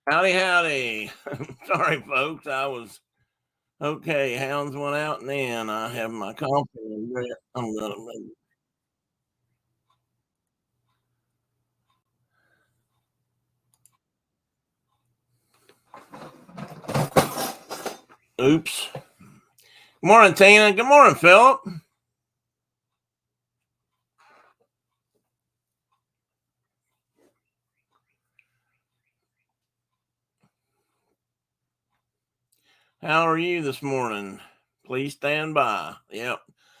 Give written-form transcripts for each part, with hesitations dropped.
Howdy, howdy. Sorry, folks. I was okay. Hounds went out and in. I have my coffee and I'm gonna make. Oops. Good morning, Tina. Good morning, Philip. How are you this morning? Please stand by. Yep.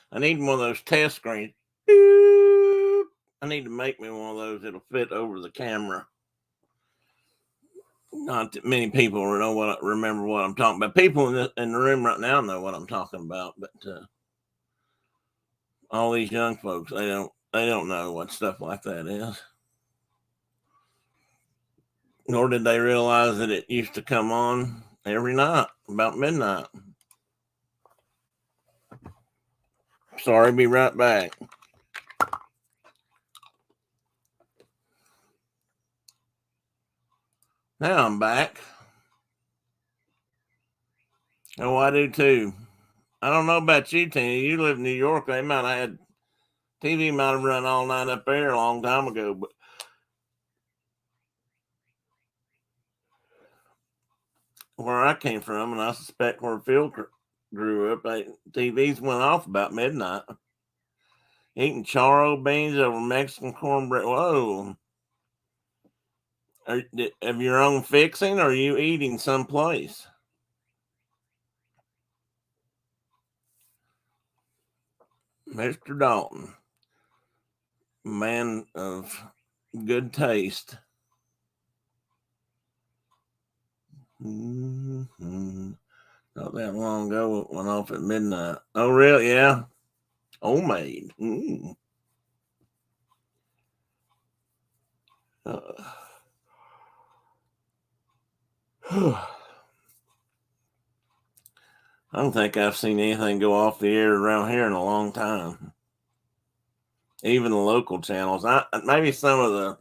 I need one of those test screens. Boop. I need to make me one of those that'll fit over the camera. Not that many people remember what I'm talking about. People in the room right now know what I'm talking about, but all these young folks they don't know what stuff like that is. Nor did they realize that it used to come on every night about midnight. Sorry, be right back. Now I'm back. Oh, I do too. I don't know about you, Tina. You live in New York. They might have had TV might have run all night up there a long time ago, but where I came from, and I suspect where Phil grew up, TVs went off about midnight. Eating charro beans over Mexican cornbread. Whoa. Of your own fixing, or are you eating someplace? Mr. Dalton, man of good taste. Mm-hmm. Not that long ago, it went off at midnight. Oh, really? Yeah. Homemade. Mm. Uh, I don't think I've seen anything go off the air around here in a long time. Even the local channels. Maybe some of the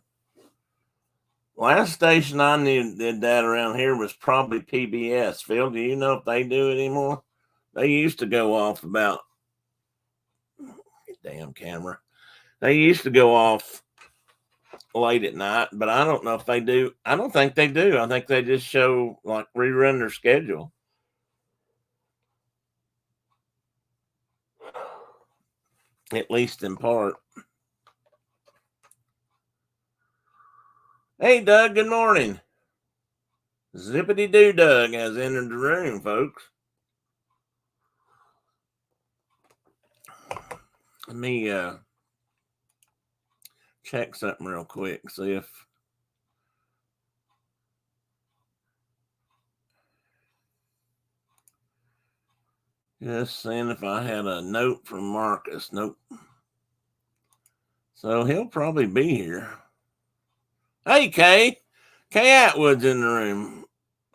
last station I knew did that around here was probably PBS. Phil, do you know if they do it anymore? They used to go off about damn camera. They used to go off late at night, but I don't know if they do. I don't think they do. I think they just show like rerun their schedule. At least in part. Hey Doug, good morning. Zippity doo Doug has entered the room, folks. Let me check something real quick, see if just seeing if I had a note from Marcus. Nope. So he'll probably be here. Hey Kay. Kay Atwood's in the room.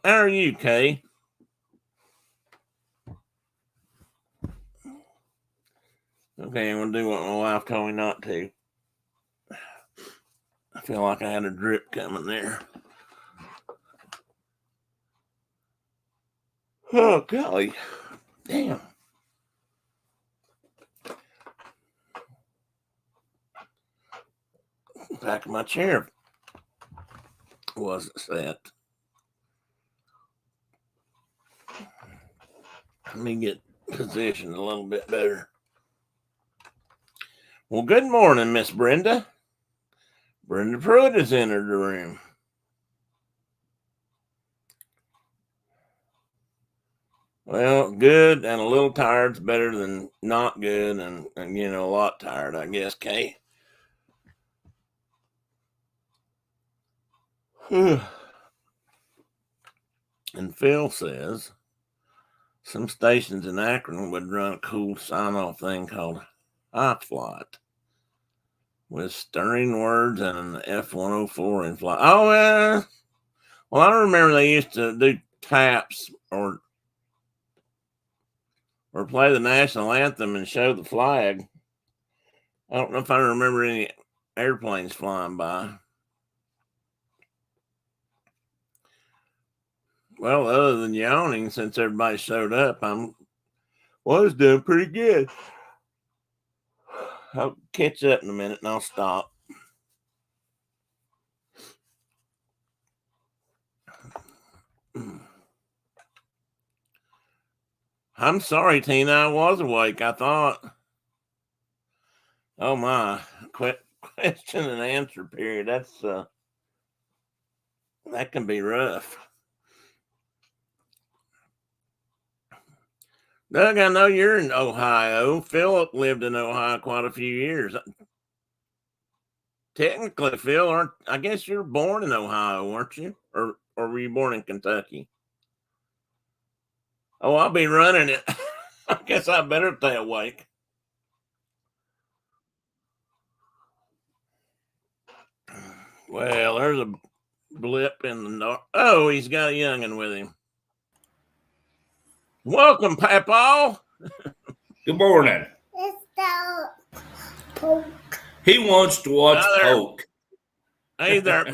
How are you, Kay? Okay, I'm gonna do what my wife told me not to. I feel like I had a drip coming there. Oh golly. Damn. Back of my chair wasn't set. Let me get positioned a little bit better. Well, good morning, Miss Brenda. Brenda Pruitt has entered the room. Well, good and a little tired's better than not good and a lot tired, I guess, Kay. And Phil says some stations in Akron would run a cool sign-off thing called High Flight with stirring words and an F-104 in flight. Oh, well, I remember they used to do taps or play the national anthem and show the flag. I don't know if I remember any airplanes flying by. Well, other than yawning, since everybody showed up, was doing pretty good. I'll catch up in a minute and I'll stop. I'm sorry, Tina. I was awake. I thought. Oh my! Question and answer period. That can be rough. Doug, I know you're in Ohio. Philip lived in Ohio quite a few years. Technically, Phil, I guess you're born in Ohio, weren't you? Or were you born in Kentucky? Oh, I'll be running it. I guess I better stay awake. Well, there's a blip in the north. Oh, he's got a youngin' with him. Welcome, Papa. Good morning. Poke. He wants to watch Poke. Hey there.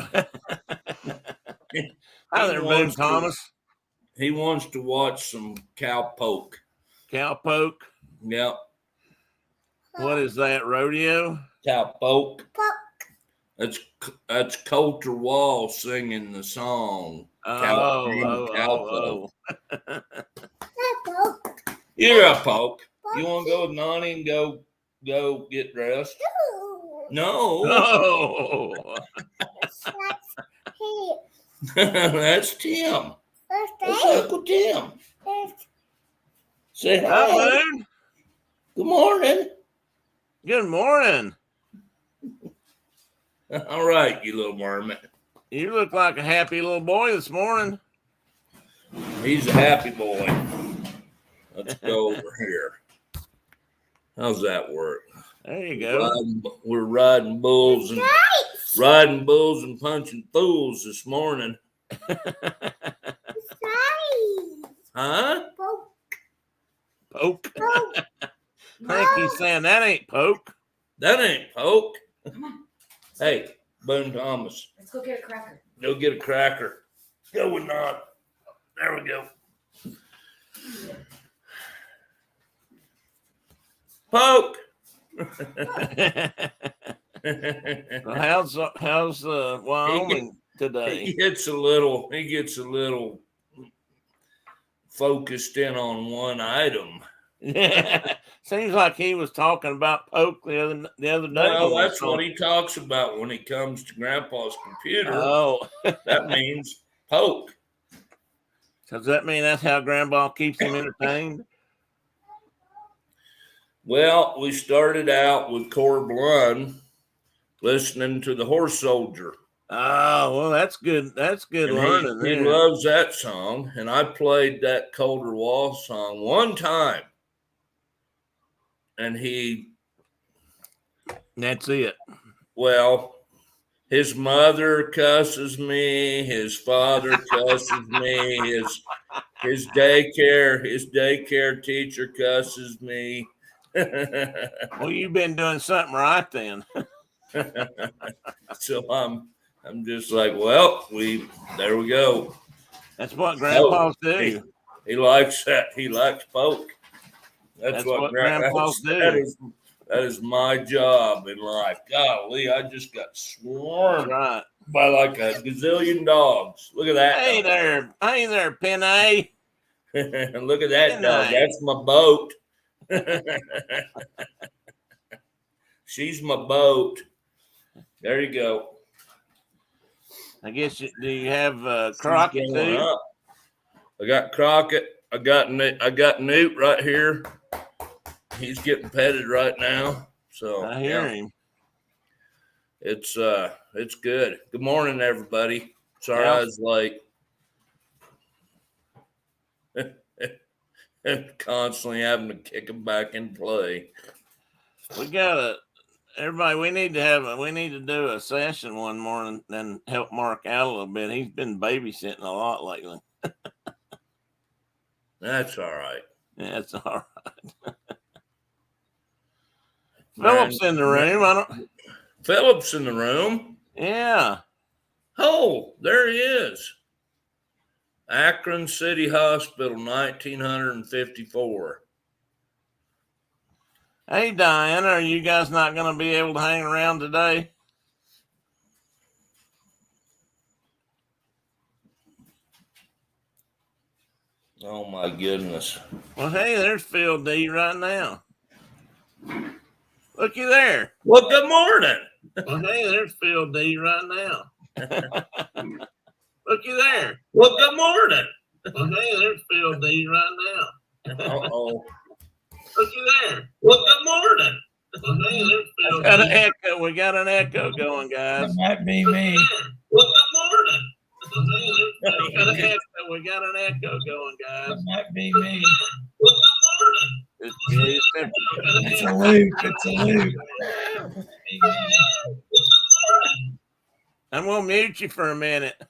Hi there, Boone Thomas. He wants to watch some cow poke. Cow poke? Yep. What is that, rodeo? Cow poke. Poke. That's Coulter Wall singing the song. Oh. You're a poke. You want to go with Nani and go get dressed? No. That's Tim. That's Uncle Tim. Say hi. Hi, Boone. Good morning. Good morning. All right, you little marmot. You look like a happy little boy this morning. He's a happy boy. Let's go over here. How's that work? There you go. We're riding bulls and punching fools this morning. Huh? Poke. I think he's saying that ain't poke. That ain't poke. Hey, Boone Thomas. Let's go get a cracker. Go get a cracker. Go with not. There we go. Poke. Well, how's Wyoming today? He gets a little focused in on one item. Seems like he was talking about poke the other day. Well, that's what he talks about when he comes to Grandpa's computer. Oh, that means poke. Does that mean that's how Grandpa keeps him entertained? Well, we started out with Cor Blund listening to the Horse Soldier. Oh, well, that's good. That's good learning. He loves that song, and I played that Coulter Wall song one time, and that's it. Well, his mother cusses me, his father cusses me, his daycare teacher cusses me. Well, you've been doing something right then. So I'm just like, well, there we go. That's what grandpas do. He likes that. He likes poke. That's what grandpas do. That is my job in life. Golly, I just got swarmed by like a gazillion dogs. Look at that. Hey there, Penny. Look at that dog. That's my boat. She's my boat. There you go. I guess do you have Crockett too? I got Crockett. I got Newt right here. He's getting petted right now. So I hear him. It's good. Good morning, everybody. Sorry I was late. Constantly having to kick him back in play. Everybody, we need to do a session one morning and help Mark out a little bit. He's been babysitting a lot lately. That's all right. That's all right. Philip's in the room. Philip's in the room? Yeah. Oh, there he is. Akron City Hospital, 1954. Hey, Diana, are you guys not going to be able to hang around today? Oh, my goodness. Well, hey, there's Phil D right now. Looky there. Well, good morning. Well, hey, there's Phil D right now. Looky there. Well, good morning. Well, hey, there's Phil D right now. Uh-oh. Looky there. Well, good morning. Well, hey, there's Phil D. We got an echo going, guys. That might be me. Well, good morning. Well, hey, we got an echo going, guys. That might be me. Well, good morning. It's a loop. It's a loop. I'm gonna mute you for a minute.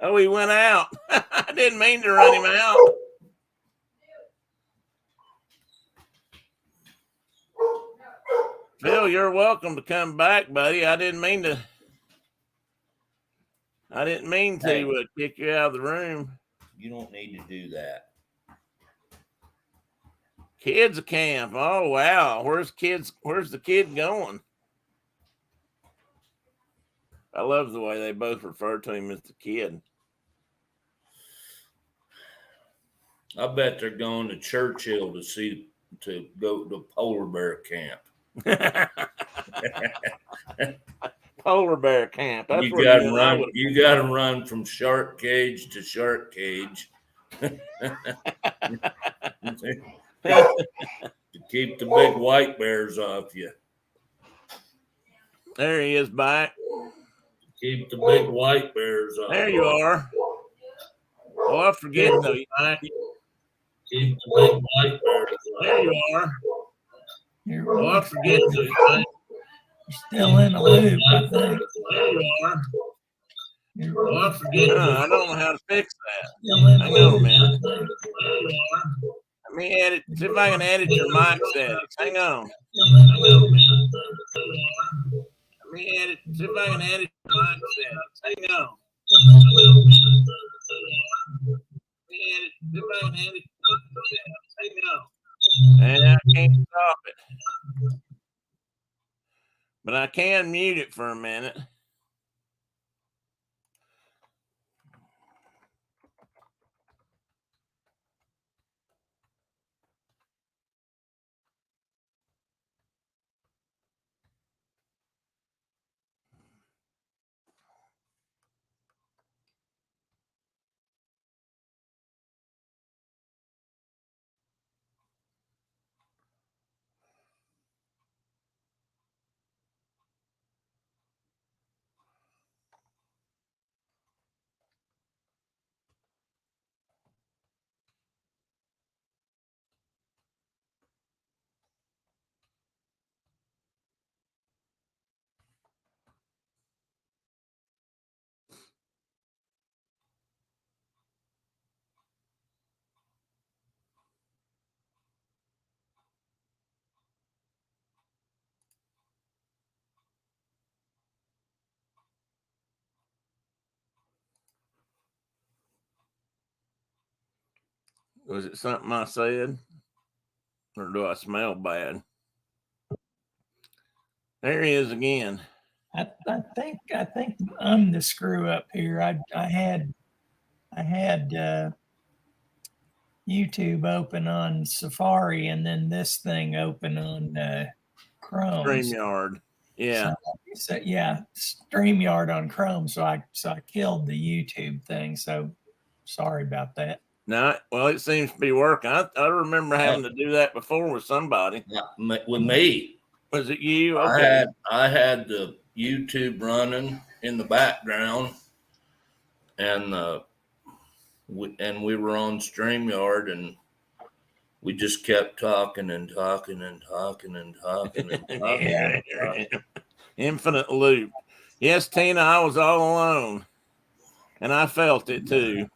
Oh, he went out. I didn't mean to run him out. Phil, you're welcome to come back, buddy. I didn't mean to kick you out of the room. You don't need to do that. Kids camp. Oh wow. Where's the kid going? I love the way they both refer to him as the kid. I bet they're going to Churchill to go to polar bear camp. Polar bear camp. That's You got to run from shark cage to shark cage to keep the big white bears off you. There he is back. Keep the big white bears off. There you are. Oh, I forget though. Keep the big white bears off. There you are. Oh, I forget though. You're still in a loop, I think. There you are. Oh, I forget. I don't know how to fix that. Hang on a minute. There you are. Let me edit. See if I can edit your mic settings. Hang on. Hang on a minute. There you are. Let me edit. See if I can edit your mic settings. Hang on. Let me edit. See if I can edit your mic settings. Hang on. And I can't stop it. But I can mute it for a minute. Was it something I said? Or do I smell bad? There he is again. I think I'm the screw up here. I had YouTube open on Safari and then this thing open on Chrome. StreamYard. Yeah. So yeah, StreamYard on Chrome. So I killed the YouTube thing. So sorry about that. No, well, it seems to be working. I remember having to do that before with somebody. With me. Was it you? Okay. I had the YouTube running in the background, and we were on StreamYard, and we just kept talking and talking and talking and talking and talking. Yeah. Infinite loop. Yes, Tina, I was all alone, and I felt it too.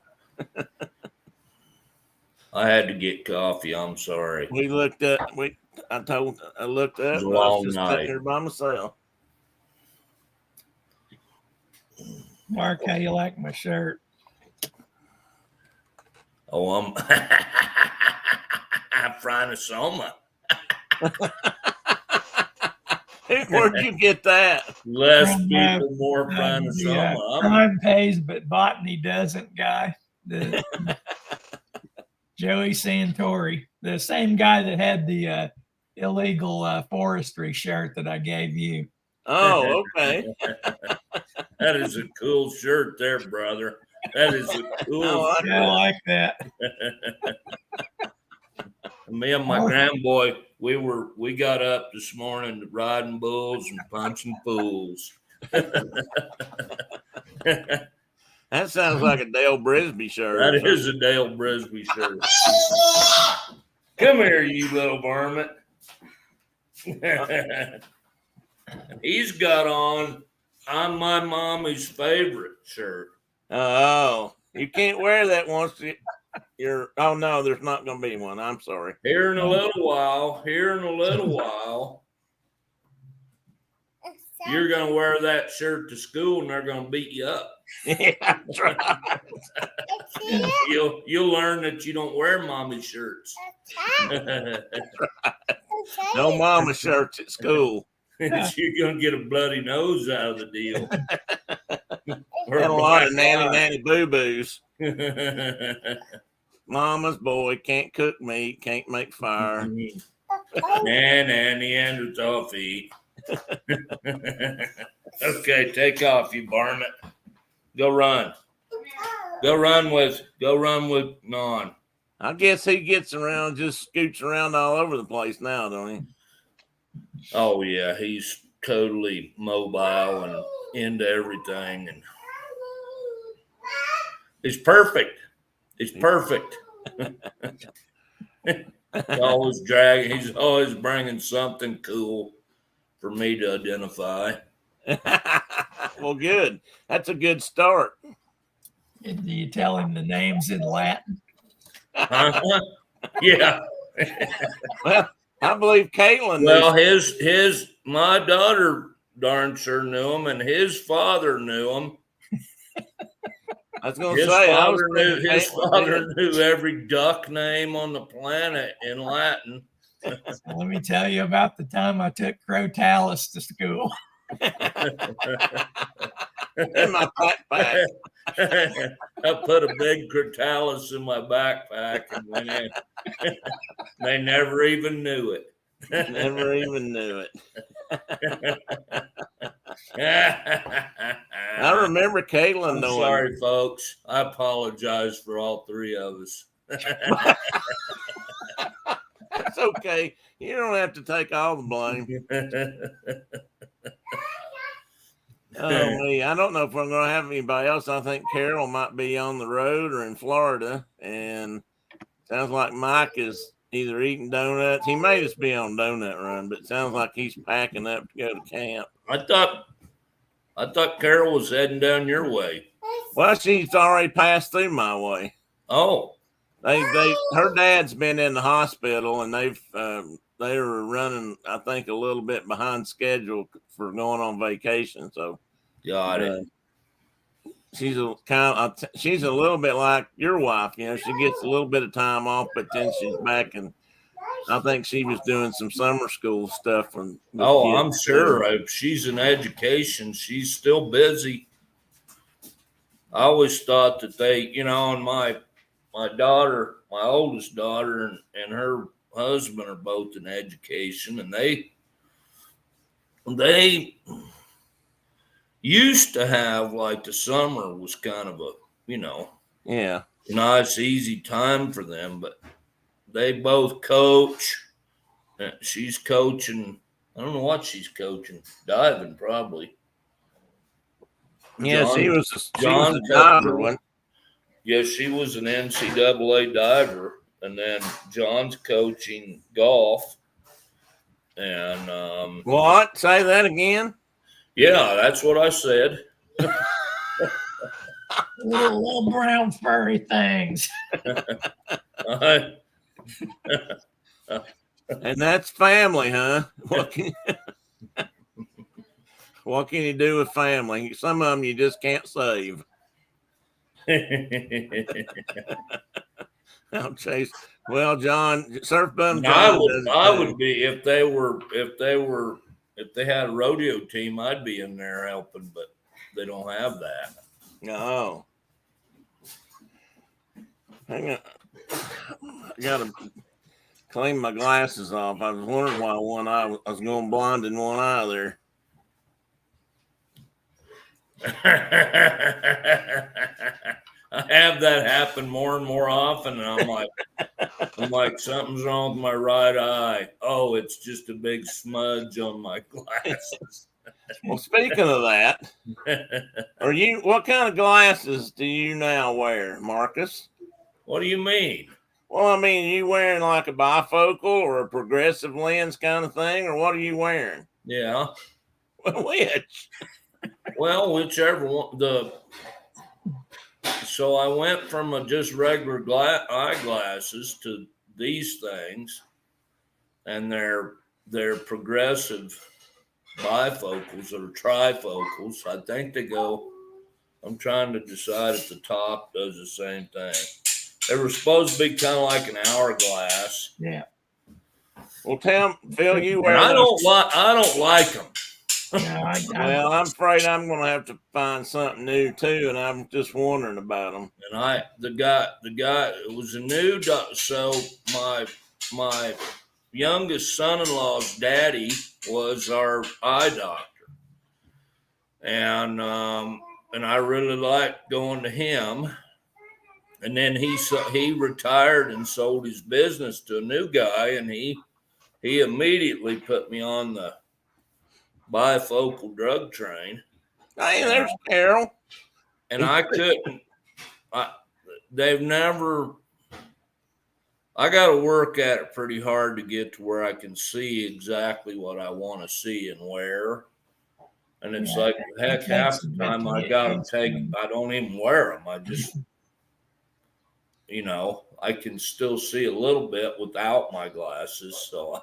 I had to get coffee. I'm sorry. We looked up. I looked up. It was a long just night. sitting here by myself. Mark, how you like my shirt? Oh, I'm Phrynosoma. Where'd you get that? Less people, more Phrynosoma. Crime pays, but botany doesn't, guy. The Joey Santori, the same guy that had the illegal forestry shirt that I gave you. Oh, okay. That is a cool shirt there, brother. That is a cool shirt. I like that. Me and my grandboy, we got up this morning riding bulls and punching fools. That sounds like a Dale Brisby shirt. That is a Dale Brisby shirt. Come here, you little varmint. He's got on "I'm my mommy's favorite" shirt. Oh, you can't wear that once you're. Oh no, there's not going to be one. I'm sorry. Here in a little while, you're going to wear that shirt to school, and they're going to beat you up. Yeah, that's right. You'll learn that you don't wear mommy shirts. No mama shirts at school. You're gonna get a bloody nose out of the deal. And a lot of nanny boo boos. Mama's boy can't cook meat, can't make fire. Neanderthal feet. Okay, take off, you varmint. Go run. Go run with Non. I guess he gets around, just scoots around all over the place now, don't he? Oh yeah, he's totally mobile and into everything, and he's perfect. He's perfect. He's always dragging. He's always bringing something cool for me to identify. Well, good. That's a good start. Do you tell him the names in Latin? Yeah. Well, I believe Caitlin. Well, my daughter darn sure knew him, and his father knew him. I was going to say, his father knew every duck name on the planet in Latin. So let me tell you about the time I took Crotalis to school. In my backpack. I put a big Crotalis in my backpack and went in. They never even knew it. Never even knew it. I remember Caitlin knowing. Sorry, folks. I apologize for all three of us. That's okay. You don't have to take all the blame. I don't know if we're going to have anybody else. I think Carol might be on the road or in Florida, and sounds like Mike is either eating donuts. He may just be on donut run, but it sounds like he's packing up to go to camp. I thought Carol was heading down your way. Well, she's already passed through my way. Oh, her dad's been in the hospital, and they were running, I think, a little bit behind schedule for going on vacation. So, got it. She's a little bit like your wife. You know, she gets a little bit of time off, but then she's back, and I think she was doing some summer school stuff. I'm sure. If she's in education, she's still busy. I always thought that and my daughter, my oldest daughter, and her husband are both in education, and they used to have, like, the summer was kind of a nice easy time for them, but they both coach. She's coaching, I don't know what she's coaching, diving probably. Yeah, she was a diver one. Yeah, she was an NCAA diver, and then John's coaching golf. And what? Say that again? Yeah, that's what I said. little brown furry things. And that's family, huh? What can you do with family? Some of them you just can't save. I'll chase. Well, John, Surf Bum And John I would be if they had a rodeo team, I'd be in there helping, but they don't have that. No. Hang on. I gotta clean my glasses off. I was wondering why one eye I was going blind in one eye there. I have that happen more and more often, and I'm like, something's wrong with my right eye. Oh, it's just a big smudge on my glasses. Well, speaking of that, what kind of glasses do you now wear, Marcus? What do you mean? Well, I mean, you wearing like a bifocal or a progressive lens kind of thing, or what are you wearing? Yeah. Which? Well, whichever one. So I went from just regular eyeglasses to these things, and they're progressive bifocals or trifocals. I think they go. I'm trying to decide if the top does the same thing. They were supposed to be kind of like an hourglass. Yeah. Well, Phil, you wear. I don't like them. No, well, I'm afraid I'm going to have to find something new too, and I'm just wondering about them. And the guy, it was a new. So my youngest son-in-law's daddy was our eye doctor, and I really liked going to him. And then he retired and sold his business to a new guy, and he immediately put me on the bifocal drug train. Hey, there's Carol. And I couldn't. They've never. I got to work at it pretty hard to get to where I can see exactly what I want to see and where. And it's like, heck, half the time I got to take. I don't even wear them. I just. I can still see a little bit without my glasses. So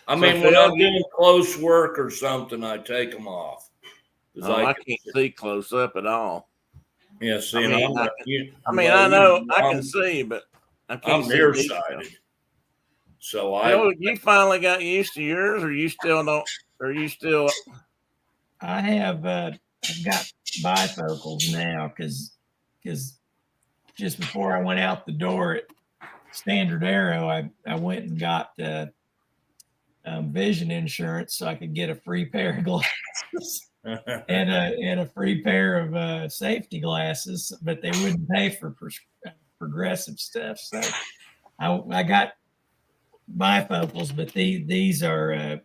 I mean, when I'm doing close work or something, I take them off. I can't see close up at all. Yeah, see, I know I can see, but I can't I'm see nearsighted. So you finally got used to yours, or you still don't, or you still? I have I've got bifocals now because just before I went out the door at Standard Arrow, I went and got vision insurance so I could get a free pair of glasses and a free pair of safety glasses, but they wouldn't pay for progressive stuff. So I got bifocals, but these are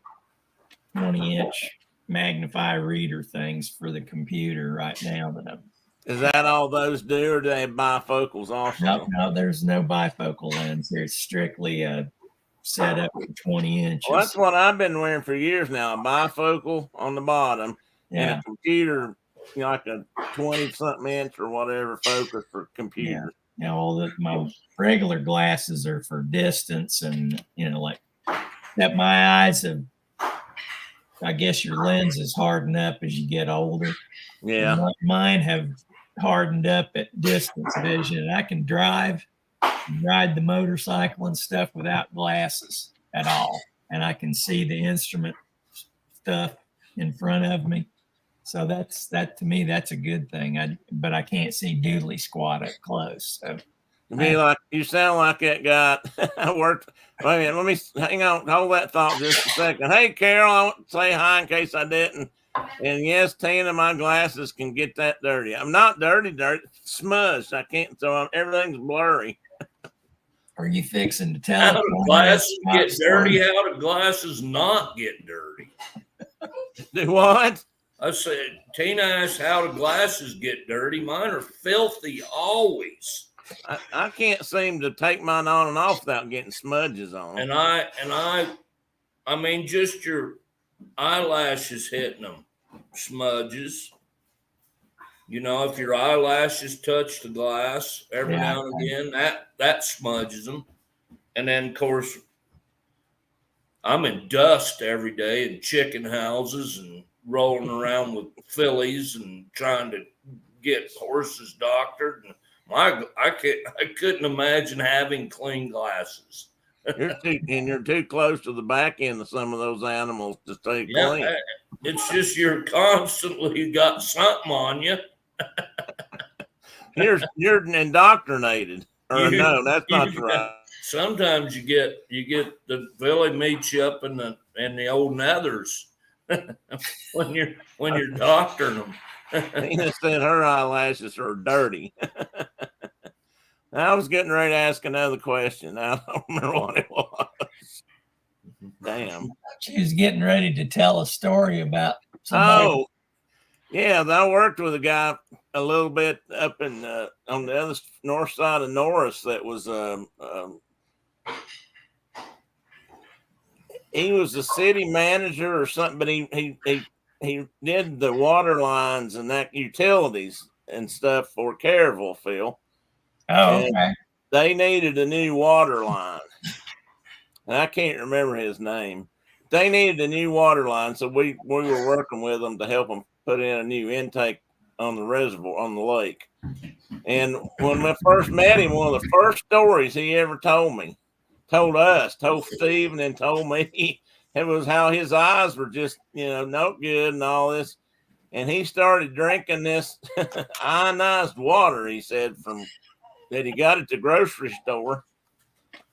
20-inch magnify reader things for the computer right now that I'm. Is that all those do, or do they have bifocals also? No, there's no bifocal lens here. It's strictly set up for 20 inches. Well, that's what I've been wearing for years now, a bifocal on the bottom and a computer, like a 20-something inch or whatever focus for computers. Yeah. Now, my regular glasses are for distance and, like that my eyes have, I guess your lenses harden up as you get older. Yeah. And mine have hardened up at distance vision, and I can ride the motorcycle and stuff without glasses at all, and I can see the instrument stuff in front of me. So that to me, that's a good thing. But I can't see doodly squat up close. So you sound like that guy. I worked. Wait a minute, let me hang on. Hold that thought just a second. Hey, Carol, I want to say hi in case I didn't. And yes, Tina, my glasses can get that dirty. I'm not dirty, smudged. I can't. So everything's blurry. Are you fixing to tell? How do glasses get dirty? How do glasses not get dirty? Do what? I said, Tina asked how do glasses get dirty. Mine are filthy always. I can't seem to take mine on and off without getting smudges on. And I mean, just your eyelashes hitting them, smudges. If your eyelashes touch the glass every now and again, that smudges them. And then, of course, I'm in dust every day in chicken houses and rolling around with fillies and trying to get horses doctored. And I couldn't imagine having clean glasses. You're too close to the back end of some of those animals to stay clean. It's just you're constantly got something on you. You're indoctrinated. Or no, that's not right. Sometimes you get the Billy meets you up in the old nethers when you're doctoring them. Tina said her eyelashes are dirty. I was getting ready to ask another question. I don't remember what it was. Damn. She was getting ready to tell a story about somebody. Oh, yeah. I worked with a guy a little bit up in on the other north side of Norris that was he was the city manager or something, but he did the water lines and that utilities and stuff for Caryville, Phil. Oh, okay. They needed a new water line. And I can't remember his name. They needed a new water line, so we were working with them to help them put in a new intake on the reservoir, on the lake. And when I first met him, one of the first stories he ever told Steve, and then told me, it was how his eyes were just, no good and all this. And he started drinking this ionized water, he said, that he got at the grocery store.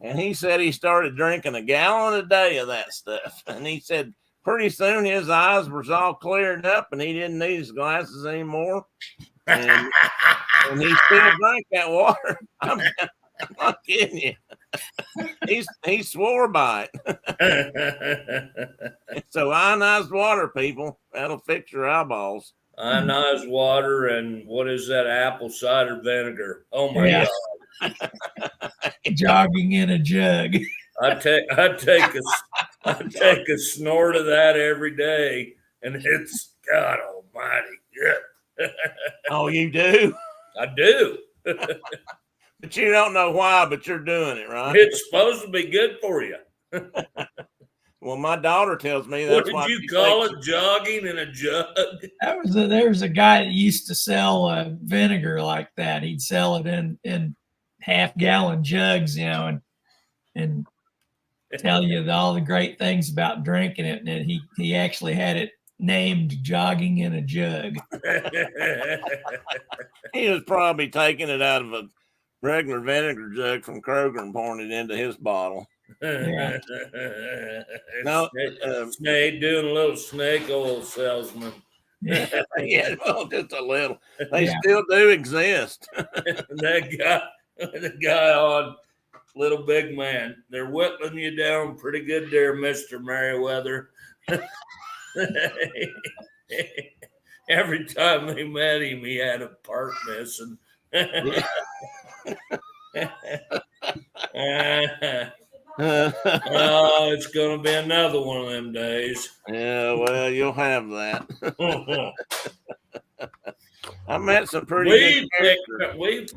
And he said he started drinking a gallon a day of that stuff. And he said pretty soon his eyes was all cleared up and he didn't need his glasses anymore. And he still drank that water. I'm not kidding you. He swore by it. So ionized water, people, that'll fix your eyeballs. Ionized water and what is that? Apple cider vinegar. Oh my God. Jogging in a jug. I take a snort of that every day, and it's God Almighty. Yeah. Oh, you do? I do. But you don't know why, but you're doing it, right? It's supposed to be good for you. Well, my daughter tells me that's what did you call it? Jogging in a jug? There was a guy that used to sell vinegar like that. He'd sell it in half-gallon jugs, and tell you all the great things about drinking it. And he actually had it named jogging in a jug. He was probably taking it out of a regular vinegar jug from Kroger and pouring it into his bottle. Yeah. No, snake doing a little snake oil salesman. Yeah, well, just a little. They still do exist. The guy on Little Big Man, they're whittling you down pretty good there, Mr. Merriweather. Every time they met him, he had a part missing. Oh, it's going to be another one of them days. Yeah, well, you'll have that. I met some pretty good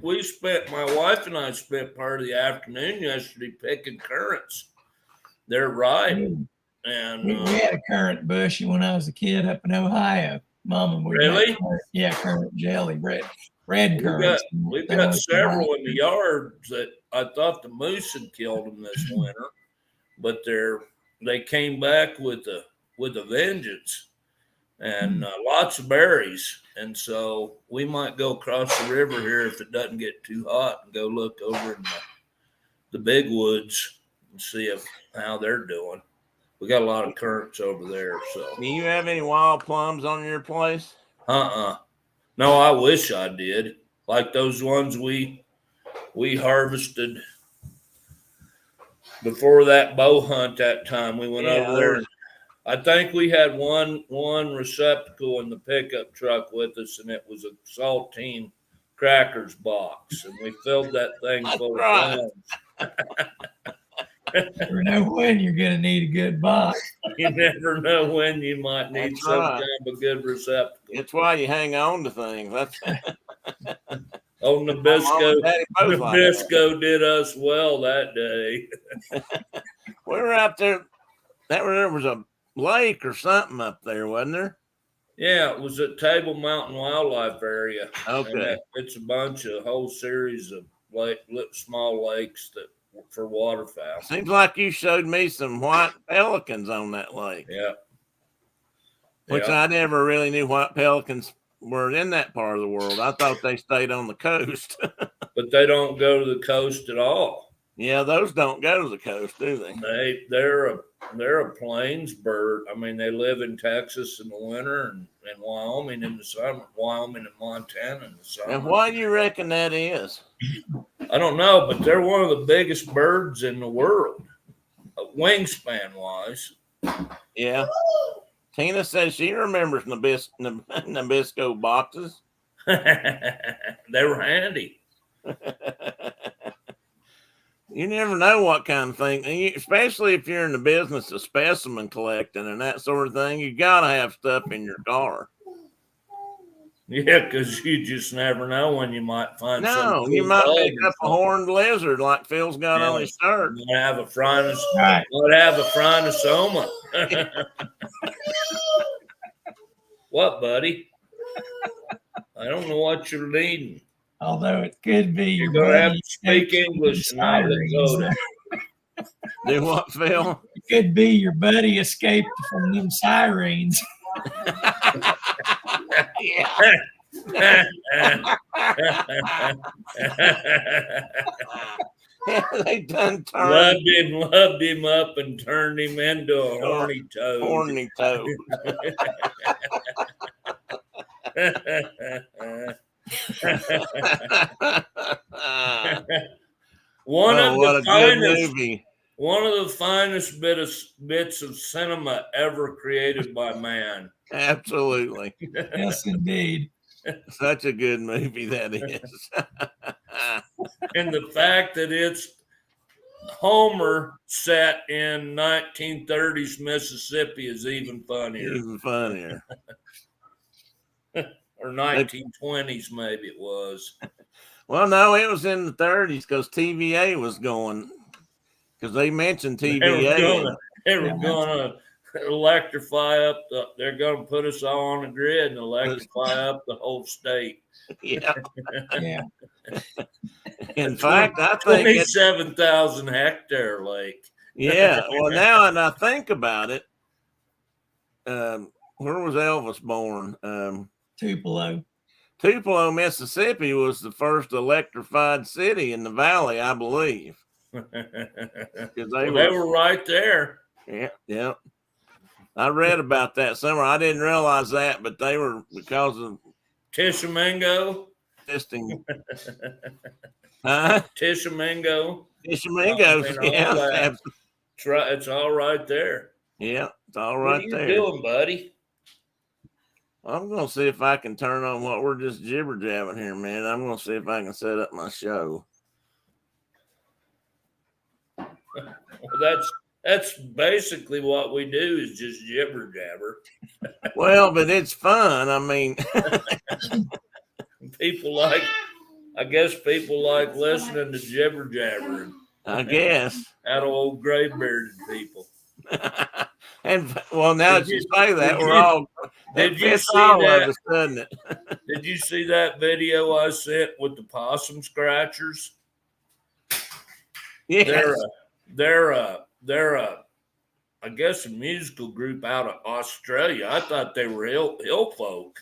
we spent, my wife and I spent part of the afternoon yesterday picking currants. They're ripe. And we had a currant bush when I was a kid up in Ohio. Mom and we really? Currant jelly, red currants. We've got several in the yard that I thought the moose had killed them this winter, but they came back with a vengeance and lots of berries. And so we might go across the river here if it doesn't get too hot and go look over in the big woods and see how they're doing. We got a lot of currants over there. So, do you have any wild plums on your place? No, I wish I did. Like those ones we harvested before that bow hunt that time. We went over there. I think we had one receptacle in the pickup truck with us, and it was a saltine crackers box, and we filled that thing full of plums. You never know when you're going to need a good box. You never know when you might need some kind of a good receptacle. It's why you hang on to things. That's Oh, Nabisco did us well that day. We were out there. There was a lake or something up there, wasn't there? Yeah, it was at Table Mountain Wildlife Area. Okay. It's a whole series of small lakes that for waterfowl. Seems like you showed me some white pelicans on that lake. Yeah. Which I never really knew white pelicans were in that part of the world. I thought they stayed on the coast. But they don't go to the coast at all. Yeah, those don't go to the coast, do they? They're a plains bird. I mean, they live in Texas in the winter and Wyoming in the summer, Wyoming and Montana in the summer. And why do you reckon that is? I don't know, but they're one of the biggest birds in the world, wingspan wise. Yeah. Tina says she remembers Nabisco boxes. They were handy. You never know what kind of thing, especially if you're in the business of specimen collecting and that sort of thing. You gotta have stuff in your car. Yeah, because you just never know when you might find. No, you might pick up a horned lizard like Phil's got on his shirt. Might have a phrynosoma. What, buddy? I don't know what you're leading. Although it could be you're going to have to speak English. Do what, Phil? It could be your buddy escaped from them sirens. Yeah, they done loved him up and turned him into a horny toad. Horny toad. One of the finest bits of cinema ever created by man. Absolutely. Yes, indeed. Such a good movie that is. And the fact that it's Homer set in 1930s Mississippi is even funnier. Even funnier. Or 1920s, maybe it was. Well, no, it was in the 30s because TVA was going. Because they mentioned TVA. They were going to electrify up they're going to put us all on the grid and electrify up the whole state. Yeah. Yeah. In fact, I think 27,000 hectare lake. Yeah. Well, now and I think about it, where was Elvis born? Tupelo. Tupelo, Mississippi was the first electrified city in the valley, I believe. Because they were right there. Yeah, yeah. I read about that somewhere. I didn't realize that, but they were because of Tishomingo. Testing. Huh? Tishomingo. Tishomingo. Yeah. It's all right there. Yeah, it's all right there. What are you doing, buddy? I'm going to see if I can turn on what we're just jibber jabbing here, man. I'm going to see if I can set up my show. Well, that's basically what we do is just jibber jabber. Well, but it's fun. I mean, I guess people like listening to jibber jabbering. I guess. Out of old gray bearded people. And well, now that you say that, we're all. Did you see that? Doesn't it? Did you see that video I sent with the possum scratchers? Yeah, they're I guess a musical group out of Australia. I thought they were hill folk.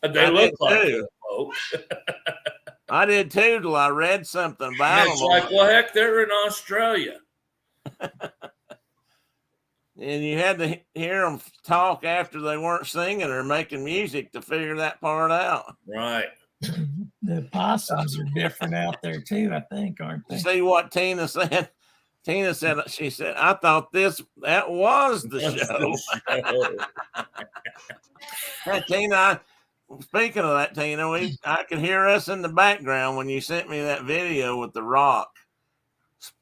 They look like hill folk. I did too till I read something about them. It's like, well, heck, they're in Australia. And you had to hear them talk after they weren't singing or making music to figure that part out. Right. The possums are different out there too, I think, aren't they? See what Tina said? Tina said, she said, I thought that was the show. Hey, Tina, speaking of that, Tina, I could hear us in the background when you sent me that video with the rock.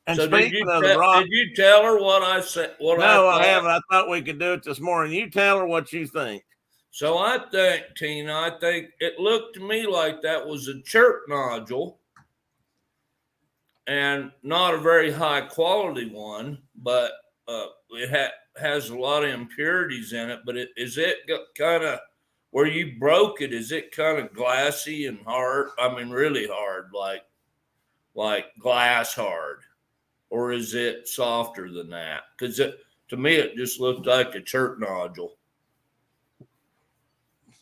And so speaking of the rock, did you tell her what I said? No, I haven't. I thought we could do it this morning. You tell her what you think. So I think, Tina, it looked to me like that was a chirp nodule. And not a very high quality one, but it has a lot of impurities in it. But is it kind of where you broke it, is it kind of glassy and hard? I mean, really hard, like glass hard, or is it softer than that? Because to me, it just looked like a chert nodule.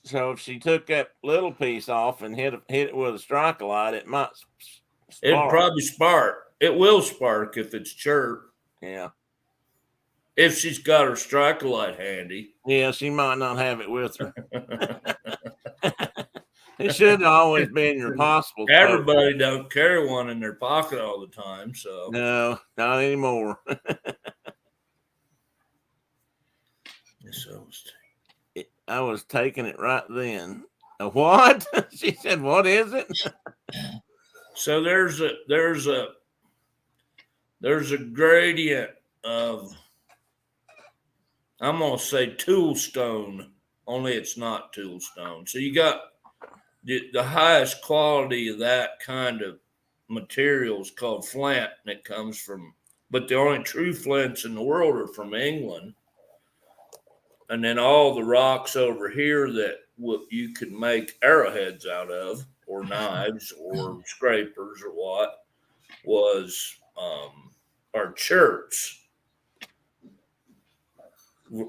So if she took that little piece off and hit it with a strike light, it might spark. It'd probably spark. It will spark if it's chert. Yeah. If she's got her strike light handy. Yeah, she might not have it with her. It should always be in your possible. Everybody don't carry one in their pocket all the time, so no, not anymore. I was taking it right then. A what? She said, "What is it?" So there's a gradient of, I'm gonna say tool stone, only it's not tool stone. So you got the highest quality of that kind of material is called flint, and it comes from, but the only true flints in the world are from England. And then all the rocks over here that you can make arrowheads out of, or knives, or scrapers, or what, was are cherts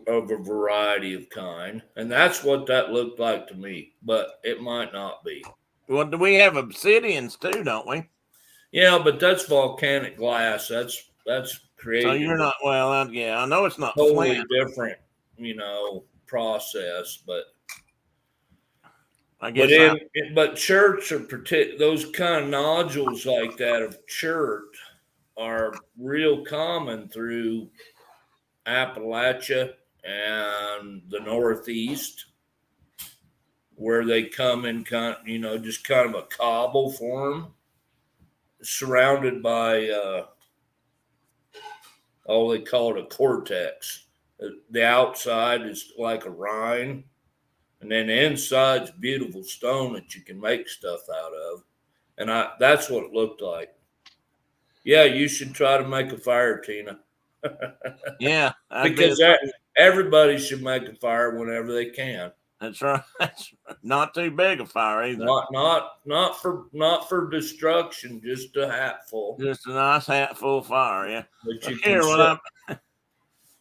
of a variety of kind, and that's what that looked like to me. But it might not be. Well, do we have obsidians too? Don't we? Yeah, but that's volcanic glass. That's created. So you're not yeah. I know it's not totally flint. Different, process, but I guess. But cherts are those kind of nodules like that of chert are real common through Appalachia and the Northeast, where they come in just kind of a cobble form, surrounded by they call it a cortex. The outside is like a rind, and then the inside's beautiful stone that you can make stuff out of. And that's what it looked like. Yeah, you should try to make a fire, Tina. Yeah. Because everybody should make a fire whenever they can. That's right. That's not too big a fire either. Not for destruction, just a hatful. Just a nice hatful of fire, yeah. But you here,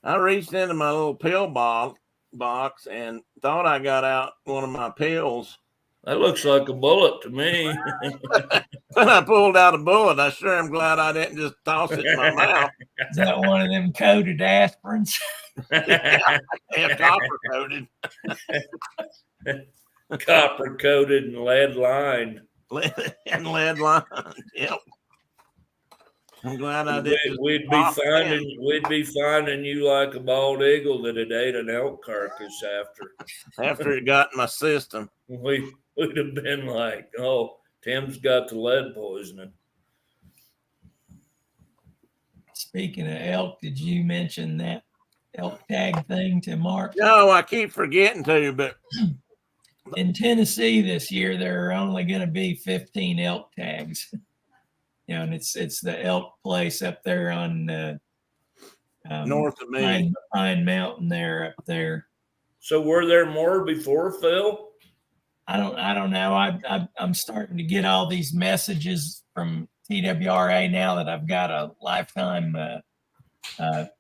I reached into my little pill box and thought I got out one of my pills. That looks like a bullet to me. When I pulled out a bullet, I sure am glad I didn't just toss it in my mouth. Is that one of them coated aspirins? Yeah, copper coated. Copper coated and lead lined. Lead lined. Yep. I'm glad I did. We'd be finding you like a bald eagle that had ate an elk carcass after it got in my system. We'd have been like, "Oh, Tim's got the lead poisoning." Speaking of elk, did you mention that elk tag thing to Mark? No, I keep forgetting to, but in Tennessee this year, there are only going to be 15 elk tags. And it's the elk place up there on north of me, Pine Mountain there up there. So were there more before, Phil? I don't know. I'm starting to get all these messages from TWRA now that I've got a lifetime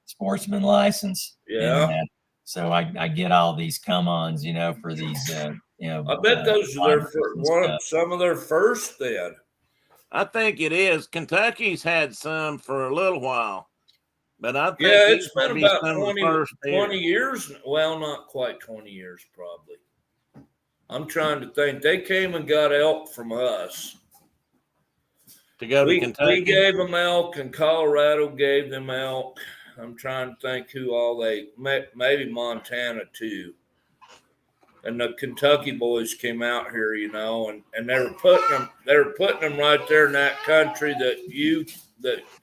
sportsman license. Yeah. And, so I get all these come-ons, for these. I bet those are some of their first then. I think it is. Kentucky's had some for a little while, but I think it's been about 20 years. Well, not quite 20 years, probably. I'm trying to think. They came and got elk from us to go to Kentucky. We gave them elk, and Colorado gave them elk. I'm trying to think who all maybe Montana too. And the Kentucky boys came out here, and they were putting them right there in that country that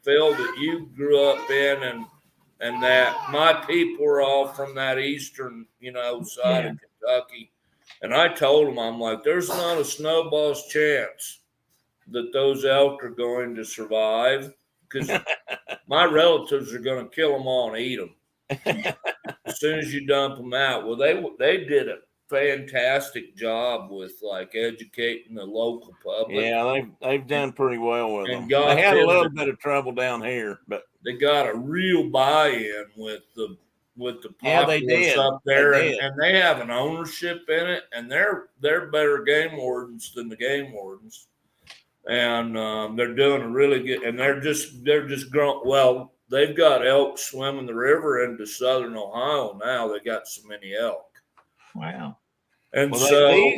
Phil, that you grew up in, and that my people were all from that eastern, side of Kentucky. And I told them, I'm like, there's not a snowball's chance that those elk are going to survive, because my relatives are going to kill them all and eat them as soon as you dump them out. Well, they did it fantastic job with like educating the local public. Yeah, they've done pretty well with them. They had a little bit of trouble down here, but they got a real buy-in with the populace up there, and they have an ownership in it, and they're better game wardens than the game wardens, and they're doing a really good, and they're just growing. Well, they've got elk swimming the river into southern Ohio now. They got so many elk. Wow. And so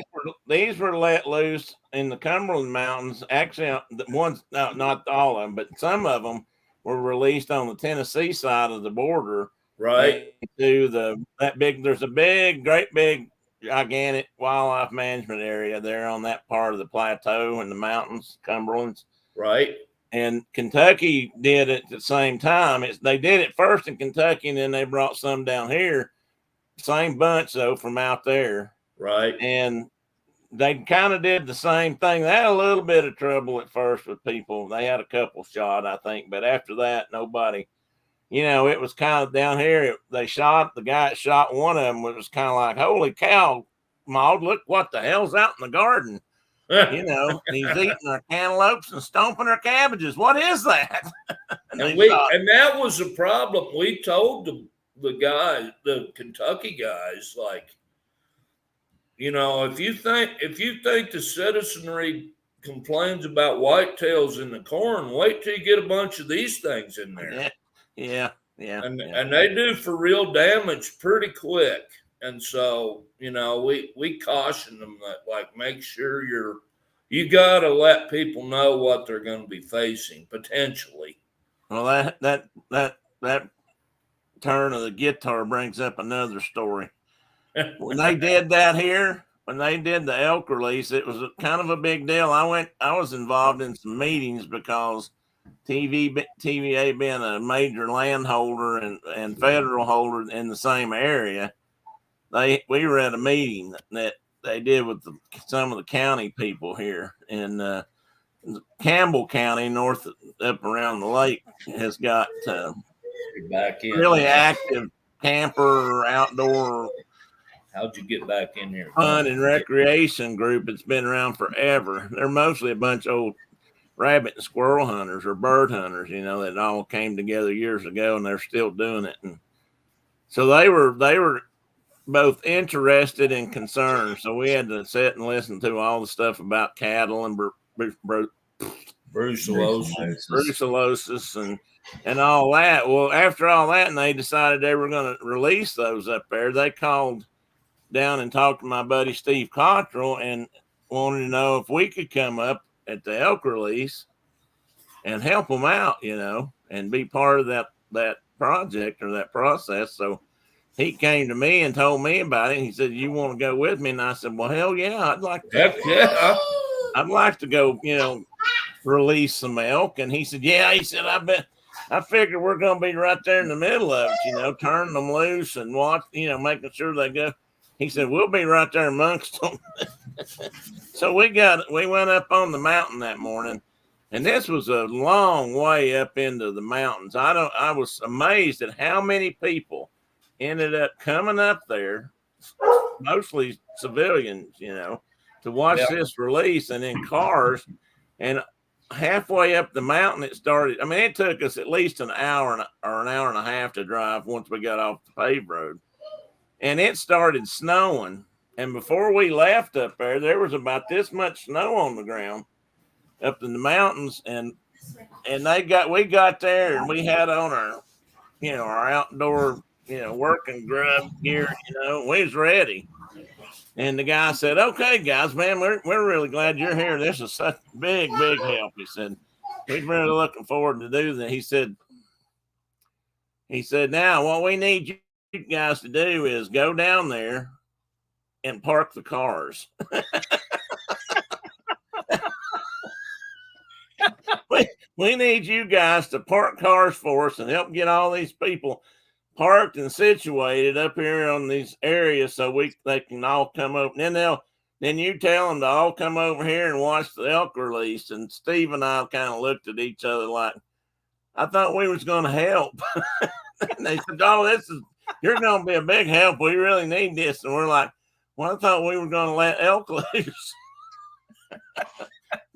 these were let loose in the Cumberland Mountains. Actually, the ones, not all of them, but some of them were released on the Tennessee side of the border. Right. To there's a great big, gigantic wildlife management area there on that part of the plateau and the mountains, Cumberlands. Right. And Kentucky did it at the same time. They did it first in Kentucky, and then they brought some down here. Same bunch, though, from out there. Right. And they kind of did the same thing. They had a little bit of trouble at first with people. They had a couple shot, I think. But after that, nobody, it was kind of down here. The guy that shot one of them was kind of like, holy cow, Maud, look what the hell's out in the garden. He's eating our cantaloupes and stomping our cabbages. What is that? and that was a problem. We told the guys, the Kentucky guys, like, if you think the citizenry complains about whitetails in the corn, wait till you get a bunch of these things in there. Yeah. And they do for real damage pretty quick. And so, we caution them that, like, make sure you got to let people know what they're going to be facing potentially. Well, that turn of the guitar brings up another story. When they did that here, when they did the elk release, it was kind of a big deal. I was involved in some meetings because TVA being a major landholder and federal holder in the same area, we were at a meeting that they did with some of the county people here in Campbell County, north up around the lake, has got really active camper outdoor. How'd you get back in here? Fun and recreation group. It's been around forever. They're mostly a bunch of old rabbit and squirrel hunters or bird hunters, that all came together years ago, and they're still doing it. And so they were both interested and concerned. So we had to sit and listen to all the stuff about cattle and brucellosis and all that. Well, after all that, and they decided they were going to release those up there, they called down and talked to my buddy Steve Cottrell and wanted to know if we could come up at the elk release and help them out, and be part of that project or that process. So he came to me and told me about it. He said, "You want to go with me?" And I said, "Well, hell yeah, I'd like to. Heck yeah. I'd like to go, release some elk." And he said, "Yeah." He said, I figure we're going to be right there in the middle of it, turning them loose and making sure they go. He said, "We'll be right there amongst them." So we went up on the mountain that morning, and this was a long way up into the mountains. I was amazed at how many people ended up coming up there, mostly civilians, to watch this release, and in cars. And halfway up the mountain, it started. I mean, it took us at least an hour or an hour and a half to drive once we got off the paved road. And it started snowing. And before we left up there was about this much snow on the ground up in the mountains. And we got there and we had on our outdoor, working grub gear, we was ready. And the guy said, "Okay, guys, man, we're really glad you're here. This is such big help." He said, "We're really looking forward to do that." He said, "Now what we need you guys to do is go down there and park the cars." we need you guys to park cars for us and help get all these people parked and situated up here on these areas so they can all come over. And then you tell them to all come over here and watch the elk release. And Steve and I kind of looked at each other like, I thought we was going to help. And they said, "Oh, you're going to be a big help. We really need this." And we're like, Well, I thought we were going to let elk loose.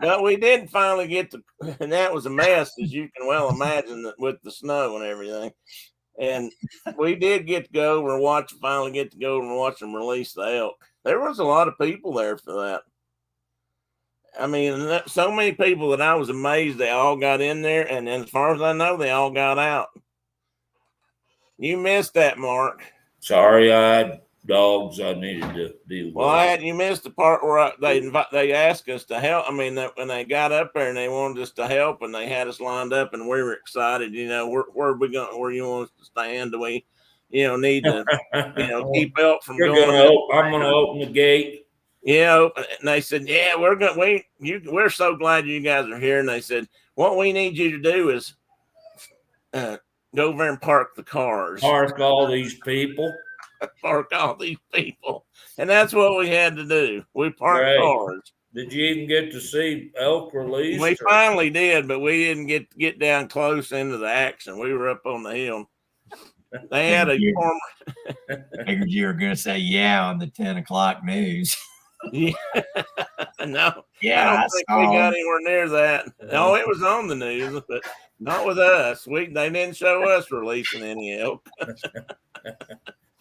But we did finally get to, and that was a mess, as you can well imagine, with the snow and everything. And we did get to go over and finally get to go over and watch them release the elk. There was a lot of people there for that. I mean, so many people that I was amazed they all got in there. And as far as I know, they all got out. You missed that, Mark. Sorry, I had dogs I needed to deal with. Well, you missed the part where they asked us to help. I mean, when they got up there and they wanted us to help, and they had us lined up, and we were excited. Where are we going? Where you want us to stand? Do we, need to, keep elk from going? I'm going to open the gate. And they said, "Yeah, we're so glad you guys are here." And they said, "What we need you to do is go over and park the cars. Park all these people." Park all these people. And that's what we had to do. We parked cars. Did you even get to see elk released? We finally did, but we didn't get down close into the action. We were up on the hill. They had a former. Figured you were going to say, on the 10 o'clock news. Yeah. No. Yeah, I don't think we got anywhere near that. No, it was on the news, but not with us. They didn't show us releasing any elk.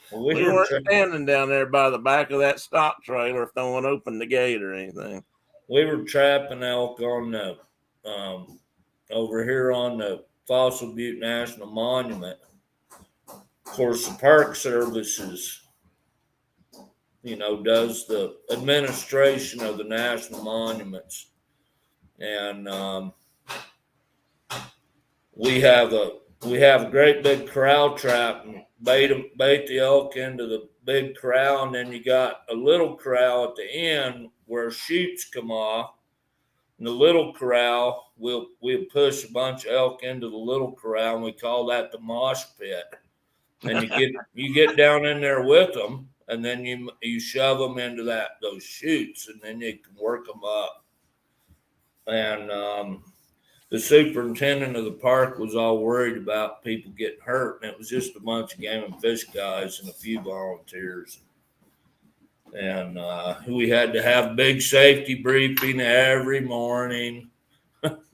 We weren't standing down there by the back of that stock trailer if no one opened the gate or anything. We were trapping elk on the over here on the Fossil Butte National Monument. Of course, the Park Services, does the administration of the national monuments, and we have a great big corral trap and bait the elk into the big corral, and then you got a little corral at the end where chutes come off. In the little corral, we'll push a bunch of elk into the little corral, and we call that the mosh pit. And you get down in there with them, and then you shove them into those chutes, and then you can work them up. And the superintendent of the park was all worried about people getting hurt, and it was just a bunch of game and fish guys and a few volunteers. And we had to have big safety briefing every morning.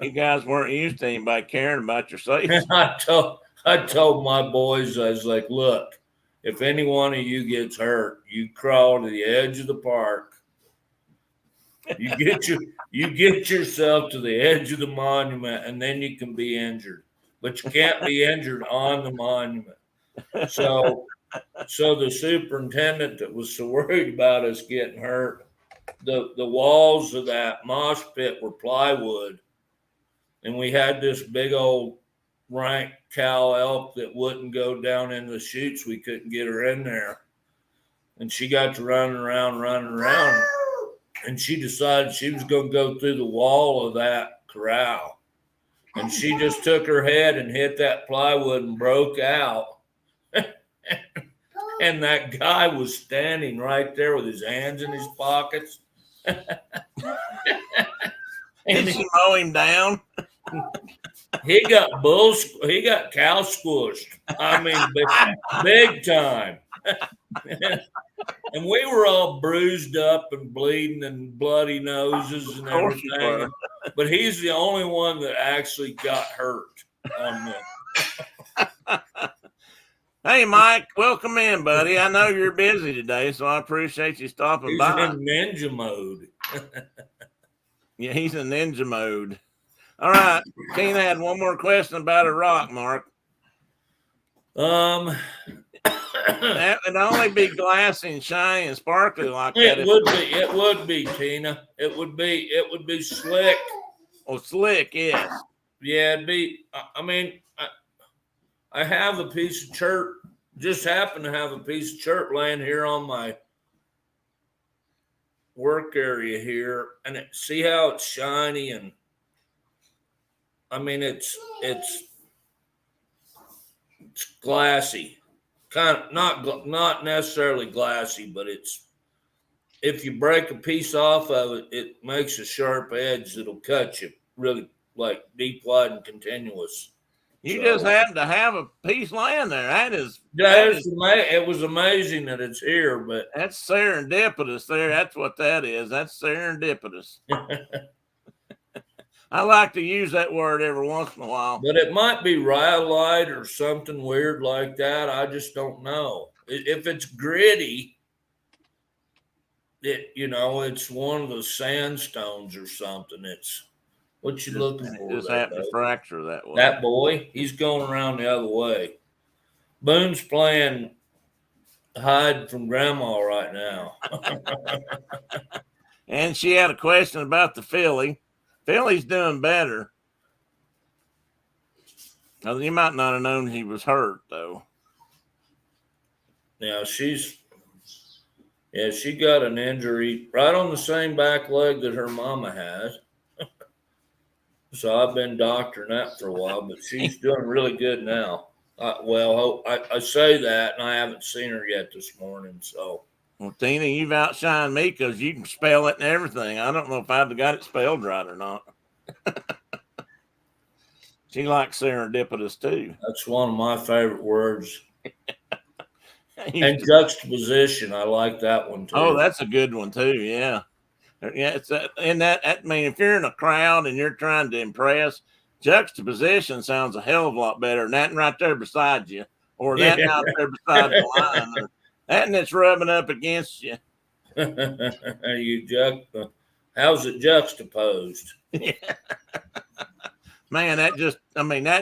You guys weren't used to anybody caring about your safety. I told my boys, I was like, look, if any one of you gets hurt, you crawl to the edge of the park. You get yourself to the edge of the monument, and then you can be injured. But you can't be injured on the monument. So the superintendent that was so worried about us getting hurt, the walls of that mosh pit were plywood, and we had this big old rank cow elk that wouldn't go down in the chutes. We couldn't get her in there, and she got to running around. And she decided she was going to go through the wall of that corral. And she just took her head and hit that plywood and broke out. And that guy was standing right there with his hands in his pockets. Did she mow him down? He got cow squished. I mean, big time. And we were all bruised up and bleeding and bloody noses and everything. But he's the only one that actually got hurt on the. Hey, Mike, welcome in, buddy. I know you're busy today, so I appreciate you stopping by. He's in ninja mode. Yeah, he's in ninja mode. All right. Tina had one more question about a rock, Mark. That would only be glassy and shiny and sparkly like that. It would be, Tina. It would be slick. Oh, slick, yes. Yeah, it'd be. I mean, I have a piece of chert. Just happen to have a piece of chert laying here on my work area here, and see how it's shiny, and I mean it's glassy. Kind of not necessarily glassy, but it's, if you break a piece off of it, it makes a sharp edge that'll cut you really like deep, wide, and continuous. You just happen to have a piece laying there. It was amazing that it's here, but that's serendipitous there. That's what that is. That's serendipitous. I like to use that word every once in a while. But it might be rhyolite or something weird like that. I just don't know. If it's gritty, it's one of the sandstones or something. It's what you looking for. Just happened to fracture that way. That boy, he's going around the other way. Boone's playing hide from grandma right now. And she had a question about the filly. Filly's doing better. Now, you might not have known he was hurt, though. Now, she got an injury right on the same back leg that her mama has. So I've been doctoring that for a while, but she's doing really good now. I say that, and I haven't seen her yet this morning. So, well, Tina, you've outshined me because you can spell it and everything. I don't know if I'd have got it spelled right or not. She likes serendipitous too. That's one of my favorite words. And juxtaposition, I like that one too. Oh, that's a good one too. Yeah. It's I mean, if you're in a crowd and you're trying to impress, juxtaposition sounds a hell of a lot better than that right there beside you, or that out there beside the line, or that and it's rubbing up against you. How's it juxtaposed? Yeah. Man, that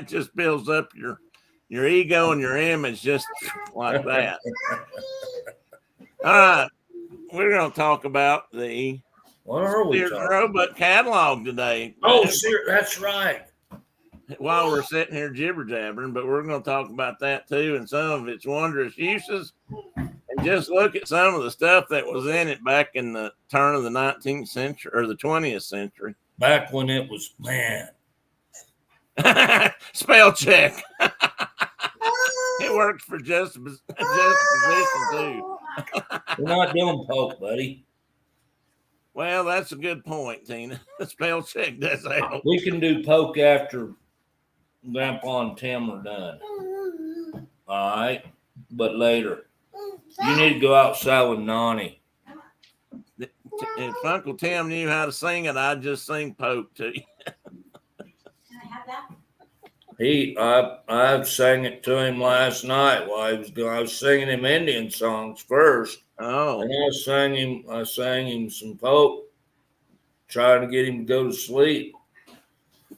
just builds up your ego and your image just like that. All right, we're going to talk about the Sears Roebuck Catalog today. Oh, that's right. While we're sitting here jibber jabbering, but we're going to talk about that too and some of its wondrous uses, and just look at some of the stuff that was in it back in the turn of the 19th century or the 20th century. Back when it was, man. Spell check. It works for juxtaposition too. We're not doing poke, buddy. Well, that's a good point, Tina. Spell check does help. We can do poke after Grandpa and Tim are done. All right, but later. You need to go outside with Nani. If Uncle Tim knew how to sing it, I'd just sing poke to you. I sang it to him last night while I was singing him Indian songs first. Oh. And I sang him some poke, trying to get him to go to sleep.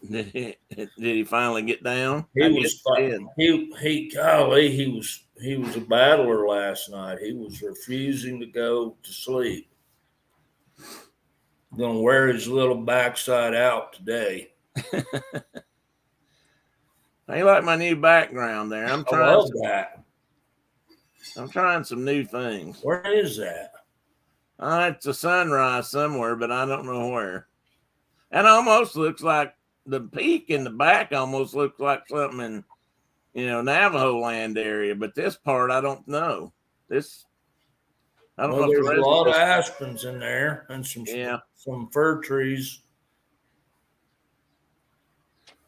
Did he finally get down? He was a battler last night. He was refusing to go to sleep. Gonna wear his little backside out today. I like my new background there. I love that. I'm trying some new things. Where is that? It's a sunrise somewhere, but I don't know where. It almost looks like the peak in the back almost looks like something in, Navajo land area, but this part I don't know. I don't know. There's a lot of aspens in there and some fir trees.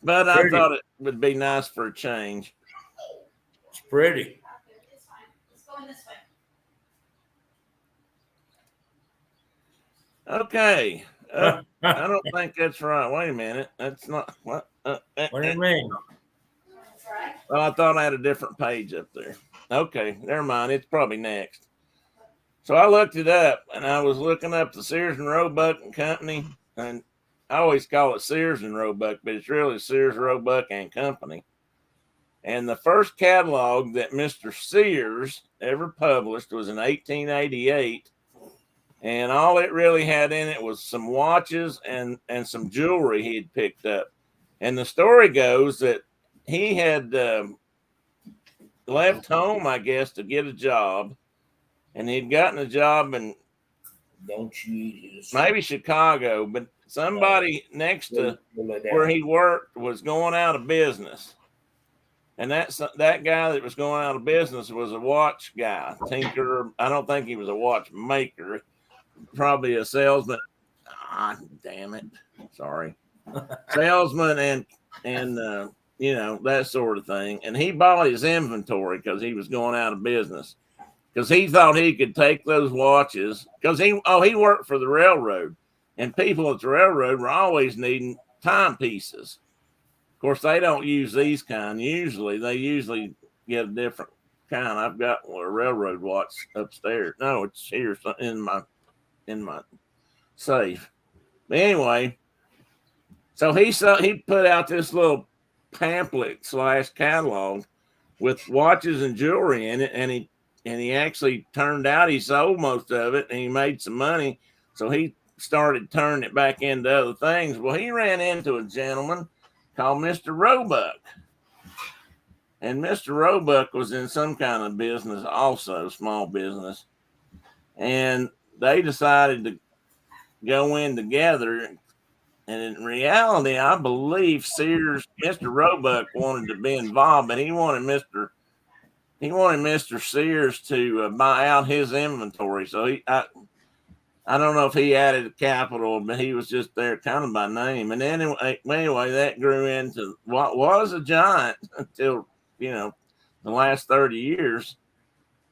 But I thought it would be nice for a change. It's pretty. It's fine. It's going this way. Okay. I don't think that's right. Wait a minute. That's not what. What do you mean? Well, I thought I had a different page up there. Okay, never mind. It's probably next. So I looked it up, and I was looking up the Sears and Roebuck and Company, and I always call it Sears and Roebuck, but it's really Sears, Roebuck and Company. And the first catalog that Mr. Sears ever published was in 1888. And all it really had in it was some watches and some jewelry he'd picked up. And the story goes that he had left home, I guess, to get a job. And he'd gotten a job in maybe Chicago, but somebody next to where he worked was going out of business. And that guy that was going out of business was a watch guy, tinker. I don't think he was a watchmaker. Probably a salesman. Damn it. Sorry. Salesman and that sort of thing. And he bought his inventory because he was going out of business. Because he thought he could take those watches. Because he worked for the railroad, and people at the railroad were always needing timepieces. Of course, they don't use these kind. They usually get a different kind. I've got a railroad watch upstairs. No, it's here in my safe. But anyway, so he put out this little pamphlet / catalog with watches and jewelry in it, and he actually turned out he sold most of it, and he made some money. So he started turning it back into other things. Well, he ran into a gentleman called Mr. Roebuck. And Mr. Roebuck was in some kind of business also, small business. And they decided to go in together. And in reality, I believe Mr. Roebuck wanted to be involved, but he wanted Mr. Sears to buy out his inventory. So I don't know if he added capital, but he was just there kind of by name. And anyway, that grew into what was a giant until, the last 30 years,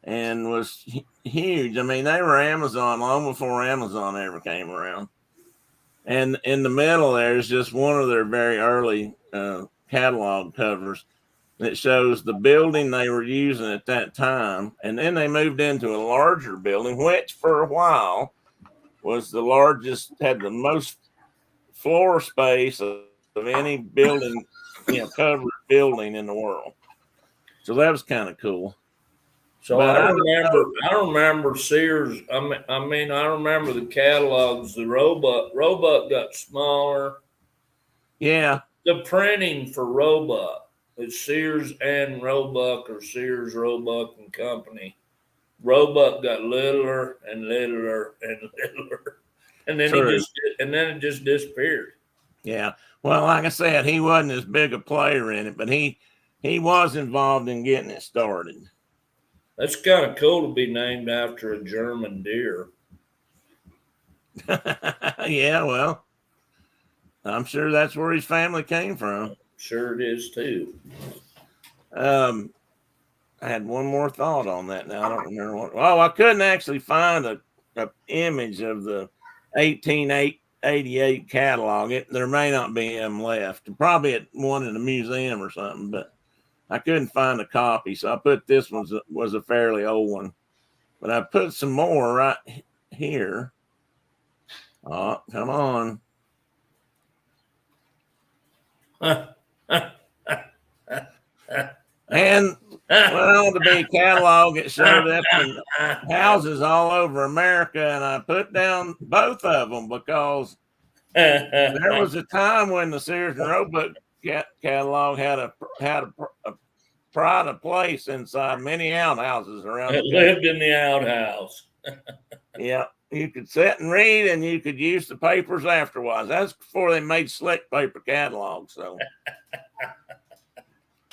and was huge. I mean, they were Amazon long before Amazon ever came around. And in the middle there is just one of their very early catalog covers that shows the building they were using at that time. And then they moved into a larger building, which for a while was the largest, had the most floor space of any building, covered building in the world. So that was kind of cool. So I remember Sears. I remember the catalogs. The Roebuck got smaller. Yeah. The printing for Roebuck, it's Sears and Roebuck, or Sears Roebuck and Company. Roebuck got littler and littler and littler, and then it just disappeared. Yeah. Well, like I said, he wasn't as big a player in it, but he was involved in getting it started. That's kind of cool to be named after a German deer. Yeah, well, I'm sure that's where his family came from. Sure it is too. I had one more thought on that. Now I don't remember what. Oh, I couldn't actually find a image of the 1888 catalog. There may not be them left. Probably at one in a museum or something, but I couldn't find a copy, so I put this one was a fairly old one. But I put some more right here. Oh, come on. And, well, to be a catalog, it showed up in houses all over America, and I put down both of them because there was a time when the Sears and Roebuck catalog had a pride of place inside many outhouses around. It lived in the outhouse. Yeah, you could sit and read, and you could use the papers afterwards. That's before they made slick paper catalogs. So,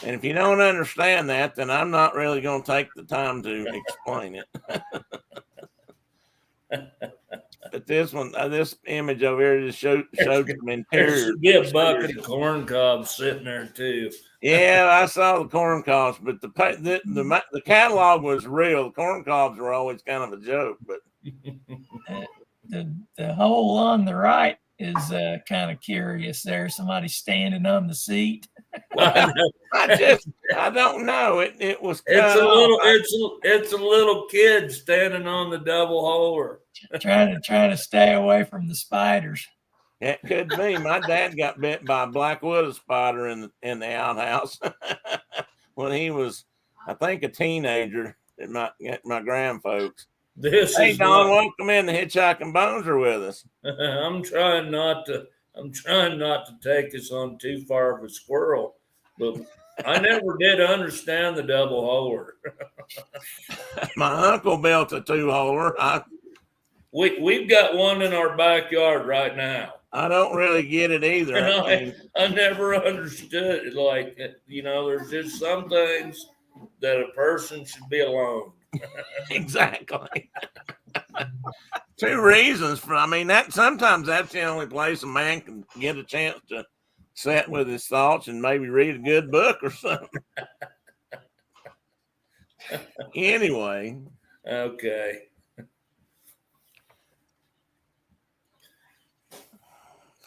and if you don't understand that, then I'm not really going to take the time to explain it. But this one, this image over here just showed some interior. Be a bucket of corn cobs sitting there too. Yeah, I saw the corn cobs, but the catalog was real. The corn cobs were always kind of a joke. But the hole on the right is kind of curious. There's somebody standing on the seat. I don't know. It was. It's a little kid standing on the double holer. trying to stay away from the spiders. It could be. My dad got bit by a black widow spider in the outhouse when he was, I think, a teenager at my grandfolks. Hey, Don, welcome in. The Hitchhiking Bones are with us. I'm trying not to take us on too far of a squirrel, but I never did understand the double holer. My uncle built a two-holer. We've got one in our backyard right now. I don't really get it either. I never understood it. Like, there's just some things that a person should be alone. Exactly. Two reasons sometimes that's the only place a man can get a chance to sit with his thoughts and maybe read a good book or something. Anyway. Okay.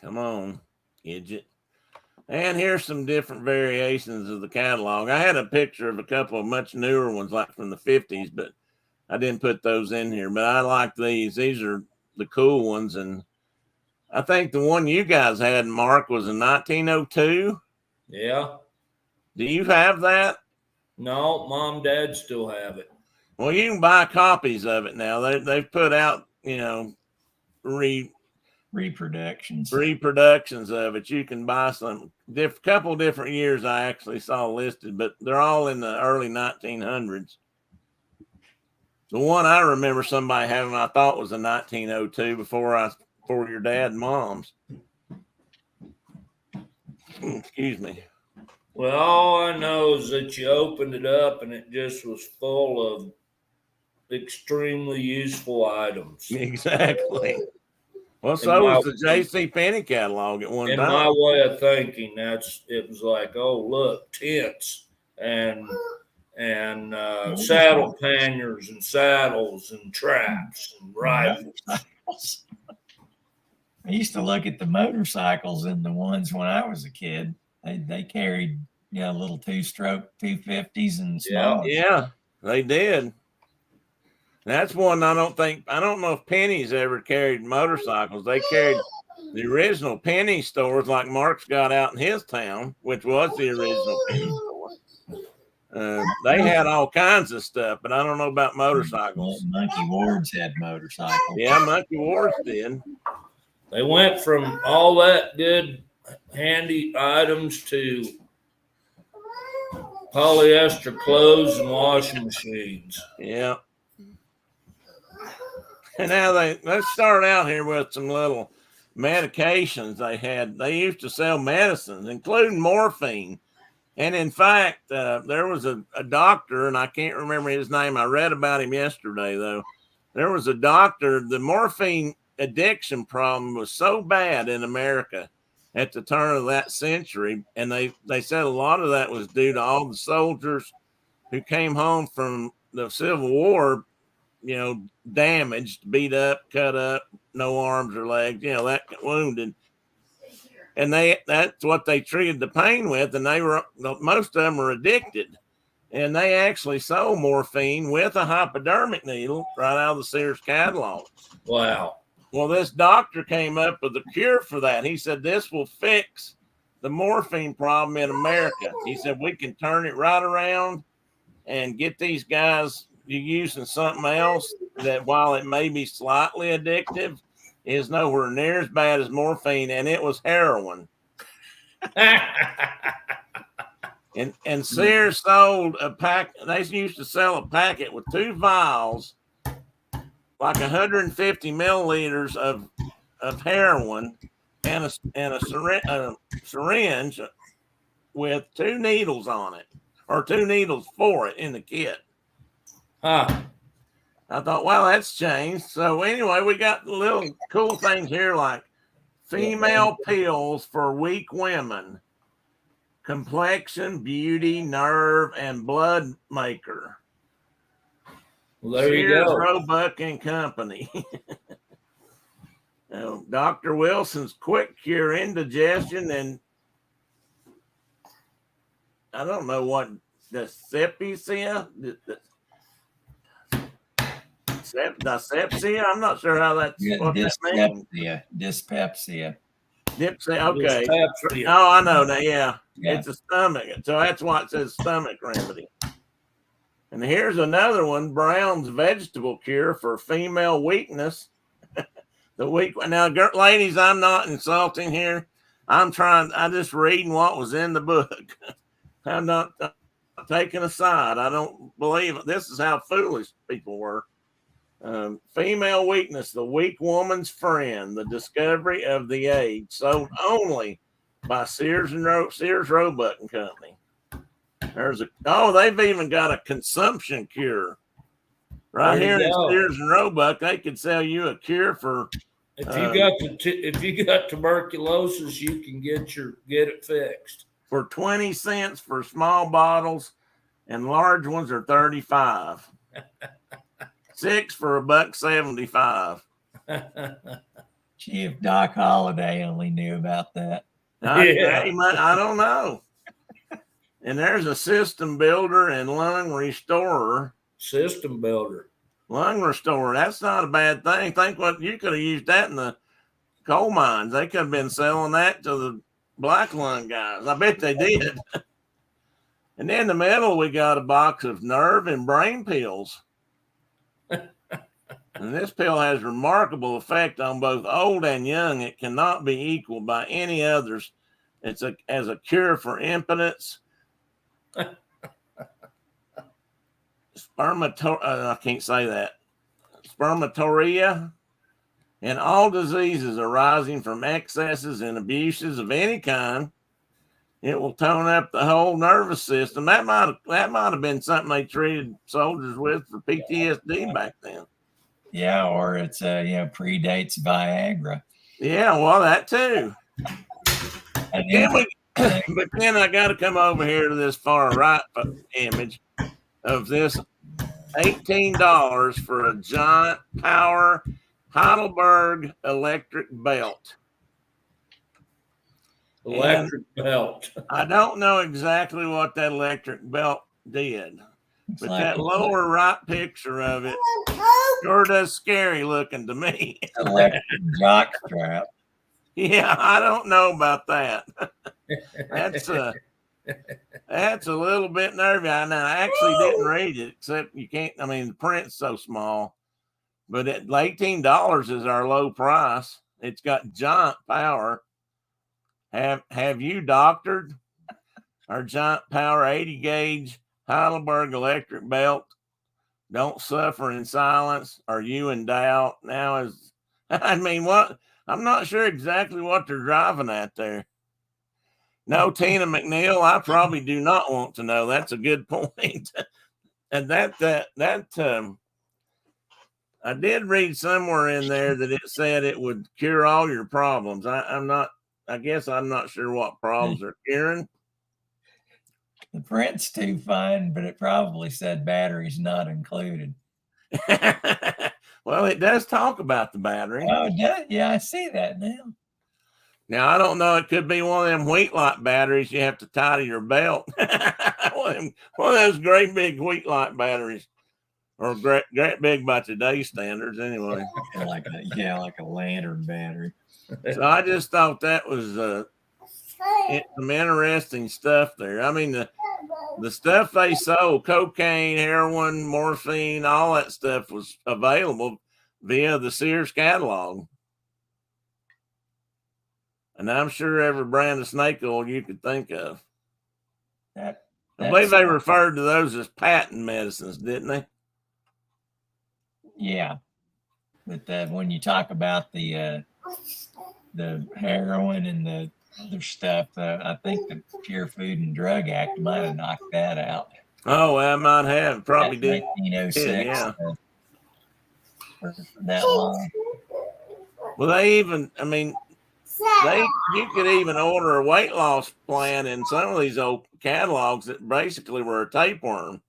Come on, Gidget. And here's some different variations of the catalog. I had a picture of a couple of much newer ones, like from the 50s, but I didn't put those in here. But I like these. These are the cool ones. And I think the one you guys had, Mark, was in 1902. Yeah. Do you have that? No, Mom, Dad still have it. Well, you can buy copies of it now. They've put out, reproductions of it. You can buy some couple different years I actually saw listed, but they're all in the early 1900s. The one I remember somebody having, I thought was a 1902 before your dad and mom's. Excuse me. Well, all I know is that you opened it up and it just was full of extremely useful items. Exactly. Well, so was the J.C. Penney catalog at one time. In my way of thinking, it was like, oh, look, tents and saddle panniers and saddles and traps and rifles. I used to look at the motorcycles and the ones when I was a kid. They carried little 2-stroke 250s and small. Yeah, they did. That's one I don't know if Penny's ever carried motorcycles. They carried the original Penny stores like Mark's got out in his town, which was the original Penny store. They had all kinds of stuff, but I don't know about motorcycles. Monkey Ward's had motorcycles. Yeah, Monkey Ward's did. They went from all that good handy items to polyester clothes and washing machines. Yeah. And now let's start out here with some little medications they had. They used to sell medicines, including morphine. And in fact, there was a doctor, and I can't remember his name. I read about him yesterday, though. There was a doctor. The morphine addiction problem was so bad in America at the turn of that century. And they said a lot of that was due to all the soldiers who came home from the Civil War, damaged, beat up, cut up, no arms or legs, that wounded. And that's what they treated the pain with. And most of them were addicted. And they actually sold morphine with a hypodermic needle right out of the Sears catalog. Wow. Well, this doctor came up with a cure for that. He said, this will fix the morphine problem in America. He said, we can turn it right around and get these guys using something else that, while it may be slightly addictive, is nowhere near as bad as morphine, and it was heroin. And Sears sold a pack. They used to sell a packet with 2 vials, like 150 milliliters of heroin, and a syringe with 2 needles on it, or 2 needles for it in the kit. Huh. I thought, well, that's changed. So anyway, we got little cool things here like female pills for weak women, complexion, beauty, nerve, and blood maker. Well, there Sears you go. Roebuck and Company. Dr. Wilson's quick cure indigestion, and I don't know what the Sepsia. Dyspepsia. I'm not sure how that's what that means. Dyspepsia. Okay. Dyspepsia. Oh, I know that. Yeah. It's a stomach. So that's why it says stomach remedy. And here's another one: Brown's vegetable cure for female weakness. Now, ladies, I'm not insulting here. I'm just reading what was in the book. I'm not taking a side. I don't believe it. This is how foolish people were. Female weakness, the weak woman's friend, the discovery of the age, sold only by Sears Roebuck and Company. They've even got a consumption cure right here in Sears and Roebuck. They could sell you a cure for If you got tuberculosis, you can get it fixed for 20 cents for small bottles, and large ones are 35. 6 for $1.75. Gee, if Doc Holliday only knew about that. I don't know. And there's a system builder and lung restorer. System builder. Lung restorer. That's not a bad thing. Think what you could have used that in the coal mines. They could have been selling that to the black lung guys. I bet they did. And in the middle, we got a box of nerve and brain pills. And this pill has remarkable effect on both old and young. It cannot be equaled by any others. It's as a cure for impotence, I can't say that. Spermatoria, and all diseases arising from excesses and abuses of any kind. It will tone up the whole nervous system. That might have been something they treated soldiers with for PTSD back then. Yeah, or it's predates Viagra. Yeah, well, that too. But then I got to come over here to this far right image of this $18 for a giant power Heidelberg electric belt. Belt. I don't know exactly what that electric belt did, but that lower right picture of it sure does scary looking to me. Electric jock strap. Yeah, I don't know about that. That's a little bit nervy. I actually didn't read it, except you can't. I mean, the print's so small. But at $18 is our low price. It's got giant power. Have you doctored our giant power 80 gauge Heidelberg electric belt? Don't suffer in silence. Are you in doubt? What? I'm not sure exactly what they're driving at there. No, Tina McNeil, I probably do not want to know. That's a good point. And I did read somewhere in there that it said it would cure all your problems. I'm not sure what problems are curing. The print's too fine, but it probably said batteries not included. Well, it does talk about the battery. Oh, yeah, I see that now. Now, I don't know. It could be one of them Wheatlite batteries you have to tie to your belt. one of those great big Wheatlite batteries. Or great big by today's standards, anyway. like a lantern battery. So I just thought that was some interesting stuff there. I mean, the stuff they sold, cocaine, heroin, morphine, all that stuff was available via the Sears catalog. And I'm sure every brand of snake oil you could think of. I believe they referred to those as patent medicines, didn't they? Yeah. But when you talk about the heroin and the other stuff, I think the Pure Food and Drug Act might have knocked that out. Oh, I might have. Probably did. 1906. Yeah. That long. Well, you could even order a weight loss plan in some of these old catalogs that basically were a tapeworm.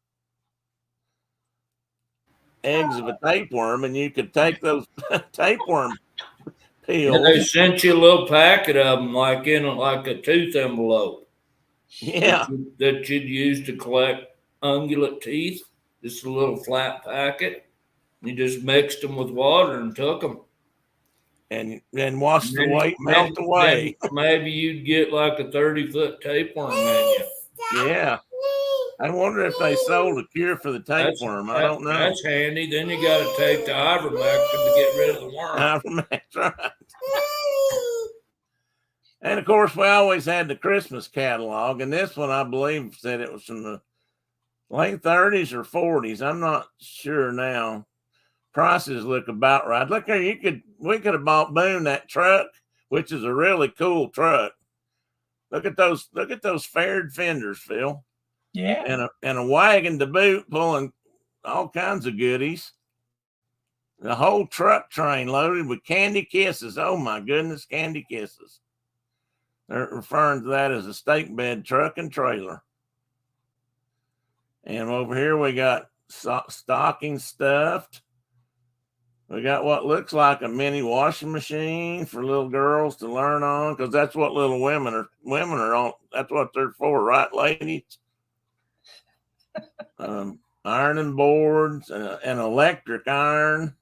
Eggs of a tapeworm, and you could take those tapeworm pills. And they sent you a little packet of them, like in a tooth envelope. Yeah, that you'd use to collect ungulate teeth. Just a little flat packet. You just mixed them with water and took them. And then watched the weight melt away. Maybe you'd get like a 30-foot tapeworm in you. Yeah. I wonder if they sold a cure for the tapeworm. I don't know. That's handy. Then you got to take the ivermectin to get rid of the worm. Ivermectin, right. And of course, we always had the Christmas catalog, and this one I believe said it was from the late 30s or 40s. I'm not sure now. Prices look about right. Look here, we could have bought Boone that truck, which is a really cool truck. Look at those faired fenders, Phil. Yeah. And a wagon to boot, pulling all kinds of goodies. The whole truck train loaded with candy kisses. Oh my goodness, candy kisses. They're referring to that as a stake bed truck and trailer. And over here we got stocking stuffed. We got what looks like a mini washing machine for little girls to learn on, because that's what little women are on. That's what they're for, right, ladies? Ironing boards, an electric iron.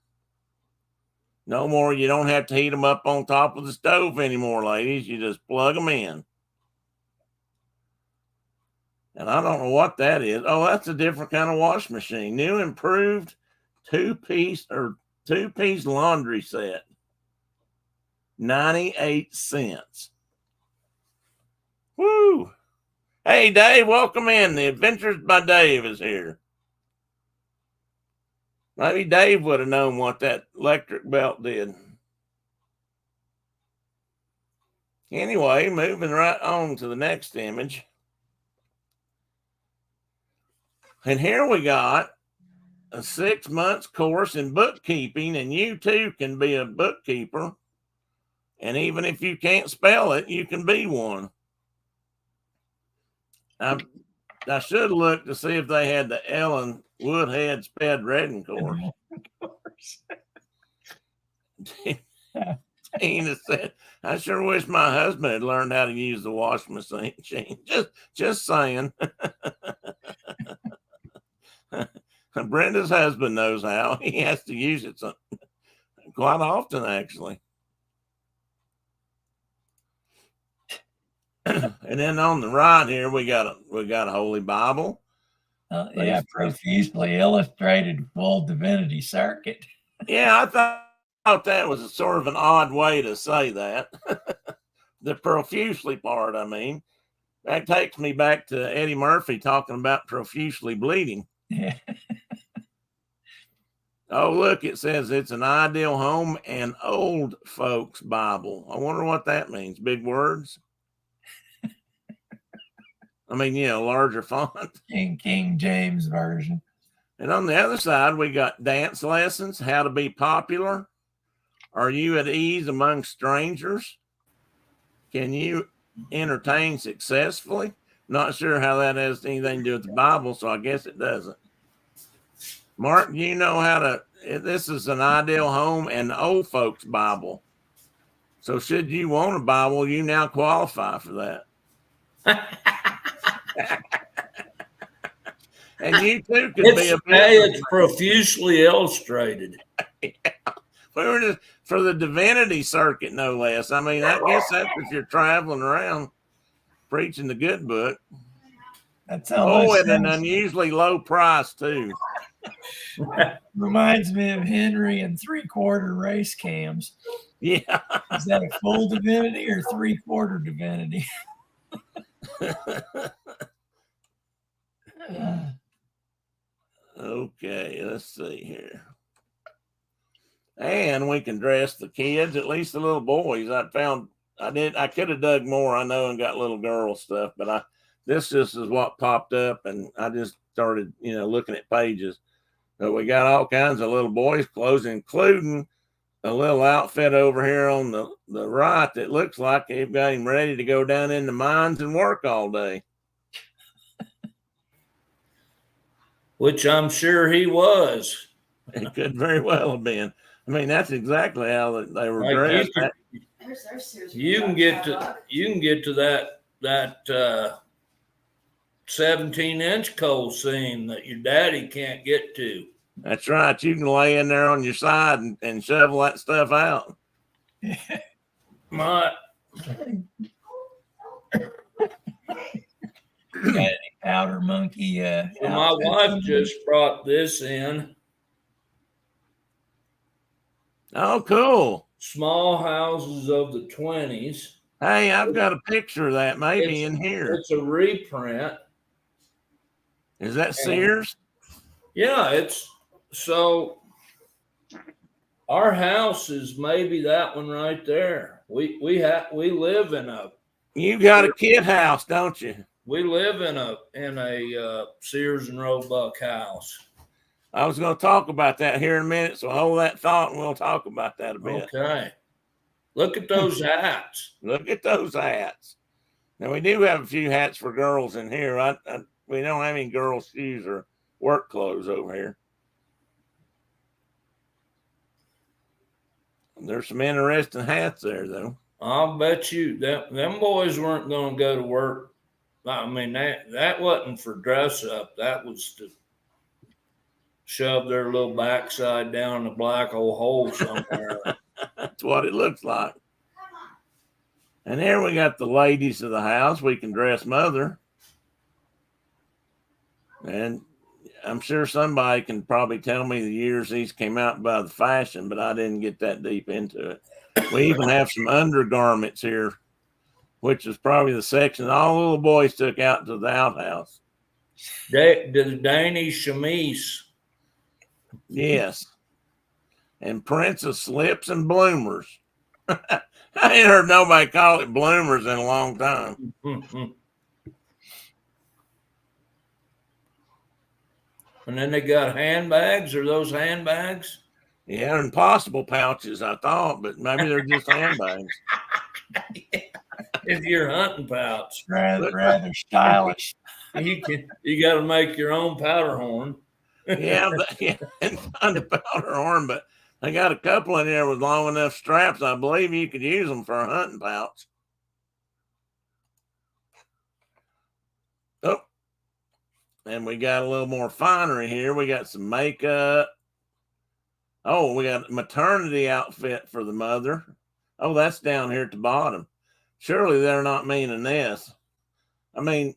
No more. You don't have to heat them up on top of the stove anymore, ladies. You just plug them in. And I don't know what that is. Oh, that's a different kind of wash machine. New improved two-piece laundry set. 98 cents. Woo! Hey, Dave, welcome in. The Adventures by Dave is here. Maybe Dave would have known what that electric belt did. Anyway, moving right on to the next image. And here we got a 6 months course in bookkeeping, and you too can be a bookkeeper. And even if you can't spell it, you can be one. I should look to see if they had the Ellen Woodhead Sped Reading course. Tina said, I sure wish my husband had learned how to use the washing machine. Just saying. Brenda's husband knows how. He has to use it quite often, actually. And then on the right here, we got a Holy Bible. Profusely illustrated full divinity circuit. Yeah, I thought that was a sort of an odd way to say that. The profusely part, I mean. That takes me back to Eddie Murphy talking about profusely bleeding. Yeah. Oh, look, it says it's an ideal home and old folks Bible. I wonder what that means. Big words? I mean, larger font. King James Version. And on the other side, we got dance lessons, how to be popular. Are you at ease among strangers? Can you entertain successfully? Not sure how that has anything to do with the Bible, so I guess it doesn't. Mark, you know how to, this is an ideal home and old folks Bible. So should you want a Bible, you now qualify for that. And you too could be a it's profusely illustrated. Yeah. We were just for the divinity circuit, no less. I mean, I guess that's if you're traveling around preaching the good book. That's how at an unusually low price too. Reminds me of Henry and 3/4 race cams. Yeah. Is that a full divinity or 3/4 divinity? Okay, let's see here. And we can dress the kids, at least the little boys. I could have dug more, I know, and got little girl stuff, but this just is what popped up, and I just started, looking at pages. But we got all kinds of little boys' clothes, including a little outfit over here on the right that looks like they've got him ready to go down in the mines and work all day. Which I'm sure he was. It could very well have been. I mean, that's exactly how they were dressed. You can get to that 17-inch coal seam that your daddy can't get to. That's right. You can lay in there on your side and shovel that stuff out. My powder monkey. My wife just brought this in. Oh, cool. Small houses of the 20s. Hey, I've got a picture of that maybe in here. It's a reprint. Is that Sears? Yeah, so our house is maybe that one right there. We live in a. You got a kid house, don't you? We live in a Sears and Roebuck house. I was going to talk about that here in a minute, so hold that thought and we'll talk about that a bit. Okay. Look at those hats. Look at those hats. Now, we do have a few hats for girls in here. We don't have any girls' shoes or work clothes over here. There's some interesting hats there, though. I'll bet you that them boys weren't going to go to work. I mean, that wasn't for dress up. That was to shove their little backside down a black old hole somewhere. That's what it looks like. And here we got the ladies of the house. We can dress mother. And I'm sure somebody can probably tell me the years these came out by the fashion, but I didn't get that deep into it. We even have some undergarments here, which is probably the section all the little boys took out to the outhouse. The Danish chemise. Yes. And princess slips and bloomers. I ain't heard nobody call it bloomers in a long time. And then they got handbags. Are those handbags? Yeah, impossible pouches, I thought, but maybe they're just handbags. If you're hunting pouch, rather stylish. You got to make your own powder horn. Yeah, and find a powder horn, but they got a couple in there with long enough straps. I believe you could use them for a hunting pouch. Oh, and we got a little more finery here. We got some makeup. Oh, we got a maternity outfit for the mother. Oh, that's down here at the bottom. Surely they're not meaning this. I mean,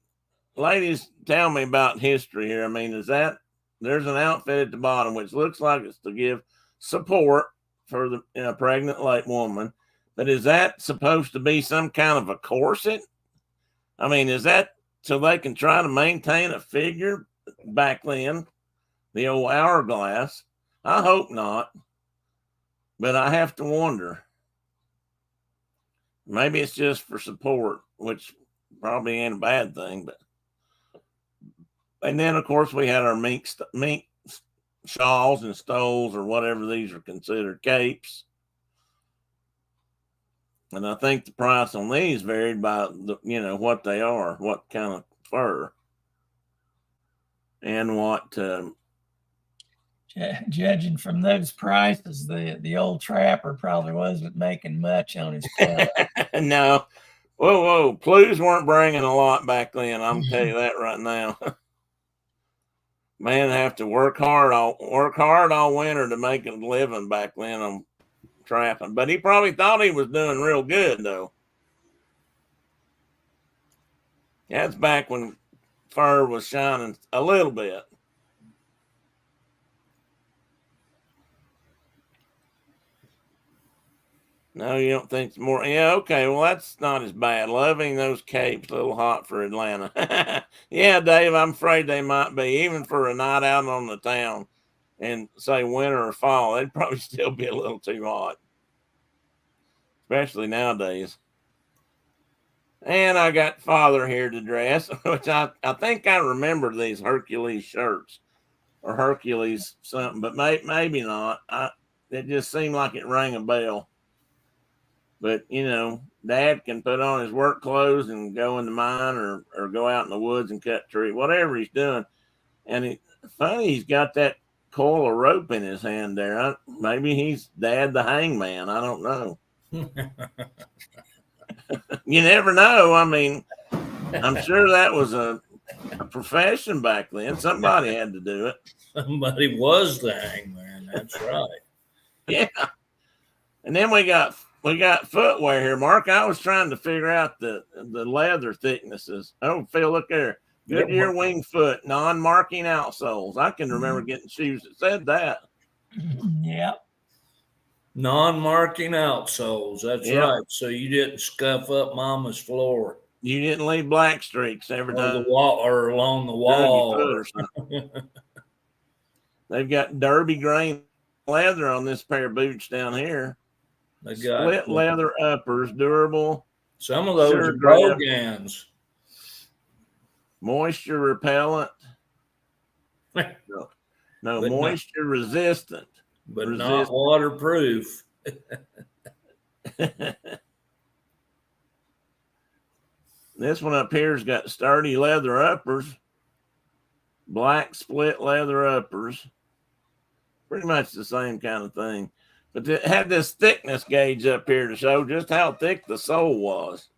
ladies, tell me about history here. I mean, there's an outfit at the bottom, which looks like it's to give support for the pregnant late woman. But is that supposed to be some kind of a corset? I mean, is that so they can try to maintain a figure back then? The old hourglass. I hope not, but I have to wonder. Maybe it's just for support, which probably ain't a bad thing. And then, of course, we had our mink shawls and stoles, or whatever these are considered, capes. And I think the price on these varied by what they are, what kind of fur, and what. Judging from those prices, the old trapper probably wasn't making much on his club. No. Whoa. Blues weren't bringing a lot back then. I'm going to tell you that right now. Man, have to work hard all winter to make a living back then on trapping. But he probably thought he was doing real good, though. That's back when fur was shining a little bit. No, you don't think it's more? Yeah, okay. Well, that's not as bad. Loving those capes, a little hot for Atlanta. Yeah, Dave, I'm afraid they might be, even for a night out on the town and say winter or fall. They'd probably still be a little too hot, especially nowadays. And I got father here to dress, which I think I remember these Hercules shirts or Hercules something, but maybe not. It just seemed like it rang a bell. But, Dad can put on his work clothes and go in the mine or go out in the woods and cut tree, whatever he's doing. And funny, he's got that coil of rope in his hand there. Maybe he's Dad the hangman. I don't know. You never know. I mean, I'm sure that was a profession back then. Somebody had to do it. Somebody was the hangman. That's right. Yeah. And then we got footwear here, Mark. I was trying to figure out the leather thicknesses. Oh, Phil, look there. Goodyear wing foot, non-marking outsoles. I can remember getting shoes that said that. Yeah. Non-marking outsoles. That's right. So you didn't scuff up Mama's floor. You didn't leave black streaks every time. The wall or along the wall. They've got derby grain leather on this pair of boots down here. They got split leather uppers, durable. Some of those are Brogans. Moisture repellent. No, moisture resistant. But not waterproof. This one up here's got sturdy leather uppers, black split leather uppers. Pretty much the same kind of thing. But it had this thickness gauge up here to show just how thick the sole was.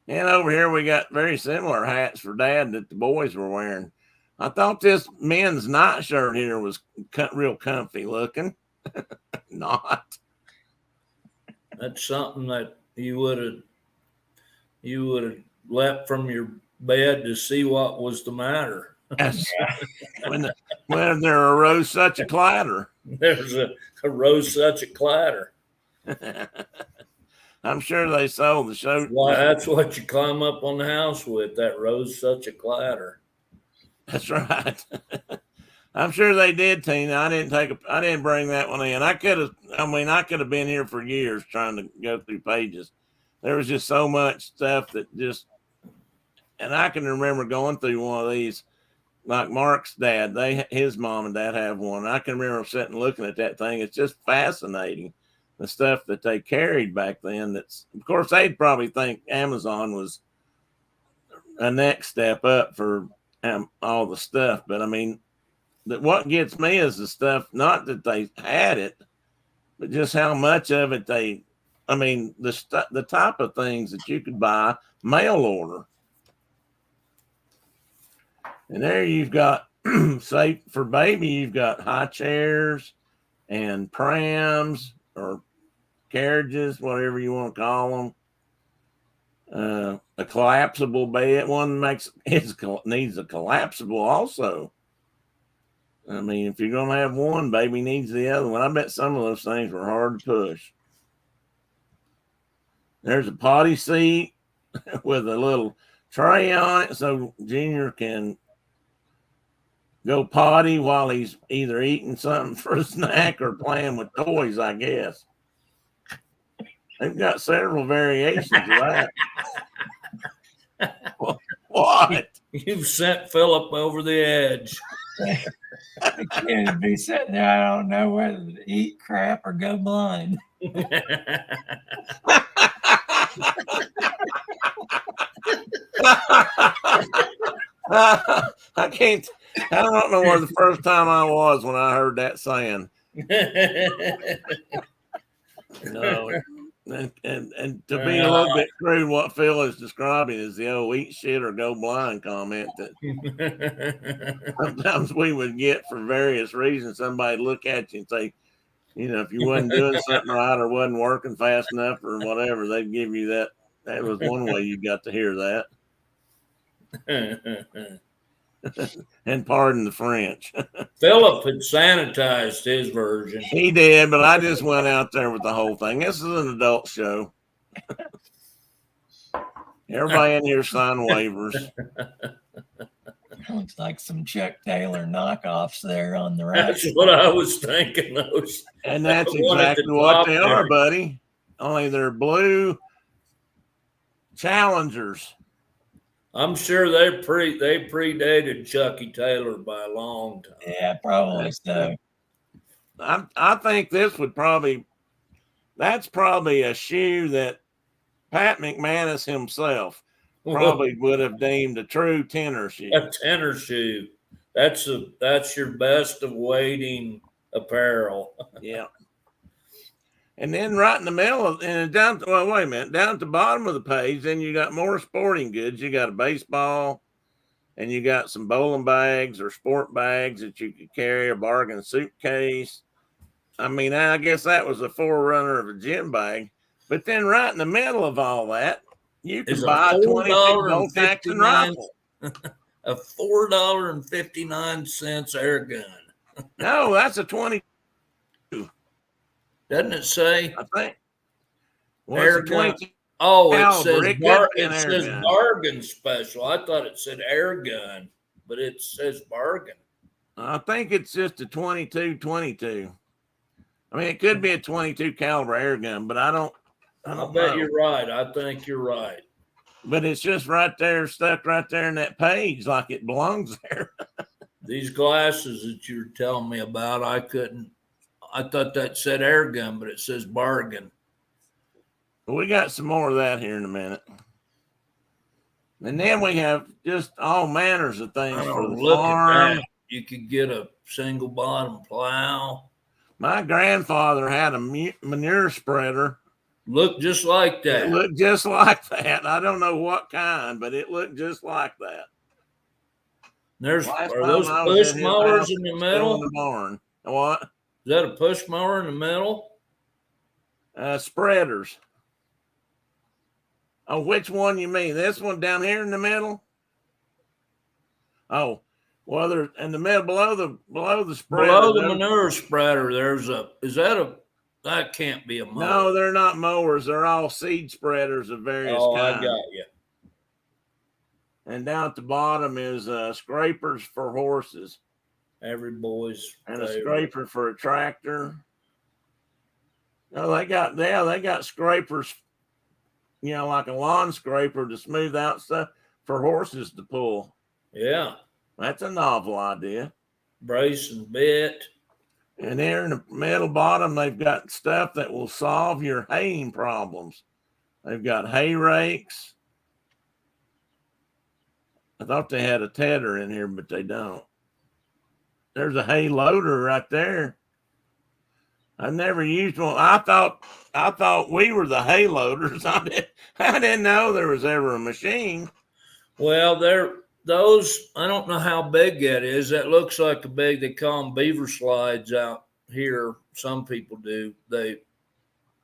And over here we got very similar hats for Dad that the boys were wearing. I thought this men's nightshirt here was real comfy looking. Not. That's something that you would have leapt from your bed to see what was the matter. when there arose such a clatter. There's arose such a clatter. I'm sure they sold the show. Well, that's what you climb up on the house with. That rose such a clatter. That's right. I'm sure they did, Tina. I didn't bring that one in. I could have been here for years trying to go through pages. There was just so much stuff that and I can remember going through one of these, like Mark's dad, his mom and dad have one. I can remember sitting looking at that thing. It's just fascinating, the stuff that they carried back then. Of course, they'd probably think Amazon was a next step up for all the stuff. But I mean, what gets me is the stuff, not that they had it, but just how much of it the type of things that you could buy mail order. And there you've got, say for baby, you've got high chairs and prams or carriages, whatever you want to call them. A collapsible bed. One needs a collapsible also. I mean, if you're going to have one, baby needs the other one. I bet some of those things were hard to push. There's a potty seat with a little tray on it so Junior can go potty while he's either eating something for a snack or playing with toys, I guess. They've got several variations of that. What? You've sent Philip over the edge. I can't be sitting there. I don't know whether to eat crap or go blind. I don't know where the first time I was when I heard that saying. No, and to be a little bit crude, what Phil is describing is the old eat shit or go blind comment that sometimes we would get for various reasons. Somebody look at you and say, if you wasn't doing something right or wasn't working fast enough or whatever, they'd give you that. That was one way you got to hear that. And pardon the French. Philip had sanitized his version. He did, but I just went out there with the whole thing. This is an adult show. Everybody in here sign waivers. Looks like some Chuck Taylor knockoffs there on the right. That's what I was thinking. And that's exactly what they are, buddy. Only they're blue Challengers. I'm sure they predated Chucky Taylor by a long time. Yeah, probably so. I think that's probably a shoe that Pat McManus himself probably would have deemed a true tenor shoe. A tenor shoe. That's your best of wading apparel. Yeah. And then right in the middle down at the bottom of the page, then you got more sporting goods. You got a baseball, and you got some bowling bags or sport bags that you could carry, a bargain suitcase. I mean, I guess that was a forerunner of a gym bag. But then right in the middle of all that, you can buy a $22 bolt action rifle. A $4.59 air gun. No, that's a 20. Doesn't it say? I think. Well, air gun. Oh, it says bargain special. I thought it said air gun, but it says bargain. I think it's just a 22. I mean, it could be a 22 caliber air gun, but I don't bet you're right. I think you're right. But it's just right there, stuck right there in that page, like it belongs there. These glasses that you're telling me about, I thought that said air gun, but it says bargain. We got some more of that here in a minute. And then we have just all manners of things for the farm. You could get a single bottom plow. My grandfather had a manure spreader. Looked just like that. It looked just like that. I don't know what kind, but it looked just like that. Are those push mowers in the middle? In the barn. What? Is that a push mower in the middle? Spreaders. Oh, which one you mean? This one down here in the middle? Oh, well, there's in the middle below the spreader. Below the manure spreader, that can't be a mower. No, they're not mowers. They're all seed spreaders of various kinds. I got you. And down at the bottom is scrapers for horses. Every boy's and favorite. A scraper for a tractor. No, they got scrapers, like a lawn scraper to smooth out stuff for horses to pull. Yeah. That's a novel idea. Brace and bit. And there in the middle bottom, they've got stuff that will solve your haying problems. They've got hay rakes. I thought they had a tedder in here, but they don't. There's a hay loader right there. I've never used one. I thought we were the hay loaders. I didn't know there was ever a machine. Well, those, I don't know how big that is. That looks like they call them beaver slides out here. Some people do.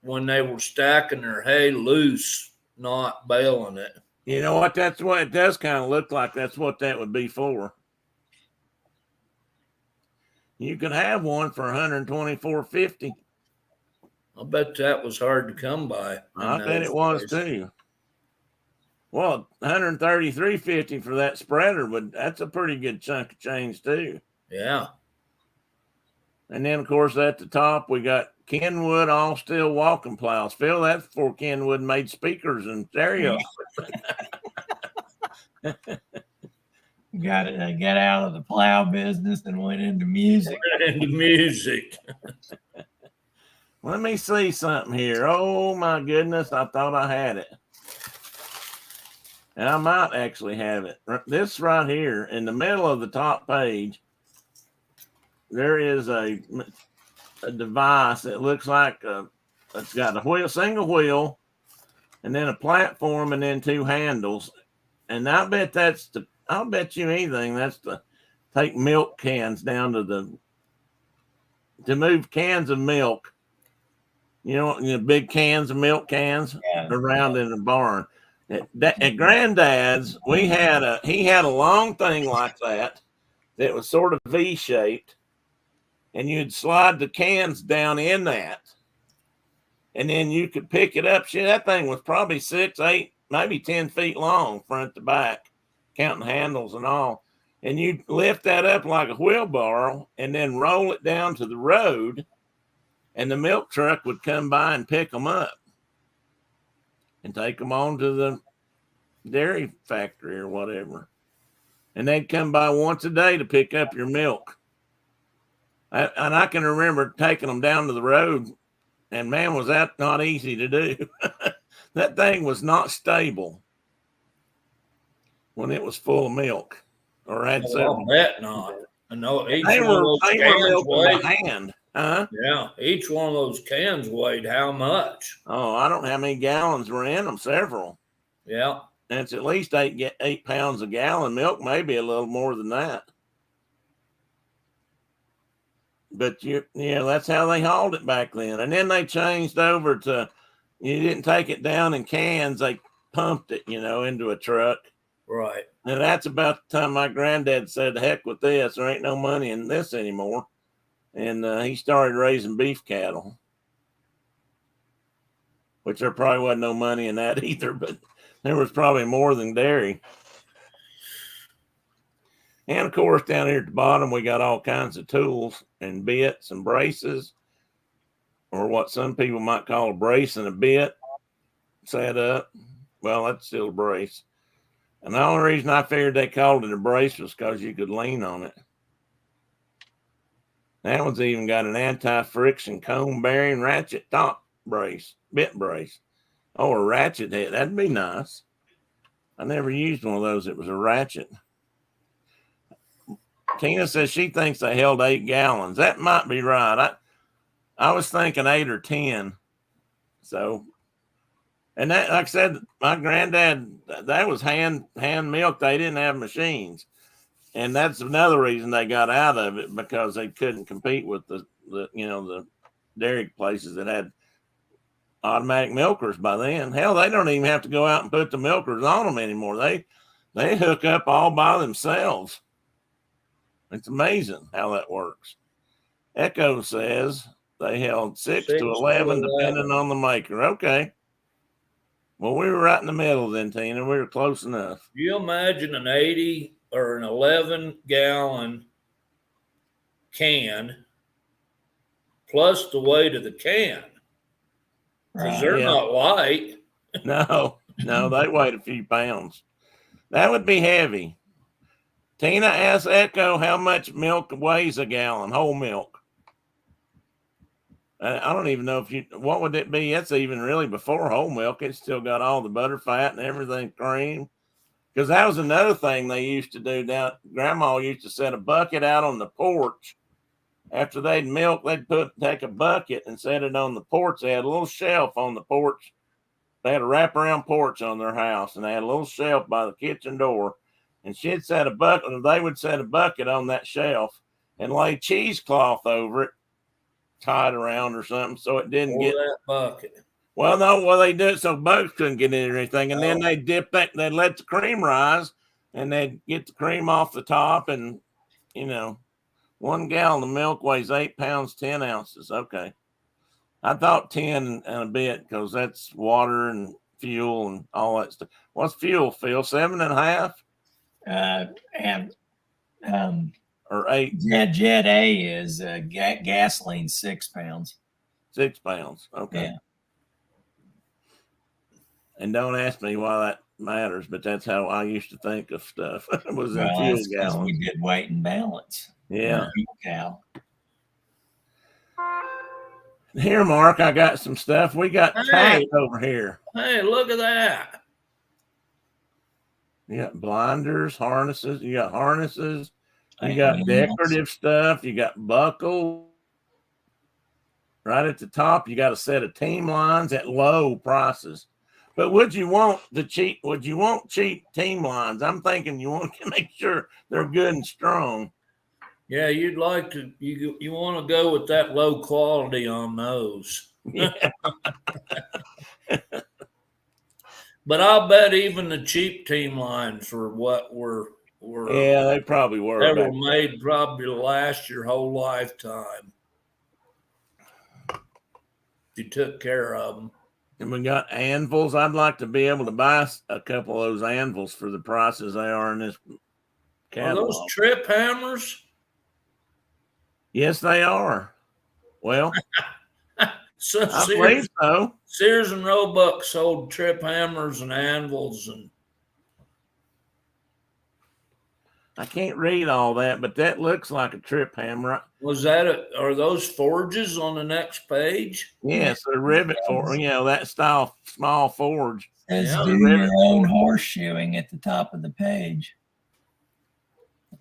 When they were stacking their hay loose, not baling it. You know what? That's what it does kind of look like. That's what that would be for. You could have one for $124.50. I bet that was hard to come by. I bet it was too. Well, $133.50 for that spreader, but that's a pretty good chunk of change too. Yeah. And then, of course, at the top we got Kenwood all steel walking plows. Phil, that's before Kenwood made speakers and stereo. Got out of the plow business and went into music. Let me see something here. Oh my goodness, I thought I had it. And I might actually have it. This right here in the middle of the top page, there is a device that looks like it's got a single wheel, and then a platform, and then two handles. And I bet I'll bet you anything that's to take milk cans down to move cans of milk. Big cans of milk cans around in the barn. At Granddad's, he had a long thing like that was sort of V-shaped, and you'd slide the cans down in that, and then you could pick it up. That thing was probably 6, 8, maybe 10 feet long, front to back, counting handles and all. And you'd lift that up like a wheelbarrow and then roll it down to the road, and the milk truck would come by and pick them up and take them on to the dairy factory or whatever. And they'd come by once a day to pick up your milk. And I can remember taking them down to the road, and man, was that not easy to do. That thing was not stable when it was full of milk or had several. I bet not. I know each they one were, of those they cans were milk weighed. by hand. Huh? Yeah, each one of those cans weighed how much? Oh, I don't know how many gallons were in them. Several. Yeah. And it's at least 8 pounds a gallon. Milk, maybe a little more than that. But that's how they hauled it back then. And then they changed over to, you didn't take it down in cans. They pumped it, into a truck. Right. And that's about the time my granddad said, heck with this. There ain't no money in this anymore. And he started raising beef cattle, which there probably wasn't no money in that either, but there was probably more than dairy. And of course, down here at the bottom, we got all kinds of tools and bits and braces, or what some people might call a brace and a bit set up. Well, that's still a brace. And the only reason I figured they called it a brace was because you could lean on it. That one's even got an anti-friction cone bearing ratchet top brace, bit brace. Oh, a ratchet head. That'd be nice. I never used one of those. It was a ratchet. Tina says she thinks they held 8 gallons. That might be right. I was thinking 8 or 10. So, and that, like I said, my granddad, that was hand milk. They didn't have machines. And that's another reason they got out of it, because they couldn't compete with the dairy places that had automatic milkers by then. Hell, they don't even have to go out and put the milkers on them anymore. They hook up all by themselves. It's amazing how that works. Echo says they held 6 to 11, depending on the maker. Okay. Well, we were right in the middle then, Tina. We were close enough. You imagine an 80 or an 11-gallon can plus the weight of the can. Because they're not light. No, they weigh a few pounds. That would be heavy. Tina asked Echo how much milk weighs a gallon, whole milk. I don't even know what would it be? That's even really before whole milk. It's still got all the butter fat and everything, cream. Because that was another thing they used to do down. Grandma used to set a bucket out on the porch. After they'd milk, they'd take a bucket and set it on the porch. They had a little shelf on the porch. They had a wraparound porch on their house, and they had a little shelf by the kitchen door. And she'd set a bucket, or they would set a bucket on that shelf and lay cheesecloth over it, tied around or something, so it didn't get that bucket. Well, no, they do it so bugs couldn't get in or anything, and then they dip that. They let the cream rise, and they'd get the cream off the top, and 1 gallon of milk weighs 8 pounds 10 ounces. Okay, I thought 10 and a bit, because that's water and fuel and all that stuff. What's fuel, Phil? 7.5? Or 8? Jet A is gasoline 6 pounds. 6 pounds. Okay. Yeah. And don't ask me why that matters, but that's how I used to think of stuff. It was in fuel gallons. We did weight and balance. Yeah. Cow. Here, Mark, I got some stuff. We got tack over here. Hey, look at that. You got blinders, harnesses. You got harnesses. You got decorative stuff. You got buckles. Right at the top, you got a set of team lines at low prices. But would you want cheap team lines? I'm thinking you want to make sure they're good and strong. Yeah, you'd like to. You want to go with that low quality on those. Yeah. But I'll bet even the cheap team lines for what were they probably were. They were made probably to last your whole lifetime. You took care of them. And we got anvils. I'd like to be able to buy a couple of those anvils for the prices they are in this catalog. Are those trip hammers? Yes, they are. Well, I Sears, believe so. Sears and Roebuck sold trip hammers and anvils, and I can't read all that, but that looks like a trip hammer. Are those forges on the next page? Yes, a rivet forge. That style small forge. It says do your own horseshoeing at the top of the page.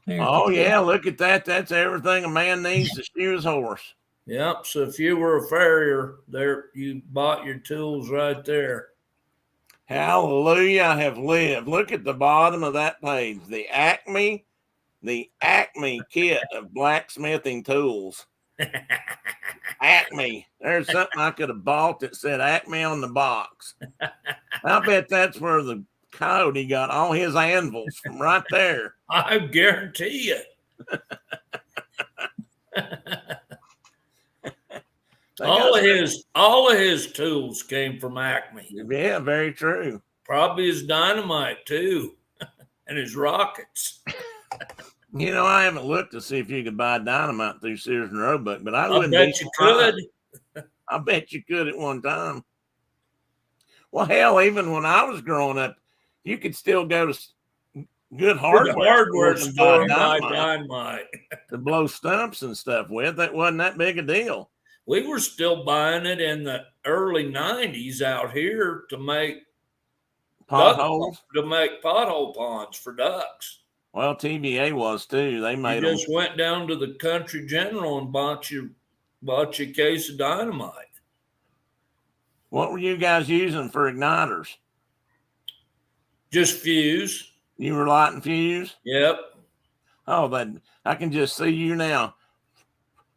Oh yeah, look at that. That's everything a man needs to shoe his horse. Yep. So if you were a farrier, there you bought your tools right there. Hallelujah, I have lived. Look at the bottom of that page. The Acme kit of blacksmithing tools. Acme. There's something I could have bought that said Acme on the box. I bet that's where the coyote got all his anvils from, right there. I guarantee it. All of his tools came from Acme. Yeah, very true. Probably his dynamite too, and his rockets. I haven't looked to see if you could buy dynamite through Sears and Roebuck, but I wouldn't bet you could. I bet you could at one time. Well, hell, even when I was growing up, you could still go to good hardware store buy dynamite to blow stumps and stuff with. That wasn't that big a deal. We were still buying it in the early 90s out here to make potholes, to make pothole ponds for ducks. Well, TVA was too. They made You just went down to the Country General and bought you a case of dynamite. What were you guys using for igniters? Just fuse. You were lighting fuse? Yep. Oh, that I can just see you now,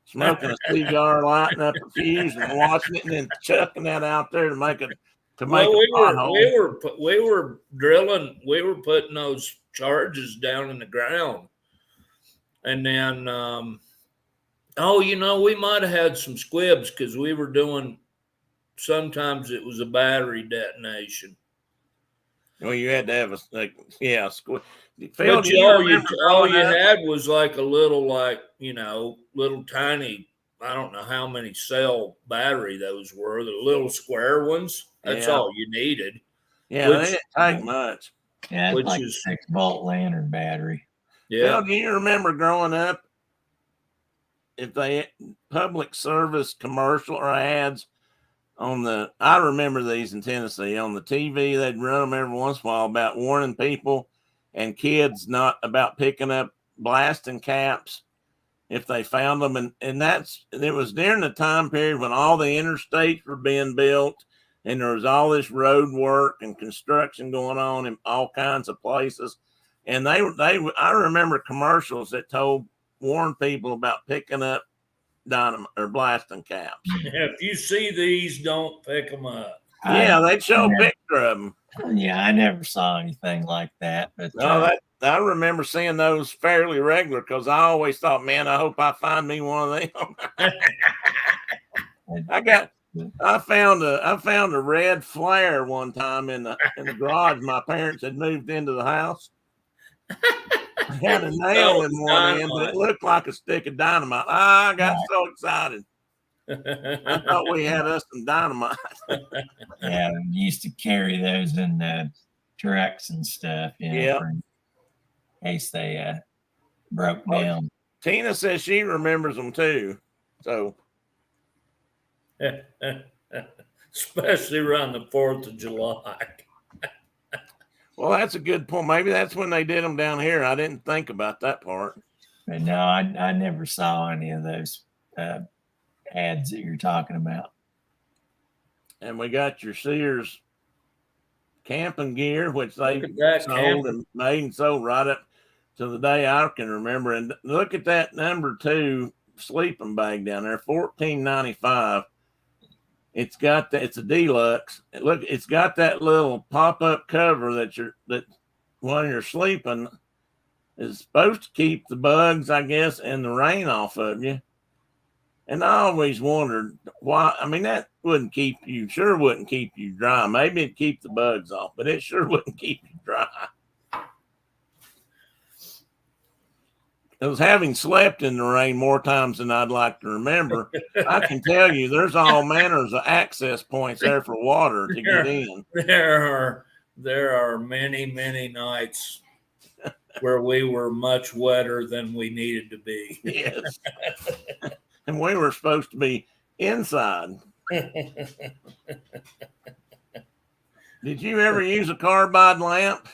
smoking a cigar, lighting up a fuse, and watching it, and then chucking that out there to make it we were drilling. We were putting those charges down in the ground, and then we might have had some squibs because we were doing. Sometimes it was a battery detonation. Well, you had to have a squib. But all you had was like a little, little tiny. I don't know how many cell battery those were. The little square ones. That's all you needed. Yeah, they didn't take much. Yeah, it's like a 6-volt lantern battery. Yeah. Phil, do you remember growing up? If they public service commercial or ads I remember these in Tennessee on the TV. They'd run them every once in a while about warning people and kids not about picking up blasting caps if they found them. And it was during the time period when all the interstates were being built and there was all this road work and construction going on in all kinds of places. And I remember commercials that warned people about picking up dynamite or blasting caps. If you see these, don't pick them up. Yeah, they'd show a picture of them. Yeah, I never saw anything like that. But I remember seeing those fairly regular because I always thought, man, I hope I find me one of them. I found a red flare one time in the garage. My parents had moved into the house. I had a nail in one end, but it looked like a stick of dynamite. I got so excited. I thought we had us some dynamite. Yeah, we used to carry those in trucks and stuff. In case they broke down. Tina says she remembers them too. So, especially around the 4th of July. Well, that's a good point. Maybe that's when they did them down here. I didn't think about that part. But no, I never saw any of those ads that you're talking about. And we got your Sears camping gear, which they sold and made and sold right up to the day I can remember. And look at that number 2 sleeping bag down there, $14.95. It's a deluxe. Look, it's got that little pop-up cover that when you're sleeping is supposed to keep the bugs, I guess, and the rain off of you. And I always wondered why. I mean, that wouldn't keep you dry. Maybe it'd keep the bugs off, but it sure wouldn't keep you dry. I was having slept in the rain more times than I'd like to remember. I can tell you there's all manners of access points there for water to get in. There are many, many nights where we were much wetter than we needed to be. Yes. And we were supposed to be inside. Did you ever use a carbide lamp?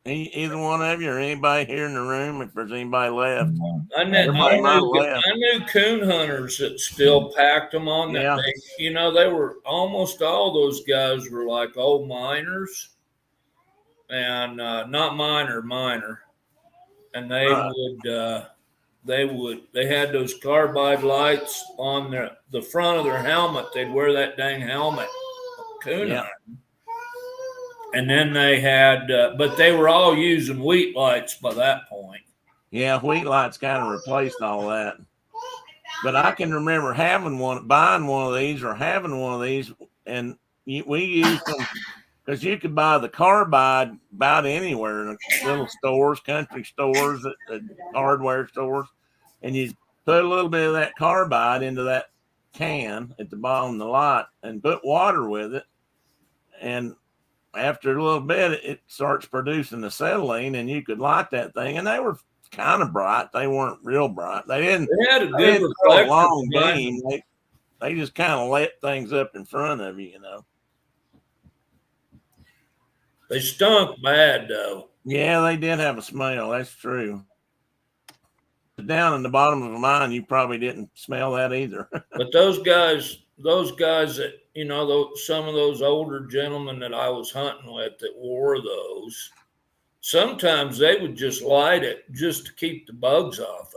Either one of you or anybody here in the room, if there's anybody left. I knew coon hunters that still packed them on that thing. They were almost all those guys were like old miners and not miner. And they had those carbide lights on the front of their helmet. They'd wear that dang helmet. Coon hunting. And then they had, but they were all using wheat lights by that point. Yeah, wheat lights kind of replaced all that. But I can remember buying one of these, and we used them because you could buy the carbide about anywhere in little stores, country stores, hardware stores, and you put a little bit of that carbide into that can at the bottom of the light and put water with it, and after a little bit, it starts producing acetylene, and you could light that thing. And they were kind of bright. They weren't real bright. They had a good reflector. Long beam. They just kind of lit things up in front of you, They stunk bad, though. Yeah, they did have a smell. That's true. Down in the bottom of mine, you probably didn't smell that either. But those guys that, some of those older gentlemen that I was hunting with that wore those, sometimes they would just light it just to keep the bugs off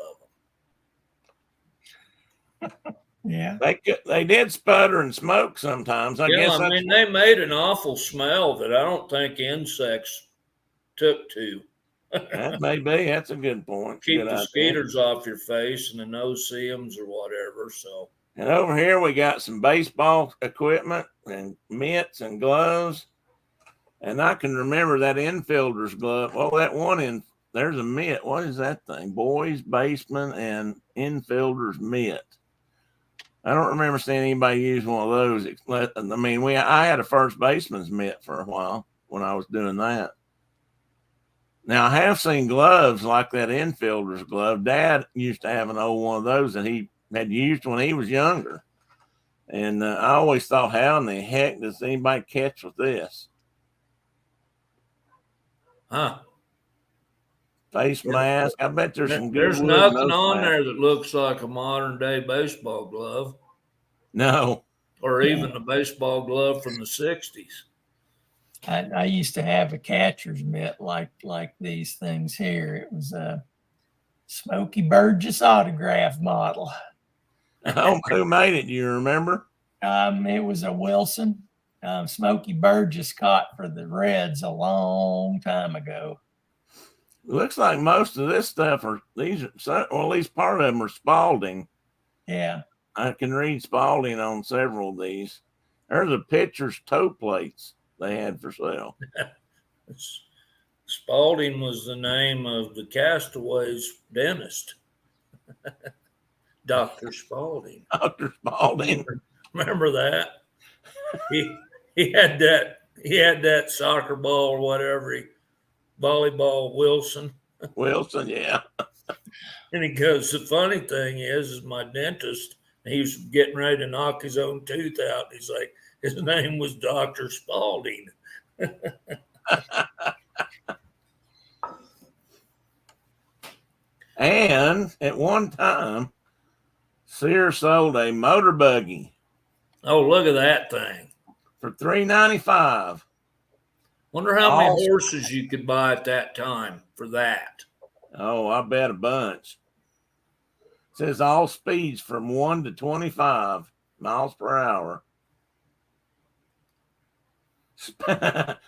of them. Yeah. They did sputter and smoke sometimes. I guess. I mean, they made an awful smell that I don't think insects took to. That may be. That's a good point. Keep the mosquitoes off your face and the no-see-ums or whatever. So. And over here we got some baseball equipment and mitts and gloves. And I can remember that infielder's glove. Well, that one there's a mitt. What is that thing? Boys, baseman, and infielder's mitt. I don't remember seeing anybody use one of those. I mean, I had a first baseman's mitt for a while when I was doing that. Now, I have seen gloves like that infielder's glove. Dad used to have an old one of those that he had used when he was younger. And I always thought, how in the heck does anybody catch with this? Huh. Face mask. I bet there's some good. There's nothing on there that looks like a modern day baseball glove. No. Or even a baseball glove from the 60s. I used to have a catcher's mitt like these things here. It was a Smokey Burgess autograph model. Oh, who made it? Do you remember? It was a Wilson. Smokey Burgess caught for the Reds a long time ago. Looks like most of this stuff at least part of them are Spalding. Yeah. I can read Spalding on several of these. There's a pitcher's toe plates they had for sale. Spalding was the name of the Castaways dentist. Dr. Spalding. Dr. Spalding. Remember that? He had that soccer ball or whatever, volleyball Wilson. Wilson, yeah. And he goes, the funny thing is my dentist, he was getting ready to knock his own tooth out. He's like, his name was Dr. Spalding. And at one time, Sears sold a motor buggy. Oh, look at that thing. For $395. Wonder how many horses you could buy at that time for that. Oh, I bet a bunch. It says all speeds from 1 to 25 miles per hour.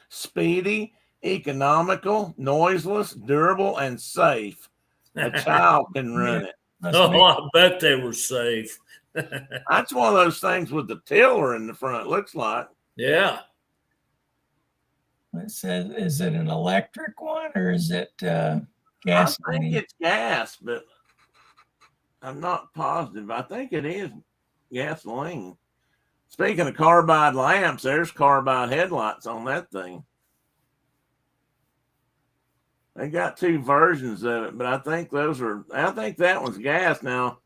Speedy, economical, noiseless, durable, and safe. A child can run it. Oh, I bet they were safe. That's one of those things with the tiller in the front, looks like. Yeah. It says, is it an electric one or is it gasoline? I think it's gas, but I'm not positive. I think it is gasoline. Speaking of carbide lamps, there's carbide headlights on that thing. They got two versions of it, but I think that one's gas. Now,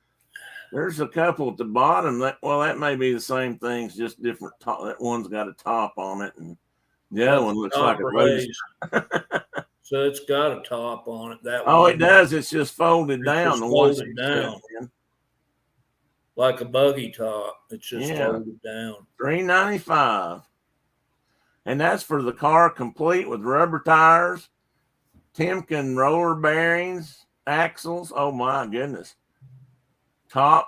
there's a couple at the bottom that may be the same things, just different top. That one's got a top on it, and the other one looks like a rose. So it's got a top on it. That it does. It's just folded down. Folded down. Like a buggy top. It's just folded down. $395. And that's for the car complete with rubber tires, Timken roller bearings, axles. Oh my goodness. It's got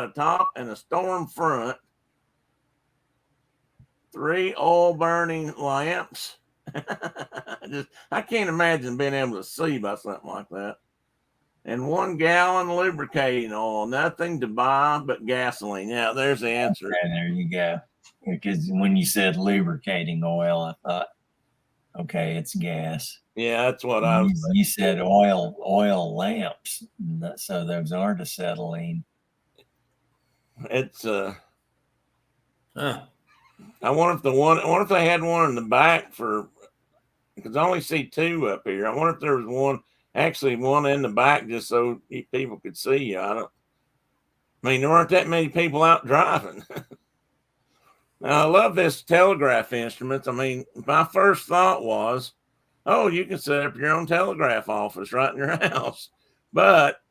a top and a storm front. 3 oil burning lamps. I can't imagine being able to see by something like that. And 1 gallon lubricating oil. Nothing to buy but gasoline. Yeah, there's the answer. Okay, there you go. Because when you said lubricating oil, I thought, okay, it's gas. Yeah, that's what I was. You said oil lamps, so those aren't acetylene. It's I wonder if they had one in the back because I only see two up here. I wonder if there was one in the back just so people could see you. I mean, there weren't that many people out driving. Now, I love this telegraph instruments. I mean, my first thought was, oh, you can set up your own telegraph office right in your house. But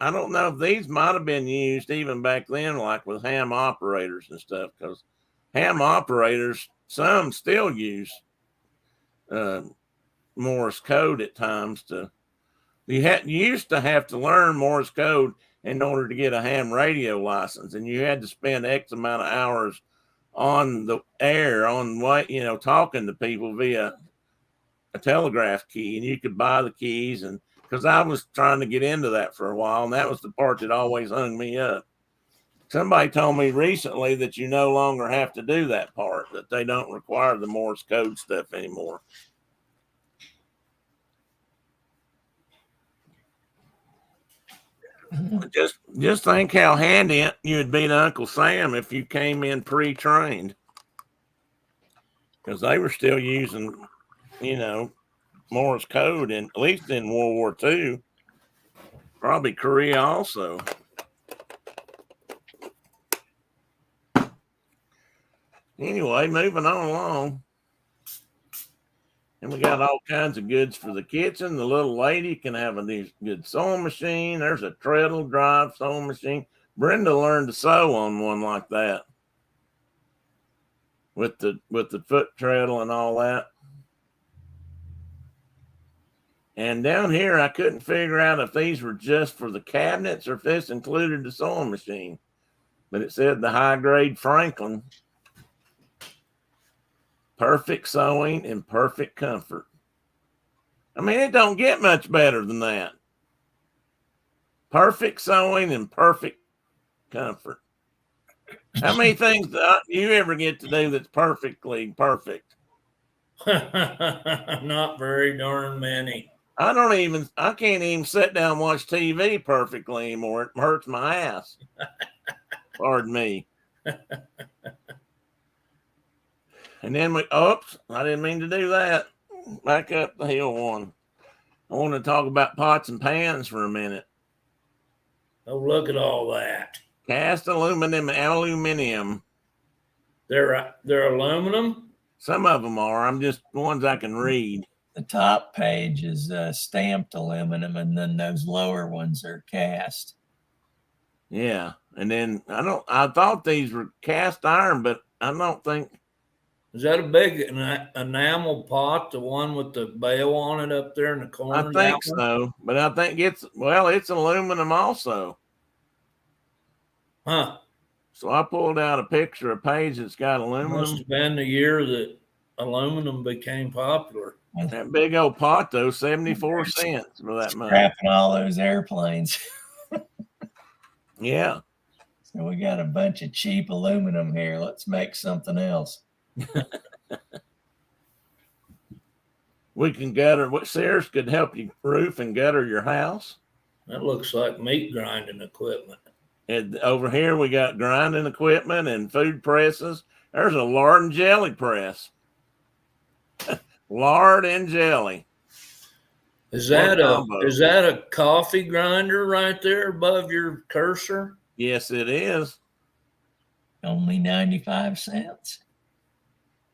I don't know if these might have been used even back then, like with ham operators and stuff, because ham operators, some still use Morse code at times. You used to have to learn Morse code in order to get a ham radio license, and you had to spend X amount of hours on the air, talking to people via a telegraph key, and you could buy the keys. And because I was trying to get into that for a while, and that was the part that always hung me up. Somebody told me recently that you no longer have to do that part, that they don't require the Morse code stuff anymore. Just think how handy you would be to Uncle Sam if you came in pre-trained, because they were still using, Morse code, and at least in World War II, probably Korea also. Anyway, moving on along. And we got all kinds of goods for the kitchen. The little lady can have a good sewing machine. There's a treadle drive sewing machine. Brenda learned to sew on one like that, with the foot treadle and all that. And down here, I couldn't figure out if these were just for the cabinets or if this included the sewing machine. But it said the high grade Franklin. Perfect sewing and perfect comfort. I mean, it don't get much better than that. Perfect sewing and perfect comfort. How many things do you ever get to do that's perfectly perfect? Not very darn many. I can't even sit down and watch TV perfectly anymore. It hurts my ass. Pardon me. And then I didn't mean to do that. Back up the hill one. I want to talk about pots and pans for a minute. Oh, look at all that. Cast aluminum. They're aluminum? Some of them are. I'm just ones I can read. The top page is stamped aluminum, and then those lower ones are cast. Yeah. And then I thought these were cast iron, but I don't think. Is that a big enamel pot, the one with the bell on it up there in the corner? I think so, but I think it's aluminum also. Huh. So I pulled out a picture of a page that's got aluminum. Must have been the year that aluminum became popular. That big old pot, though, 74 cents for that money. Scrapping all those airplanes. Yeah. So we got a bunch of cheap aluminum here. Let's make something else. We can gutter. What Sears could help you roof and gutter your house. That looks like meat grinding equipment. And over here we got grinding equipment and food presses. There's a lard and jelly press. Lard and jelly. Is that a coffee grinder right there above your cursor? Yes, it is. Only 95 cents.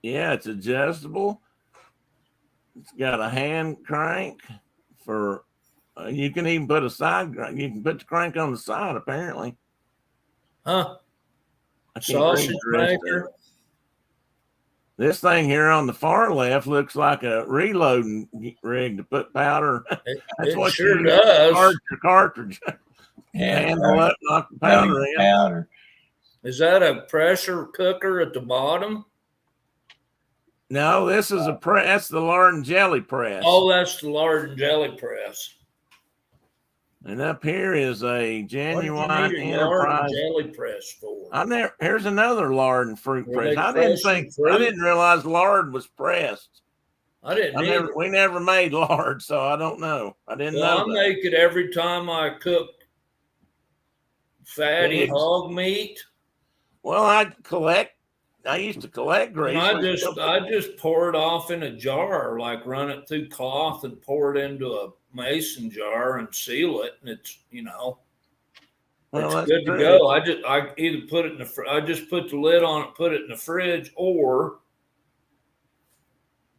Yeah, it's adjustable. It's got a hand crank for. You can even put you can put the crank on the side, apparently. Huh? Sausage maker. This thing here on the far left looks like a reloading rig to put powder. That's what sure does. Charge your cartridge. Yeah, handle up, knock the powder in. Powder. Is that a pressure cooker at the bottom? No, this is that's the lard and jelly press. Oh, that's the lard and jelly press. And up here is a genuine lard Enterprise and jelly press for. Here's another lard and fruit press. I didn't realize lard was pressed. I didn't. We never made lard, so I don't know. I didn't know. I make it every time I cook fatty hog meat. Well, I collect I used to collect grease. And I just pour it off in a jar, like run it through cloth and pour it into a mason jar and seal it, and it's it's good to go. I either put it in I just put the lid on it, put it in the fridge, or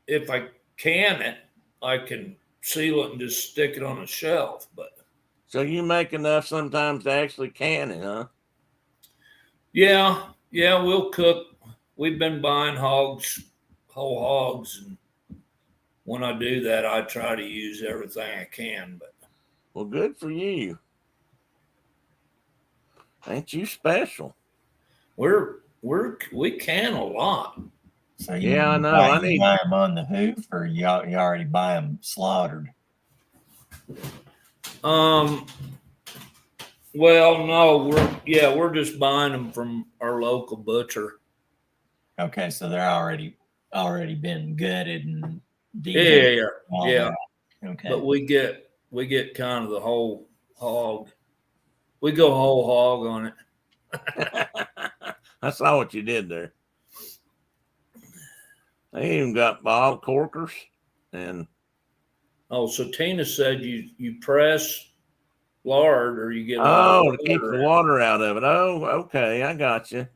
if I can it, I can seal it and just stick it on a shelf. But so you make enough sometimes to actually can it, huh? Yeah, we'll cook. We've been buying whole hogs, and when I do that, I try to use everything I can. But well, good for you. Ain't you special? We can a lot. So yeah, I know. You buy them on the hoof, or you already buy them slaughtered? Well, no, we're just buying them from our local butcher. Okay, so they're already been gutted and yeah. Okay, but we get kind of the whole hog. We go whole hog on it. I saw what you did there. They even got bottle corkers and. Oh, so Tina said you press lard, or you get to keep the water out of it. Oh, okay, I got you.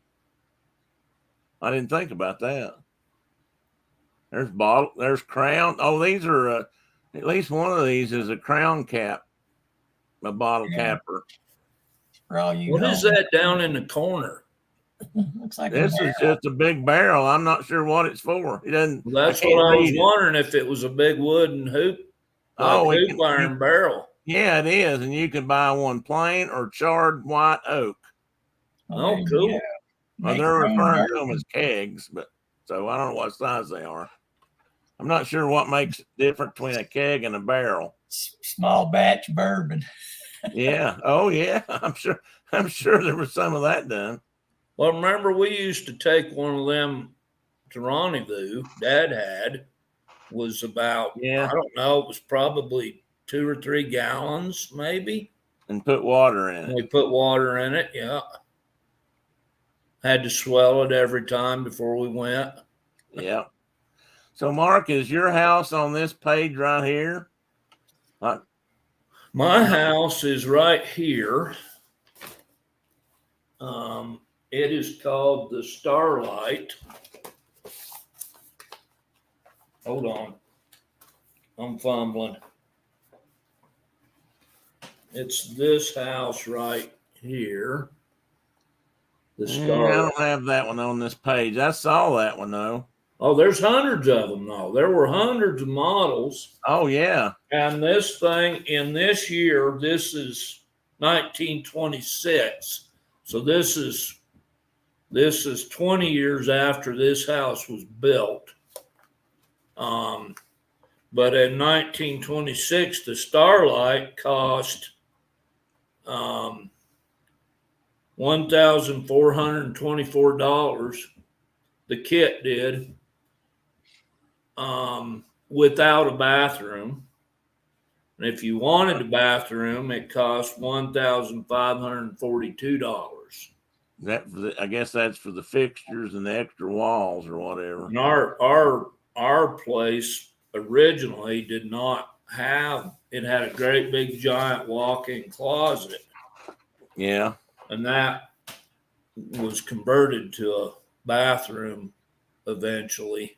I didn't think about that. There's crown. Oh, these are at least one of these is a crown cap, a bottle capper. What is that down in the corner? Looks like this is just a big barrel. I'm not sure what it's for. It doesn't. Well, that's what I was wondering, if it was a big wooden hoop. Hoop iron barrel. Yeah, it is, and you can buy one plain or charred white oak. Oh, cool. Yeah. Well, they're referring to them as kegs, but so I don't know what size they are. I'm not sure what makes it different between a keg and a barrel. Small batch bourbon. Yeah. Oh, yeah. I'm sure there was some of that done. Well, remember we used to take one of them to rendezvous. Dad had was about I don't know. It was probably 2 or 3 gallons, maybe. And put water in it. We put water in it. Yeah. Had to swell it every time before we went. Yeah. So, Mark, is your house on this page right here? My house is right here. It is called the Starlight. Hold on. I'm fumbling. It's this house right here. The Starlight. I don't have that one on this page. I saw that one, though. Oh, there's hundreds of them, though. There were hundreds of models. Oh, yeah. And this thing in this year, this is 1926. So this is 20 years after this house was built. But in 1926, the Starlight cost $1,424. The kit did, without a bathroom. And if you wanted a bathroom, it cost $1,542. I guess that's for the fixtures and the extra walls or whatever. And our place originally did not have. It had a great big giant walk-in closet. Yeah. And that was converted to a bathroom eventually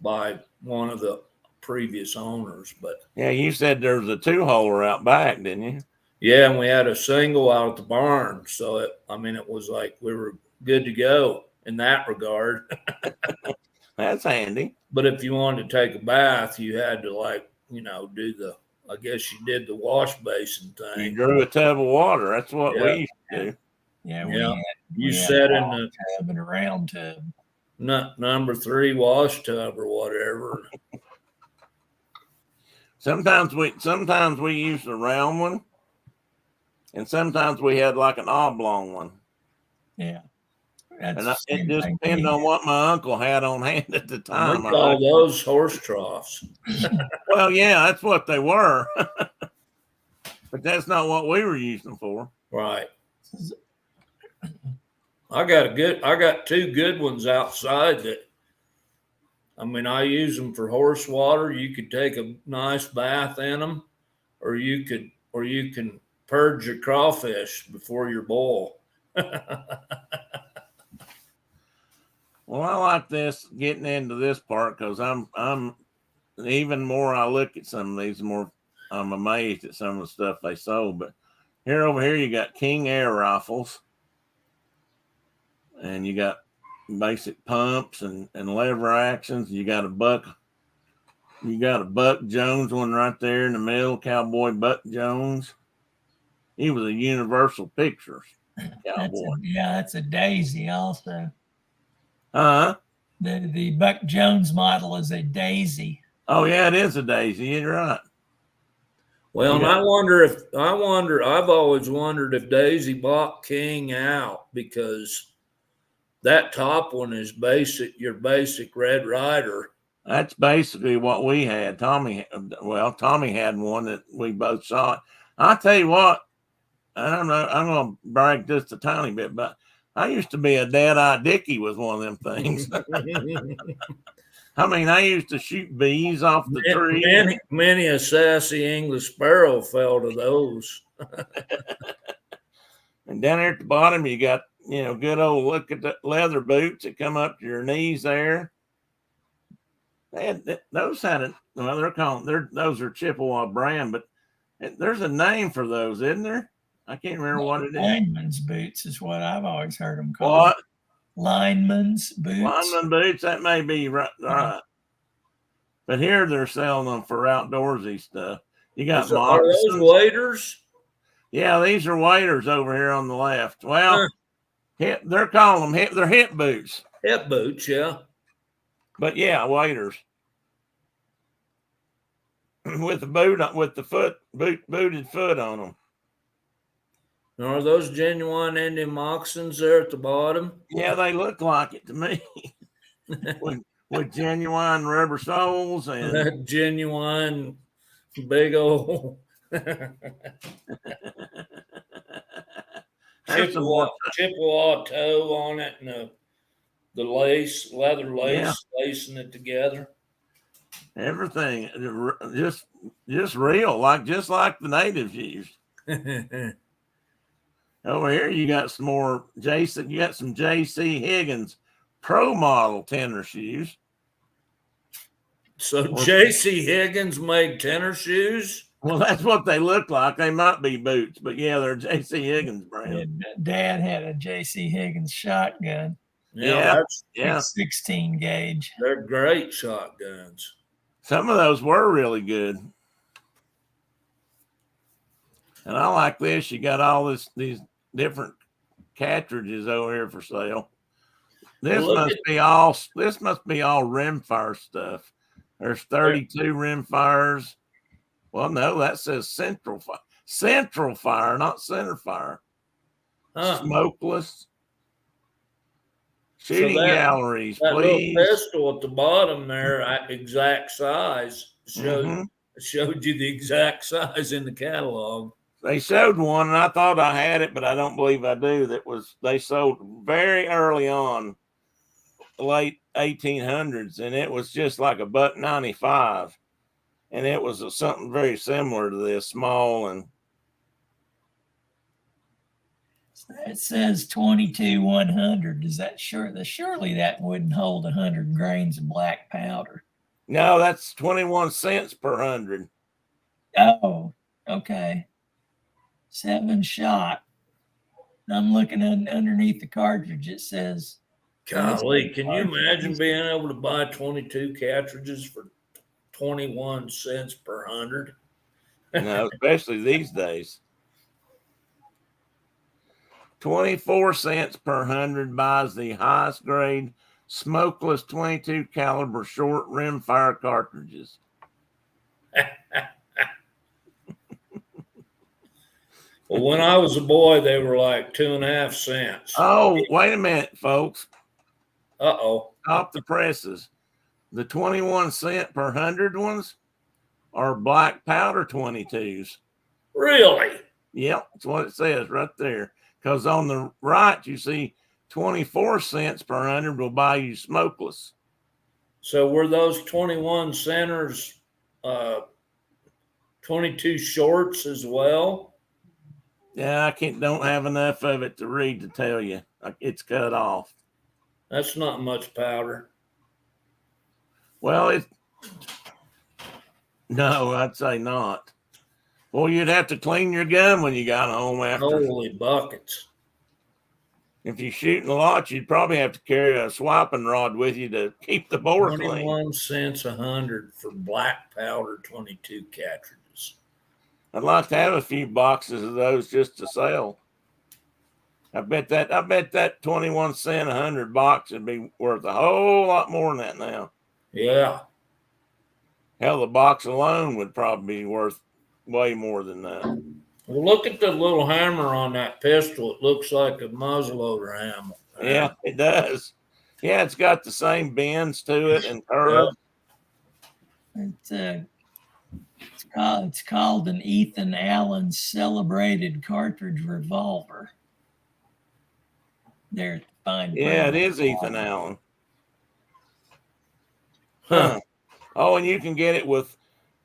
by one of the previous owners. But yeah, you said there was a 2-holer out back, didn't you? Yeah, and we had a single out at the barn. So it was like we were good to go in that regard. That's handy. But if you wanted to take a bath, you had to I guess you did the wash basin thing. You drew a tub of water. That's what we used to do. Yeah, you sat in the tub and a round tub. Number 3 wash tub or whatever. Sometimes we used a round one, and sometimes we had like an oblong one. Yeah. And it just depended on what my uncle had on hand at the time. We call those horse troughs. Well, yeah, that's what they were. But that's not what we were using them for. Right. I got two good ones outside that, I mean, I use them for horse water. You could take a nice bath in them, or you can purge your crawfish before your boil. Well, I like this getting into this part because I'm even more I look at some of these, the more I'm amazed at some of the stuff they sold. But over here you got King Air rifles, and you got basic pumps and lever actions. You got a Buck Jones one right there in the middle, Cowboy Buck Jones. He was a Universal Pictures cowboy. That's a Daisy also. Huh? The Buck Jones model is a Daisy. Oh yeah, it is a Daisy. You're right. Well, and I've always wondered if Daisy bought King out, because that top one is your basic Red Ryder. That's basically what we had. Tommy had one that we both saw. I'll tell you what, I'm going to brag just a tiny bit, but I used to be a dead-eye Dickie with one of them things. I mean, I used to shoot bees off the tree. Many a sassy English sparrow fell to those. And down there at the bottom, you got, good old look at the leather boots that come up to your knees there. Those are Chippewa brand, but there's a name for those, isn't there? I can't remember what it is. Lineman's boots is what I've always heard them called. What? Lineman's boots. Lineman boots, that may be right. But here they're selling them for outdoorsy stuff. You got moccasins. Are those waders? Yeah, these are waders over here on the left. Well, they're calling them they're hip boots. Hip boots, yeah. But yeah, waders. With the booted foot on them. Now, are those genuine Indian moccasins there at the bottom? Yeah, they look like it to me. with genuine rubber soles and that genuine big old Chippewa toe on it, and the leather lace, lacing it together. Everything just real, just like the natives used. Over here, you got some more Jason. You got some J.C. Higgins Pro Model tennis shoes. So J.C. Higgins made tennis shoes? Well, that's what they look like. They might be boots, but yeah, they're J.C. Higgins brand. Dad had a J.C. Higgins shotgun. Yeah. 16 gauge. They're great shotguns. Some of those were really good. And I like this. You got all these different cartridges over here for sale. This must be all rimfire stuff. There's 32 rimfires. Well, no, that says central fire, not center fire. Smokeless. Shooting galleries, that please. Little pistol at the bottom there, exact size, showed you the exact size in the catalog. They showed one, and I thought I had it, but I don't believe I do. They sold very early on, late 1800s, and it was just like a $1.95, and it was something very similar to this, small and. It says 22-100. Is that surely that wouldn't hold 100 grains of black powder? No, that's 21 cents per 100. Oh, okay. 7 shot. I'm looking underneath the cartridge. It says. Golly, can you imagine being able to buy 22 cartridges for 21 cents per 100? No, especially these days. 24 cents per 100 buys the highest grade smokeless 22 caliber short rimfire cartridges. Well, when I was a boy, they were like 2.5 cents. Oh, wait a minute, folks. Uh-oh. Stop the presses. The 21 cent per 100 ones are black powder 22s. Really? Yep, that's what it says right there. Because on the right, you see 24 cents per 100 will buy you smokeless. So were those 21 centers 22 shorts as well? Yeah, I don't have enough of it to read to tell you. It's cut off. That's not much powder. Well, no, I'd say not. Well, you'd have to clean your gun when you got home after. Holy buckets. If you're shooting a lot, you'd probably have to carry a swiping rod with you to keep the bore 21 clean. cents 100 for black powder 22 cartridges. I'd like to have a few boxes of those just to sell. I bet that 21 cent 100 box would be worth a whole lot more than that now. Yeah. Hell, the box alone would probably be worth way more than that. Well, look at the little hammer on that pistol. It looks like a muzzleloader hammer. Yeah, it does. Yeah, it's got the same bends to it and curves. It's called an Ethan Allen Celebrated Cartridge Revolver. There at the fine. Yeah, it is Ethan Allen. Huh. Oh, and you can get it with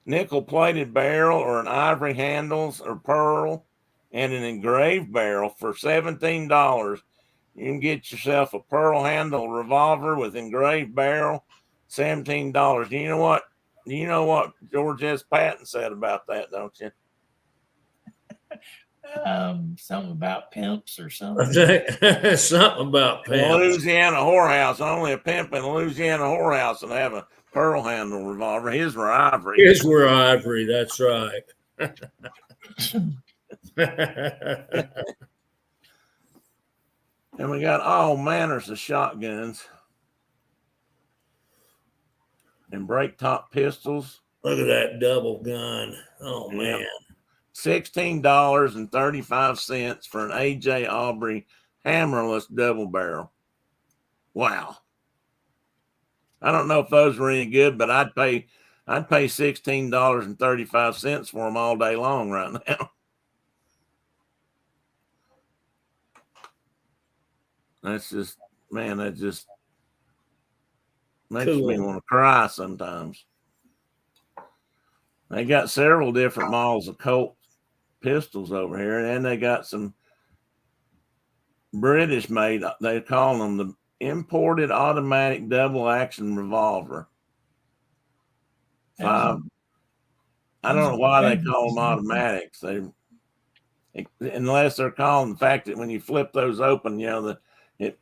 nickel-plated barrel or an ivory handles or pearl and an engraved barrel for $17. You can get yourself a pearl handle revolver with engraved barrel, $17. You know what? You know what George S. Patton said about that, don't you? Something about pimps or something. Something about pimps. Louisiana whorehouse. Only a pimp in a Louisiana whorehouse would have a pearl handle revolver. His were ivory. His were ivory. That's right. And we got all manners of shotguns and break top pistols. Look at that double gun. Oh, yeah. man. $16.35 for an A.J. Aubrey hammerless double barrel. Wow. I don't know if those were any good, but I'd pay $16.35 for them all day long right now. That's just, man, that just makes me want to cry sometimes. They got several different models of Colt pistols over here, and they got some British made, they call them the imported automatic double action revolver. I don't know why they call them automatics. Unless they're calling the fact that when you flip those open, you know, it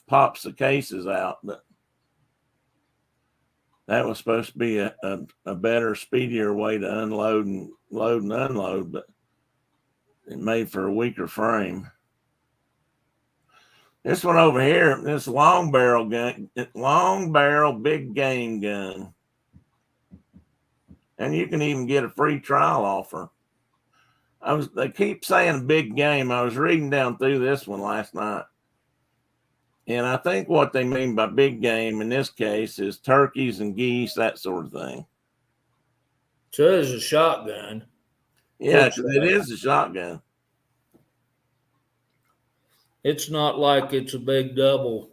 pops the cases out. But that was supposed to be a better, speedier way to unload and load and unload, but it made for a weaker frame. This one over here, this long barrel big game gun. And you can even get a free trial offer. They keep saying big game. I was reading down through this one last night. And I think what they mean by big game in this case is turkeys and geese, that sort of thing. So it is a shotgun. Yeah, it is a shotgun. It's not like it's a big double.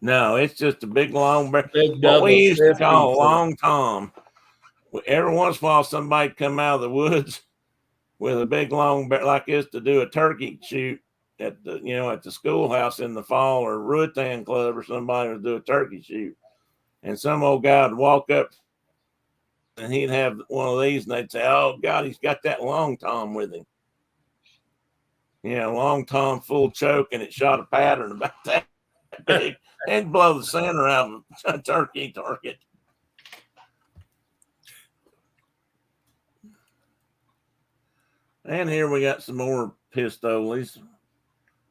No, it's just a big long barrel. What we used to call a long tom. Every once in a while, somebody come out of the woods with a big long barrel like this to do a turkey shoot at the schoolhouse in the fall, or Rutan Club, or somebody would do a turkey shoot. And some old guy would walk up and he'd have one of these, and they'd say, "Oh God, he's got that long tom with him." Long tom full choke, and it shot a pattern about that big. It'd blow the center out of a turkey target. And here we got some more pistoles.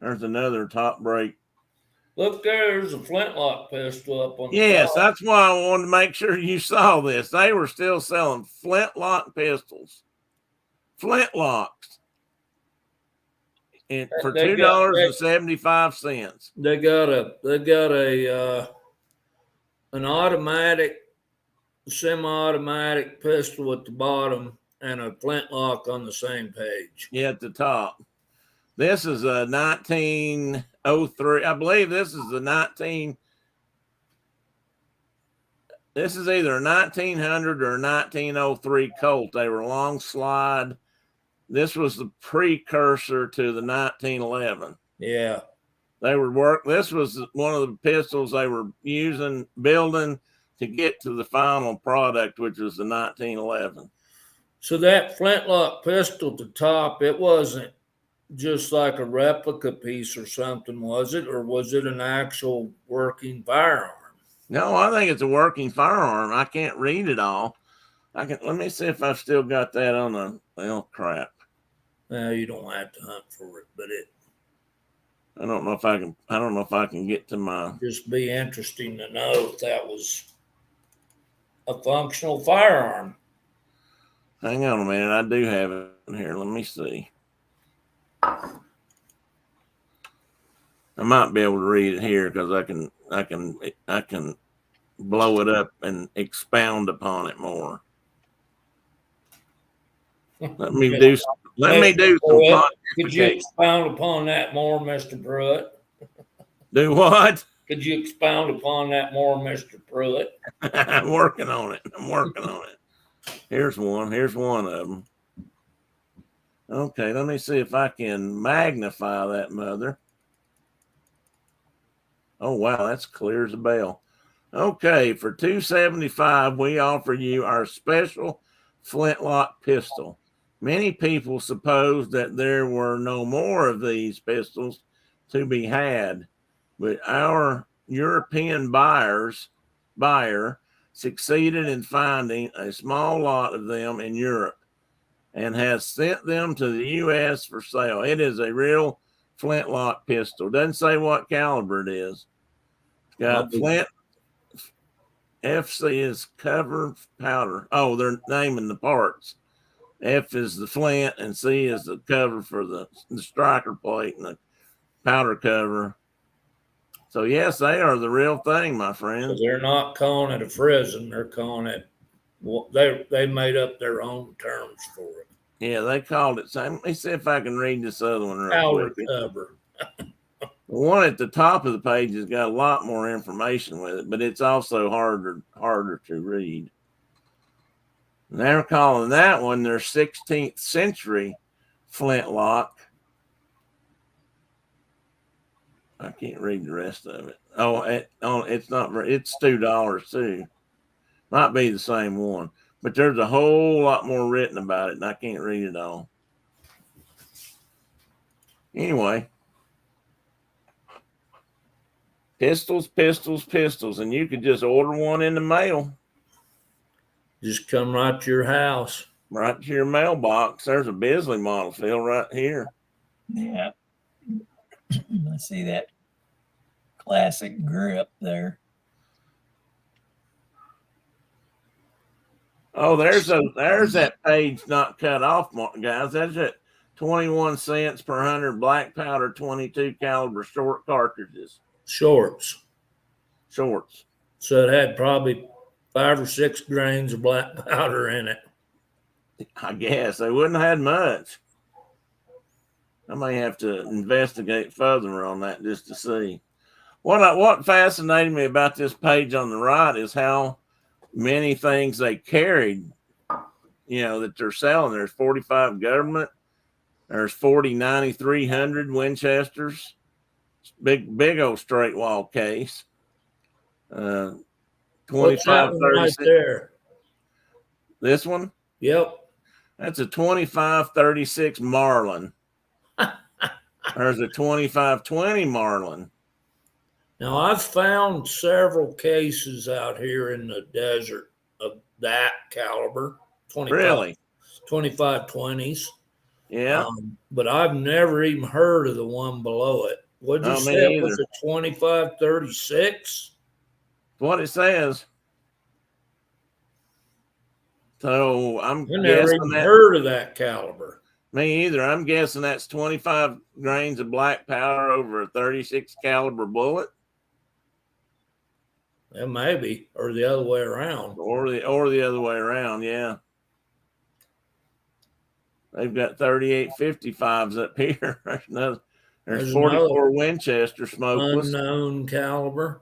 There's another top break. Look, there's a flintlock pistol up on the Yes, top. that's why I wanted to make sure you saw this. They were still selling flintlock pistols. Flintlocks. And for $2.75. They got an automatic, semi-automatic pistol at the bottom and a flintlock on the same page. Yeah, at the top. This is a 19 1903. I believe this is the 19. This is either a 1900 or a 1903 Colt. They were long slide. This was the precursor to the 1911. Yeah. They were this was one of the pistols they were building to get to the final product, which was the 1911. So that flintlock pistol at the top, it wasn't just like a replica piece or something, was it? Or was it an actual working firearm? No, I think it's a working firearm. I can't read it all. Let me see if I've still got that on the, well, crap. Well, you don't have to hunt for it, but I don't know if I can get to my. Just be interesting to know if that was a functional firearm. Hang on a minute. I do have it in here. Let me see. I might be able to read it here because I can blow it up and expound upon it more. Let me do some. Could you expound upon that more, Mr. Pruitt? Do what? Could you expound upon that more, Mr. Pruitt? I'm working on it. Here's one. Here's one of them. Okay, let me see if I can magnify that mother. Oh, wow, that's clear as a bell. Okay, for $275, we offer you our special flintlock pistol. Many people suppose that there were no more of these pistols to be had, but our European buyer succeeded in finding a small lot of them in Europe and has sent them to the U.S. for sale. It is a real flintlock pistol. Doesn't say what caliber it is. It's got flint. FC is cover powder. Oh, they're naming the parts. F is the flint and C is the cover for the striker plate and the powder cover. So yes, they are the real thing, my friend. So they're not calling it a Frism. They're calling it. They made up their own terms for it. Yeah, they called it. So let me see if I can read this other one real powder quick. Cover. The one at the top of the page has got a lot more information with it, but it's also harder to read. And they're calling that one their 16th century flintlock. I can't read the rest of it. It's not. It's $2 too. Might be the same one, but there's a whole lot more written about it, and I can't read it all. Anyway, pistols, and you could just order one in the mail. Just come right to your house. Right to your mailbox. There's a Bisley model, Phil, right here. Yeah. I see that classic grip there. Oh, there's that page not cut off, guys. That's at 21 cents per 100 black powder 22 caliber short cartridges. Shorts. So it had probably 5 or 6 grains of black powder in it. I guess they wouldn't have had much. I may have to investigate further on that just to see. What fascinated me about this page on the right is how many things they carried, that they're selling. There's 45 government. There's 40 9300 Winchesters. Big old straight wall case. 25 right there. This one? Yep. That's a 2536 Marlin. There's a 2520 Marlin. Now, I've found several cases out here in the desert of that caliber. 2520s. Yeah. But I've never even heard of the one below it. What'd you say? It was a 2536? What it says. So I never even heard of that caliber. Me either. I'm guessing that's 25 grains of black powder over a 36 caliber bullet. Yeah, maybe, or the other way around. Or the other way around, yeah. They've got 3855s up here. There's 44 Winchester smokeless. Unknown caliber.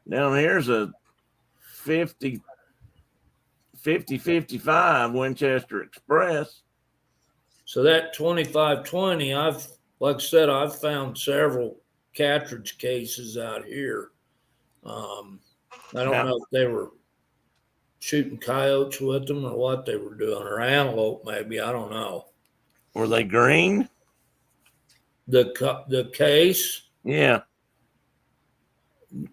Down here's a 50-55 Winchester Express. So that 2520, like I said, I've found several cartridge cases out here. I don't know if they were shooting coyotes with them or what they were doing, or antelope maybe. I don't know. Were they green? The case? Yeah.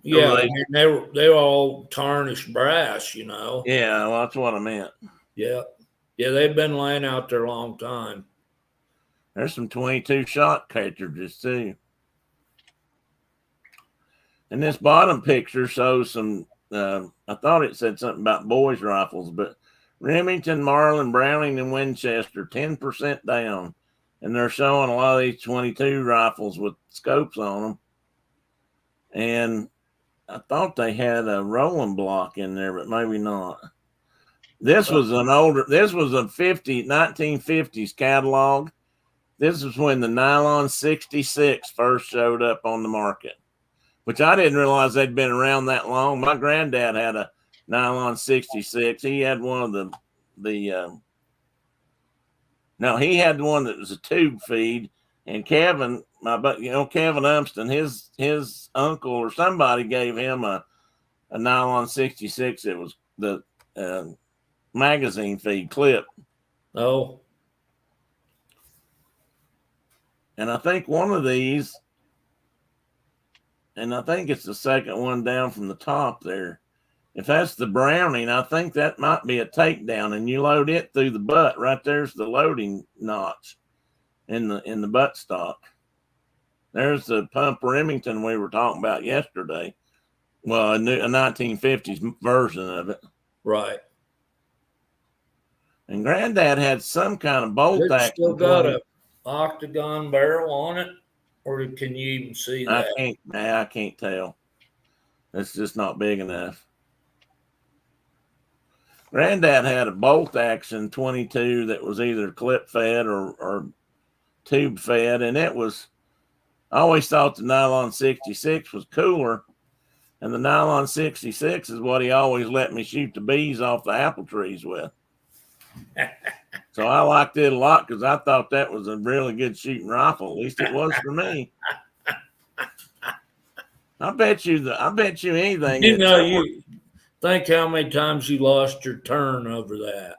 Yeah, I mean, they were all tarnished brass, you know. Yeah, well, that's what I meant. Yeah. Yeah, they've been laying out there a long time. There's some 22 shot cartridges too. And this bottom picture shows some, I thought it said something about boys' rifles, but Remington, Marlin, Browning, and Winchester, 10% down. And they're showing a lot of these 22 rifles with scopes on them. And I thought they had a rolling block in there, but maybe not. This was a 1950s catalog. This is when the nylon 66 first showed up on the market, which I didn't realize they'd been around that long. My granddad had a nylon 66. He had one of he had one that was a tube feed. And Kevin, Kevin Umston, his uncle or somebody gave him a nylon 66. It was the magazine feed clip. Oh. And I think one of these, and I think it's the second one down from the top there. If that's the Browning, I think that might be a takedown, and you load it through the butt. Right there's the loading notch in the butt stock. There's the pump Remington we were talking about yesterday. Well, a 1950s version of it. Right. And Granddad had some kind of bolt action. Still got a octagon barrel on it, or can you even see that? I can't tell. It's just not big enough. Granddad had a bolt action 22 that was either clip fed or tube fed, and I always thought the nylon 66 was cooler, and the nylon 66 is what he always let me shoot the bees off the apple trees with. So I liked it a lot because I thought that was a really good shooting rifle. At least it was for me. I bet you anything. You think how many times you lost your turn over that.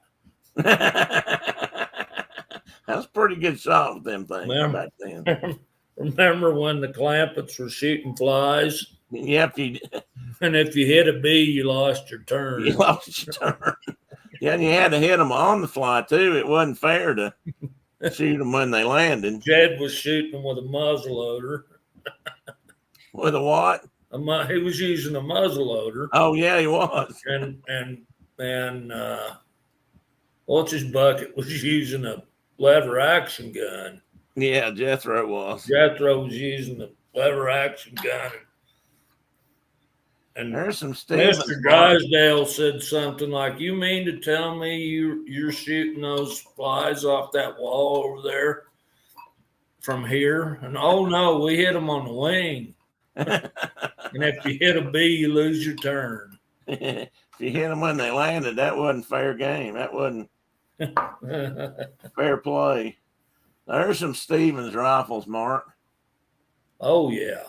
That was a pretty good shot with them things back then. Remember when the clampets were shooting flies? Yeah, and if you hit a bee, you lost your turn. You lost your turn. Yeah, and you had to hit them on the fly too. It wasn't fair to shoot them when they landed. Jed was shooting them with a muzzle loader. With a what? He was using a muzzle loader. Oh yeah, he was. And what's his bucket was using a lever action gun. Yeah, Jethro was. Jethro was using the lever action gun. And there's some Mr. Drysdale said something like, "You mean to tell me you're shooting those flies off that wall over there from here?" And oh no, we hit them on the wing. And if you hit a bee, you lose your turn. If you hit them when they landed, that wasn't fair game. That wasn't fair play. There's some Stevens rifles, Mark. Oh yeah.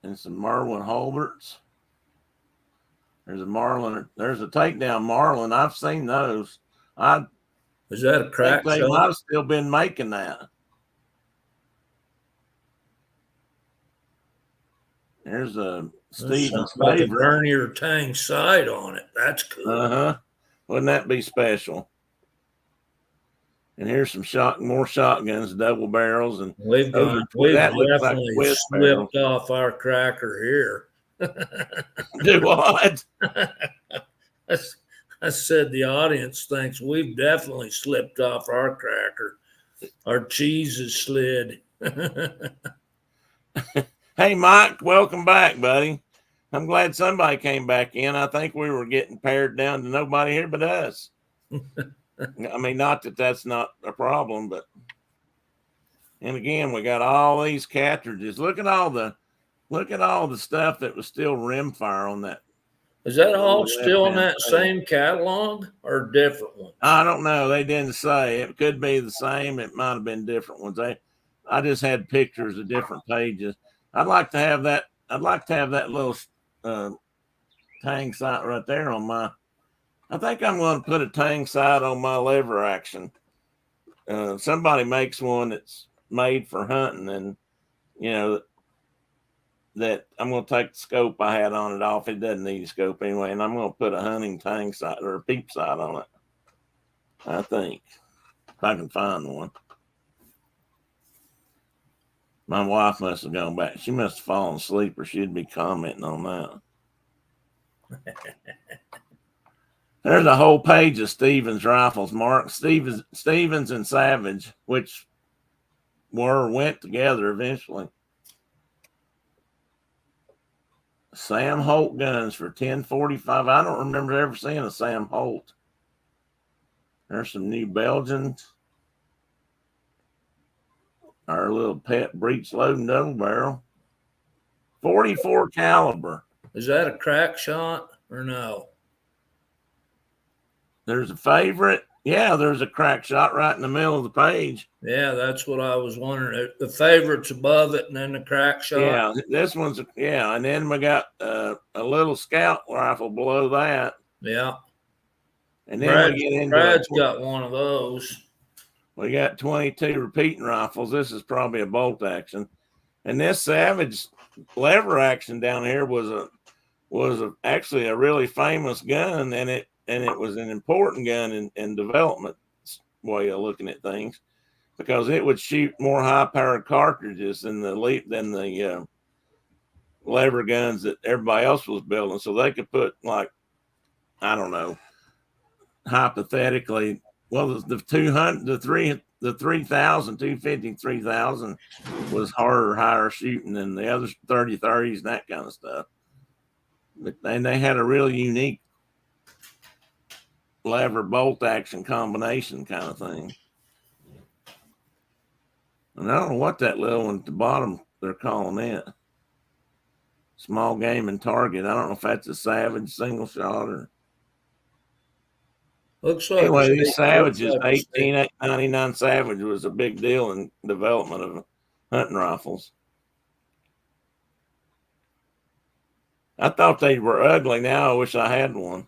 And some Merlin Holberts. There's a Marlin. There's a takedown Marlin. I've seen those. Is that a crack? They might have still been making that. There's a Stevens favorite. Vernier Tang sight on it. That's cool. Wouldn't that be special? And here's some more shotguns, double barrels, and we've definitely slipped off our cracker here. Do what? I said the audience thinks we've definitely slipped off our cracker. Our cheese is slid. Hey, Mike, welcome back, buddy. I'm glad somebody came back in. I think we were getting pared down to nobody here but us. I mean, not that that's not a problem, but and again, we got all these cartridges. Look at all the stuff that was still rimfire on that. Is that all still in that same catalog or different ones? I don't know. They didn't say. It could be the same. It might have been different ones. I just had pictures of different pages. I'd like to have that. I'd like to have that little tang sight right there on my. I think I'm going to put a tang sight on my lever action. Somebody makes one that's made for hunting, and you know that I'm going to take the scope I had on it off. It doesn't need a scope anyway, and I'm going to put a hunting tang sight or a peep sight on it. I think if I can find one. My wife must have gone back. She must have fallen asleep, or she'd be commenting on that. There's a whole page of Stevens rifles, Mark. Stevens and Savage, which went together eventually. Sam Holt guns for $10.45. I don't remember ever seeing a Sam Holt. There's some new Belgians. Our little pet breech loading double barrel. 44 caliber. Is that a crack shot or no? There's a favorite. Yeah, there's a crack shot right in the middle of the page. Yeah, that's what I was wondering. The favorite's above it and then the crack shot. Yeah, this one's, and then we got a little scout rifle below that. Yeah. And then we get into Brad's got one of those. We got 22 repeating rifles. This is probably a bolt action. And this Savage lever action down here was actually a really famous gun, and it was an important gun in development way of looking at things, because it would shoot more high-powered cartridges than the lever guns that everybody else was building. So they could put, like, I don't know, hypothetically, well, the 3,000, 250, 3,000 was higher shooting than the other 30s and that kind of stuff. And they had a really unique lever bolt action combination kind of thing. And I don't know what that little one at the bottom they're calling it. Small game and target. I don't know if that's a Savage single shot or. Looks like anyway, these Savages, 1899 Savage was a big deal in development of hunting rifles. I thought they were ugly. Now I wish I had one.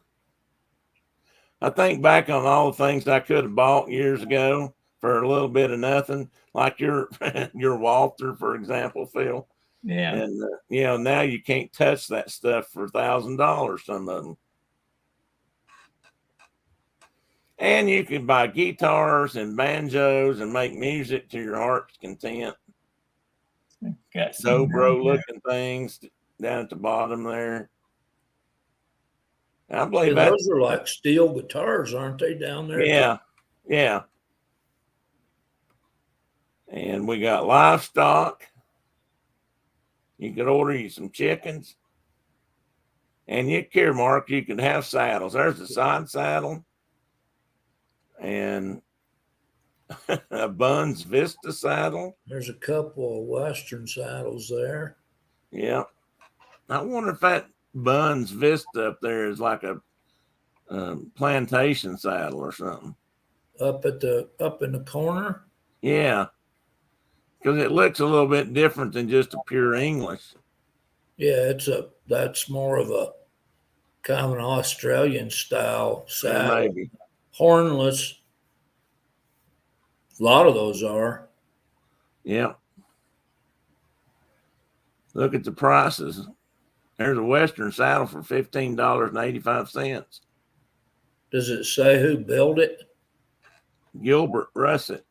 I think back on all the things I could have bought years ago for a little bit of nothing, like your Walther, for example, Phil. Yeah. And now you can't touch that stuff for $1,000. Some of them. And you can buy guitars and banjos and make music to your heart's content. Dobro looking things down at the bottom there. I believe those are like steel guitars, aren't they, down there? Yeah. And we got livestock. You could order you some chickens. And you care, Mark, you can have saddles. There's a side saddle. And a Bunn's Vista saddle. There's a couple of Western saddles there. Yeah. I wonder if that Bunn's Vista up there is like a plantation saddle or something. Up in the corner? Yeah. Because it looks a little bit different than just a pure English. Yeah, that's more of a kind of an Australian style saddle. Maybe. Hornless. A lot of those are. Yeah. Look at the prices. There's a Western saddle for $15.85. Does it say who built it? Gilbert Russett.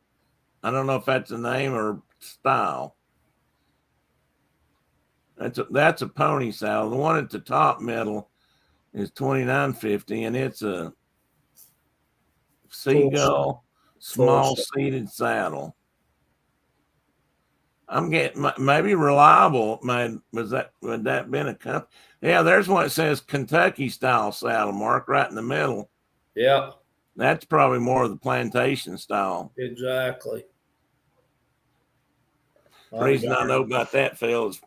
I don't know if that's a name or style. That's a pony saddle. The one at the top middle is $29.50, and it's a Seagull small seated saddle. I'm getting maybe Reliable. Would that been a company? Yeah, there's one that says Kentucky style saddle, Mark, right in the middle. Yeah. That's probably more of the plantation style. Exactly. The reason I know about that, Phil, is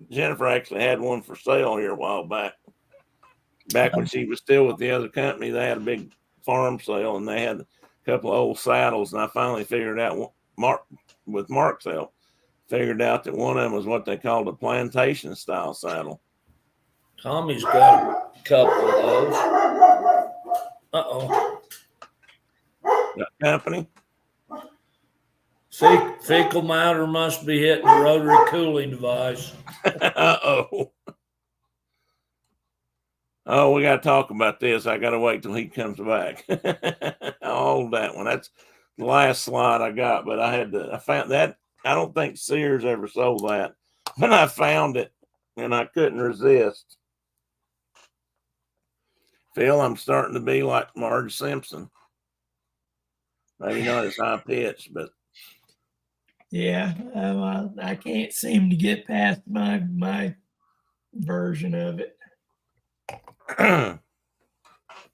Jennifer actually had one for sale here a while back. Back when she was still with the other company, they had a big farm sale, and they had a couple of old saddles. And I finally figured out with Mark's help, figured out that one of them was what they called a plantation style saddle. Tommy's got a couple of those. Uh-oh. Got company? Fecal matter must be hitting the rotary cooling device. Uh-oh. Oh, we got to talk about this. I got to wait till he comes back. I'll hold that one. That's the last slide I got, but I found that. I don't think Sears ever sold that, but I found it and I couldn't resist. Phil, I'm starting to be like Marge Simpson. Maybe not as high pitched, but yeah, I can't seem to get past my version of it.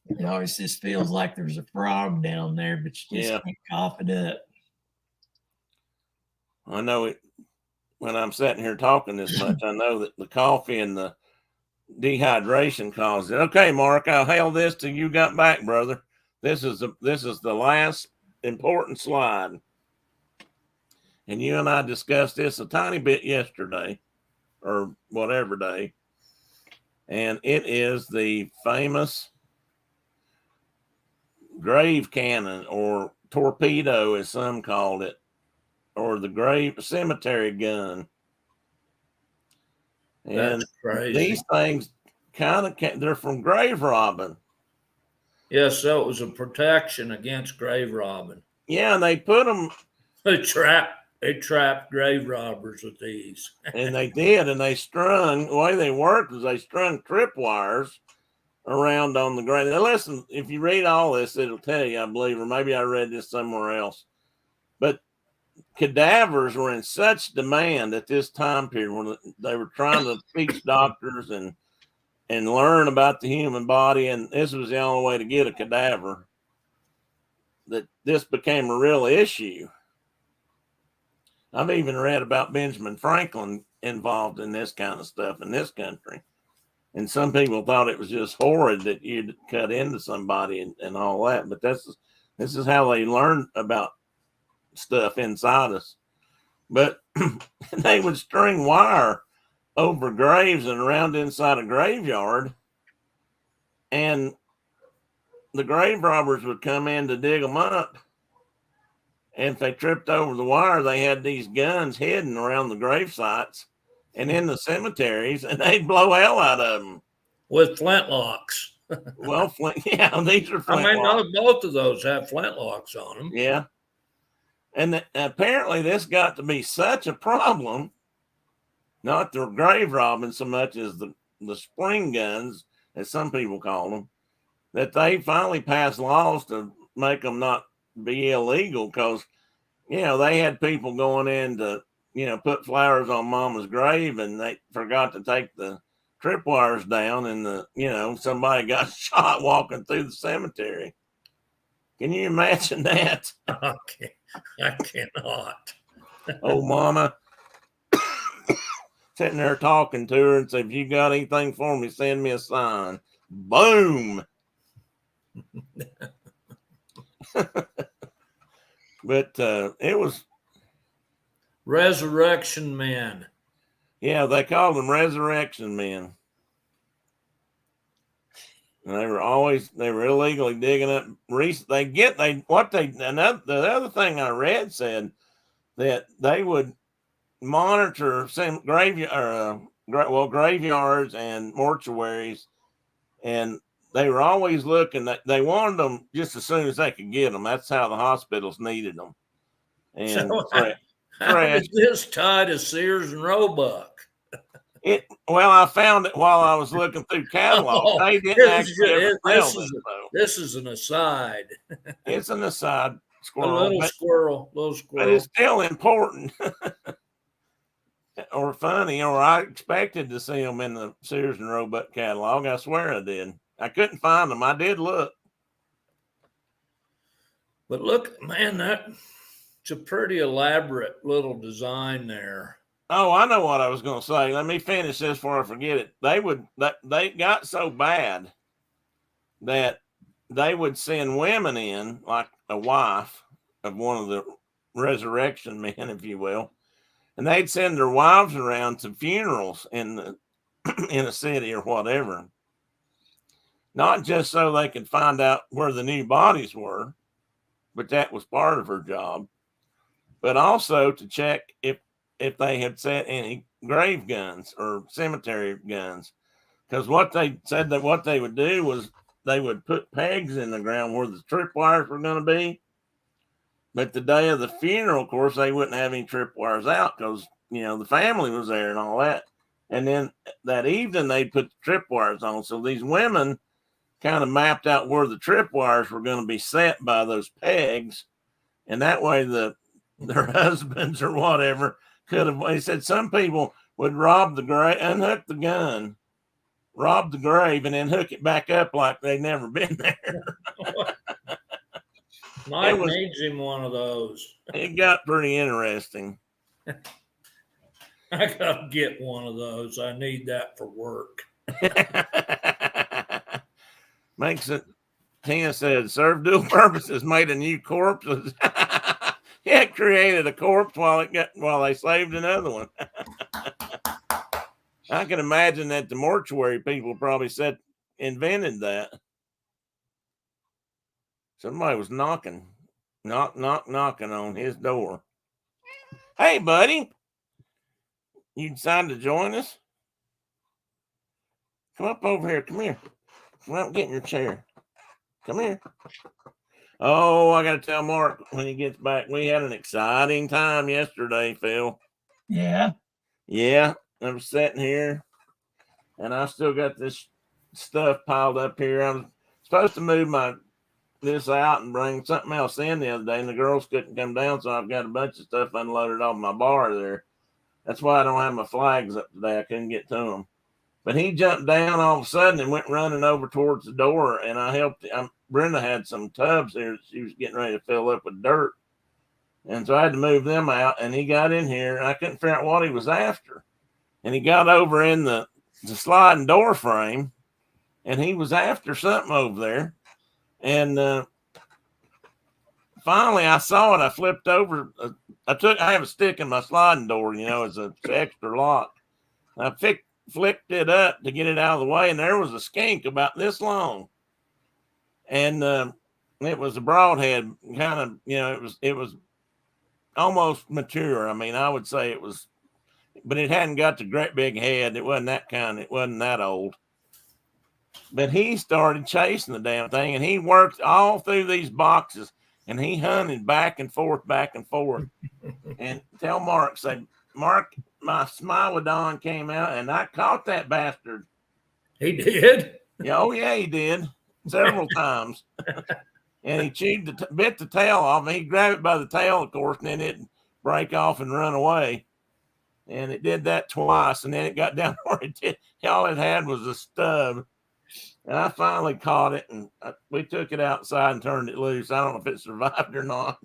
It always just feels like there's a frog down there, but you just can't cough it up. I know it when I'm sitting here talking this much. I know that the coffee and the dehydration caused it. Okay, Mark, I'll hail this till you got back, brother. This is the last important slide. And you and I discussed this a tiny bit yesterday or whatever day. And it is the famous grave cannon or torpedo, as some called it, or the grave cemetery gun. And that's crazy. These things they're from grave robbing. Yes, so it was a protection against grave robbing. Yeah, and they put them. They trapped grave robbers with these. And they did, and they strung. The way they worked was they strung tripwires around on the grave. Now listen, if you read all this, it'll tell you, I believe, or maybe I read this somewhere else. But cadavers were in such demand at this time period when they were trying to teach doctors and learn about the human body, and this was the only way to get a cadaver, that this became a real issue. I've even read about Benjamin Franklin involved in this kind of stuff in this country. And some people thought it was just horrid that you'd cut into somebody and all that. But this is how they learned about stuff inside us. But they would string wire over graves and around inside a graveyard. And the grave robbers would come in to dig them up. And if they tripped over the wire, they had these guns hidden around the grave sites and in the cemeteries, and they'd blow hell out of them. With flintlocks. Well, yeah, these are flintlocks. I mean, both of those have flintlocks on them. Yeah. And apparently this got to be such a problem, not the grave robbing so much as the spring guns, as some people call them, that they finally passed laws to make them not be illegal because, they had people going in to, put flowers on mama's grave and they forgot to take the tripwires down and somebody got shot walking through the cemetery. Can you imagine that? I cannot. Oh, mama sitting there talking to her and say, if you got anything for me, send me a sign. Boom. But it was resurrection men. Yeah, they called them resurrection men. And they were illegally digging up. The other thing I read said that they would monitor some graveyards and mortuaries, and they were always looking. They wanted them just as soon as they could get them. That's how the hospitals needed them. And how is this tied to Sears and Roebuck? I found it while I was looking through catalogs. They didn't actually ever sell this, though. This is an aside. It's an aside, squirrel. A little squirrel. But it's still important. Or funny, or I expected to see them in the Sears and Roebuck catalog. I swear I did. I couldn't find them. I did look. But look, man, it's a pretty elaborate little design there. Oh, I know what I was going to say. Let me finish this before I forget it. They got so bad that they would send women in, like a wife of one of the resurrection men, if you will, and they'd send their wives around to funerals in the in a city or whatever, not just so they could find out where the new bodies were, but that was part of her job, but also to check if they had set any grave guns or cemetery guns. Because what they said that what they would do was they would put pegs in the ground where the tripwires were going to be. But the day of the funeral, of course, they wouldn't have any tripwires out because, the family was there and all that. And then that evening, they'd put the tripwires on. So these women kind of mapped out where the tripwires were going to be set by those pegs. And that way their husbands or whatever could have, they said some people would rob the grave, unhook the gun, rob the grave, and then hook it back up like they'd never been there. Mike needs him one of those. It got pretty interesting. I gotta get one of those. I need that for work. Makes it. Tina said, "Served dual purposes, made a new corpse." It created a corpse while they saved another one. I can imagine that the mortuary people probably invented that. Somebody was knocking on his door. Hey, buddy, you decided to join us? Come up over here. Come here. Come up and get in your chair. Come here. Oh, I got to tell Mark when he gets back. We had an exciting time yesterday, Phil. Yeah. Yeah. I'm sitting here, and I still got this stuff piled up here. I was supposed to move this out and bring something else in the other day, and the girls couldn't come down, so I've got a bunch of stuff unloaded off my bar there. That's why I don't have my flags up today. I couldn't get to them. But he jumped down all of a sudden and went running over towards the door, and I helped. Brenda had some tubs here that she was getting ready to fill up with dirt, and so I had to move them out, and he got in here, and I couldn't figure out what he was after. And he got over in the sliding door frame, and he was after something over there. And finally, I saw it. I flipped over. I have a stick in my sliding door, as an extra lock. I flicked it up to get it out of the way, and there was a skink about this long. And it was a broadhead, kind of, it was almost mature. I mean, I would say it was, but it hadn't got the great big head. It wasn't that kind. It wasn't that old. But he started chasing the damn thing, and he worked all through these boxes, and he hunted back and forth. And tell Mark, say, Mark, my Smilodon came out, and I caught that bastard. He did? Yeah, oh yeah, he did several times. And he bit the tail off. He'd grab it by the tail, of course, and then it'd break off and run away. And it did that twice, and then it got down where it did. All it had was a stub. And I finally caught it, and we took it outside and turned it loose. I don't know if it survived or not.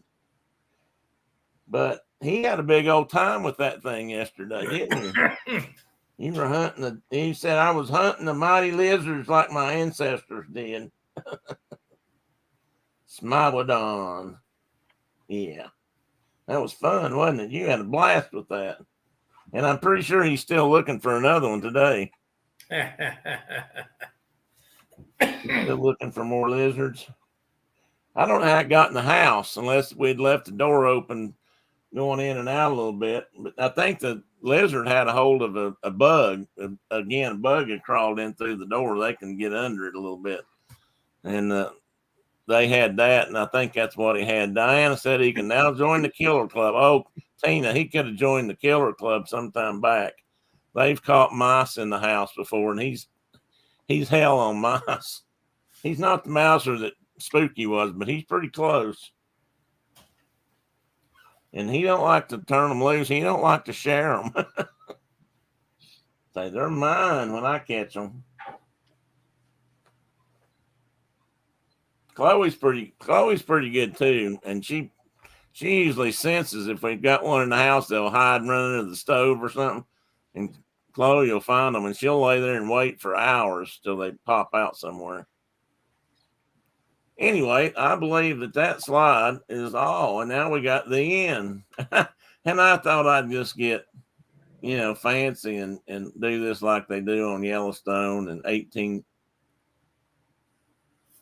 But he had a big old time with that thing yesterday, didn't you? You were hunting he said I was hunting the mighty lizards like my ancestors did. Smilodon. Yeah. That was fun, wasn't it? You had a blast with that. And I'm pretty sure he's still looking for another one today. Still looking for more lizards. I don't know how it got in the house unless we'd left the door open going in and out a little bit. But I think the lizard had a hold of a bug. Again, a bug had crawled in through the door. They can get under it a little bit. And they had that, and I think that's what he had. Diana said he can now join the killer club. Oh, Tina, he could have joined the killer club sometime back. They've caught mice in the house before, and he's hell on mice. He's not the mouser that Spooky was, but he's pretty close. And he don't like to turn them loose. He don't like to share them. Say, they're mine when I catch them. Chloe's pretty good too, and she usually senses if we've got one in the house, they'll hide and run under the stove or something, and Chloe will find them, and she'll lay there and wait for hours till they pop out somewhere. Anyway, I believe that slide is all, and now we got the end. And I thought I'd just get, fancy and do this like they do on Yellowstone in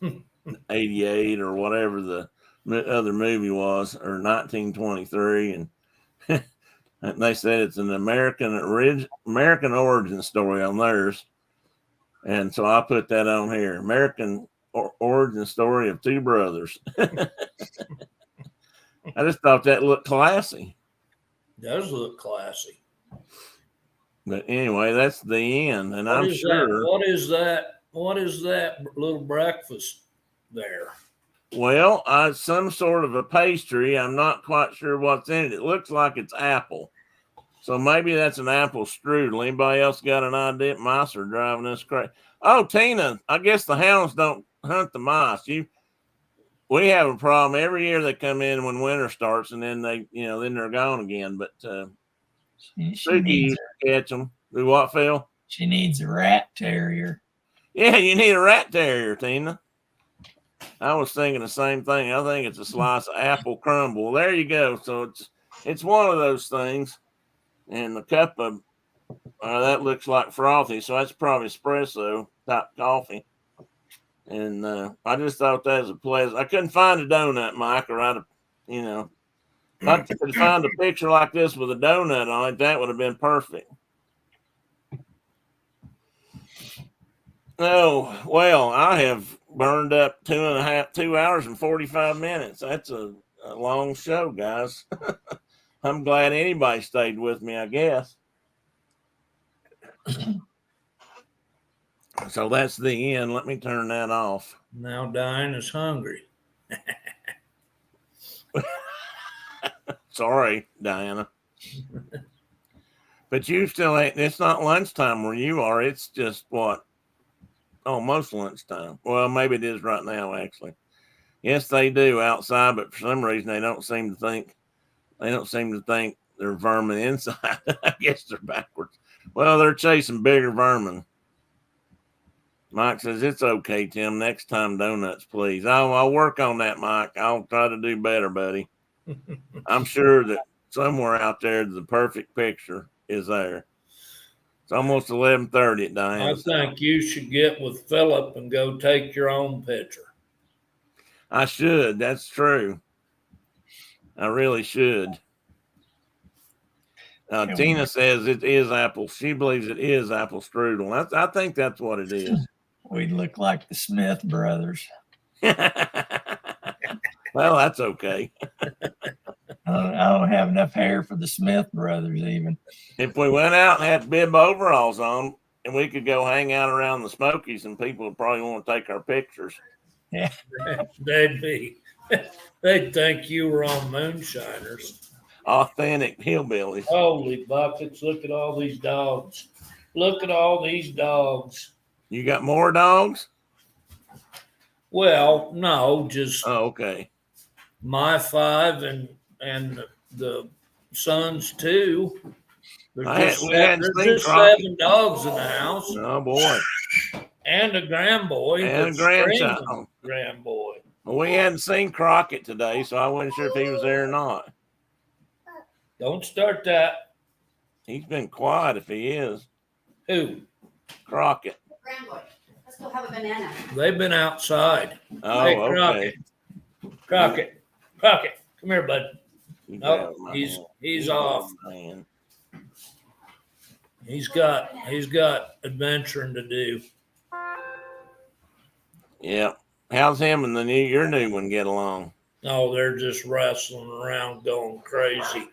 1888 or whatever the other movie was, or 1923, and they said it's an American origin story on theirs, and so I put that on here: American origin story of two brothers. I just thought that looked classy. It does look classy. But anyway, that's the end, and I'm sure. What is that? What is that little breakfast there? Well, some sort of a pastry. I'm not quite sure what's in it. It looks like it's apple. So maybe that's an apple strudel. Anybody else got an idea? Mice are driving us crazy. Oh, Tina, I guess the hounds don't hunt the mice. We have a problem every year. They come in when winter starts, and then then they're gone again. But Suki used to catch them. Do what, Phil? She needs a rat terrier. Yeah, you need a rat terrier, Tina. I was thinking the same thing. I think it's a slice of apple crumble. There you go. So it's one of those things. And the cup of that looks like frothy, so that's probably espresso type coffee. And I just thought that was a pleasant. I couldn't find a donut, Mike, or if I could find a picture like this with a donut on it, that would have been perfect. Oh, well, I have burned up 2 hours and 45 minutes. That's a long show, guys. I'm glad anybody stayed with me, I guess. So that's the end. Let me turn that off. Now Diana's hungry. Sorry, Diana. But you still ain't, it's not lunchtime where you are. It's just what? Almost lunchtime. Well, maybe it is right now, actually. Yes, they do outside, but for some reason they don't seem to think they're vermin inside. I guess they're backwards. Well, they're chasing bigger vermin. Mike says, it's okay, Tim. Next time, donuts, please. I'll work on that, Mike. I'll try to do better, buddy. I'm sure that somewhere out there, the perfect picture is there. It's almost 11:30 at Diane. I think you should get with Philip and go take your own picture. I should. That's true. I really should. Tina says it is apple. She believes it is apple strudel. I think that's what it is. We look like the Smith brothers. Well, that's okay. I don't have enough hair for the Smith brothers even. If we went out and had bib overalls on, and we could go hang out around the Smokies, and people would probably want to take our pictures. Yeah. They'd think you were on Moonshiners. Authentic hillbillies. Holy buckets, look at all these dogs. Look at all these dogs. You got more dogs? Well, no, just okay. My 5 and the son's 2. There's just 7 dogs in the house. Oh boy. And a grandboy. And a grandchild. Grandboy. Well, we hadn't seen Crockett today, so I wasn't sure if he was there or not. Don't start that. He's been quiet if he is. Who? Crockett. Grandboy. Let's go have a banana. They've been outside. Oh, hey, okay. Crockett. Come here, bud. No, he's off. Man. He's got adventuring to do. Yeah. How's him and your new one get along? Oh, they're just wrestling around, going crazy.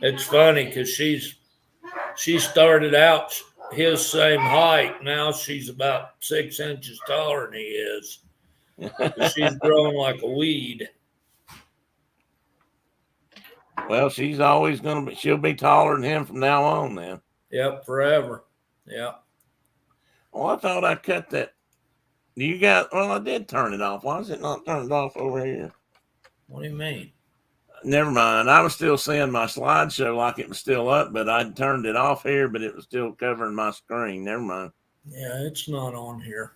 It's funny because she started out his same height. Now she's about 6 inches taller than he is. She's growing like a weed. Well, she's always she'll be taller than him from now on then. Yep, forever. Yep. Well, I thought I cut that You got, well, I did turn it off. Why is it not turned off over here? What do you mean? Never mind. I was still seeing my slideshow like it was still up, but I'd turned it off here, but it was still covering my screen. Never mind. Yeah, it's not on here.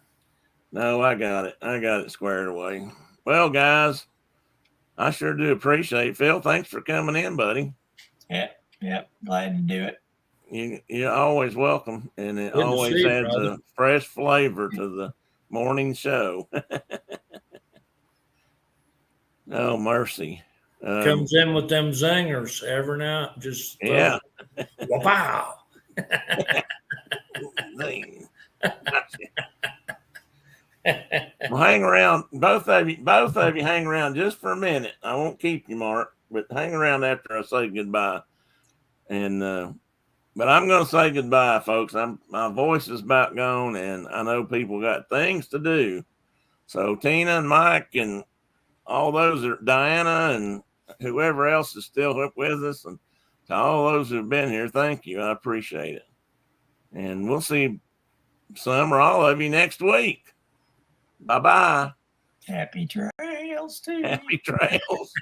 No, I got it. I got it squared away. Well, guys, I sure do appreciate it. Phil, thanks for coming in, buddy. Yep. Glad to do it. You're always welcome, and it always adds a fresh flavor to the morning show. Oh, mercy. Comes in with them zingers every now. Just yeah. Wow. Well, hang around. Both of you hang around just for a minute. I won't keep you, Mark, but hang around after I say goodbye. And but I'm going to say goodbye, folks. My voice is about gone, and I know people got things to do. So Tina and Mike and all those are Diana and whoever else is still up with us, and to all those who've been here, thank you. I appreciate it. And we'll see some or all of you next week. Bye-bye. Happy trails to you. Happy trails.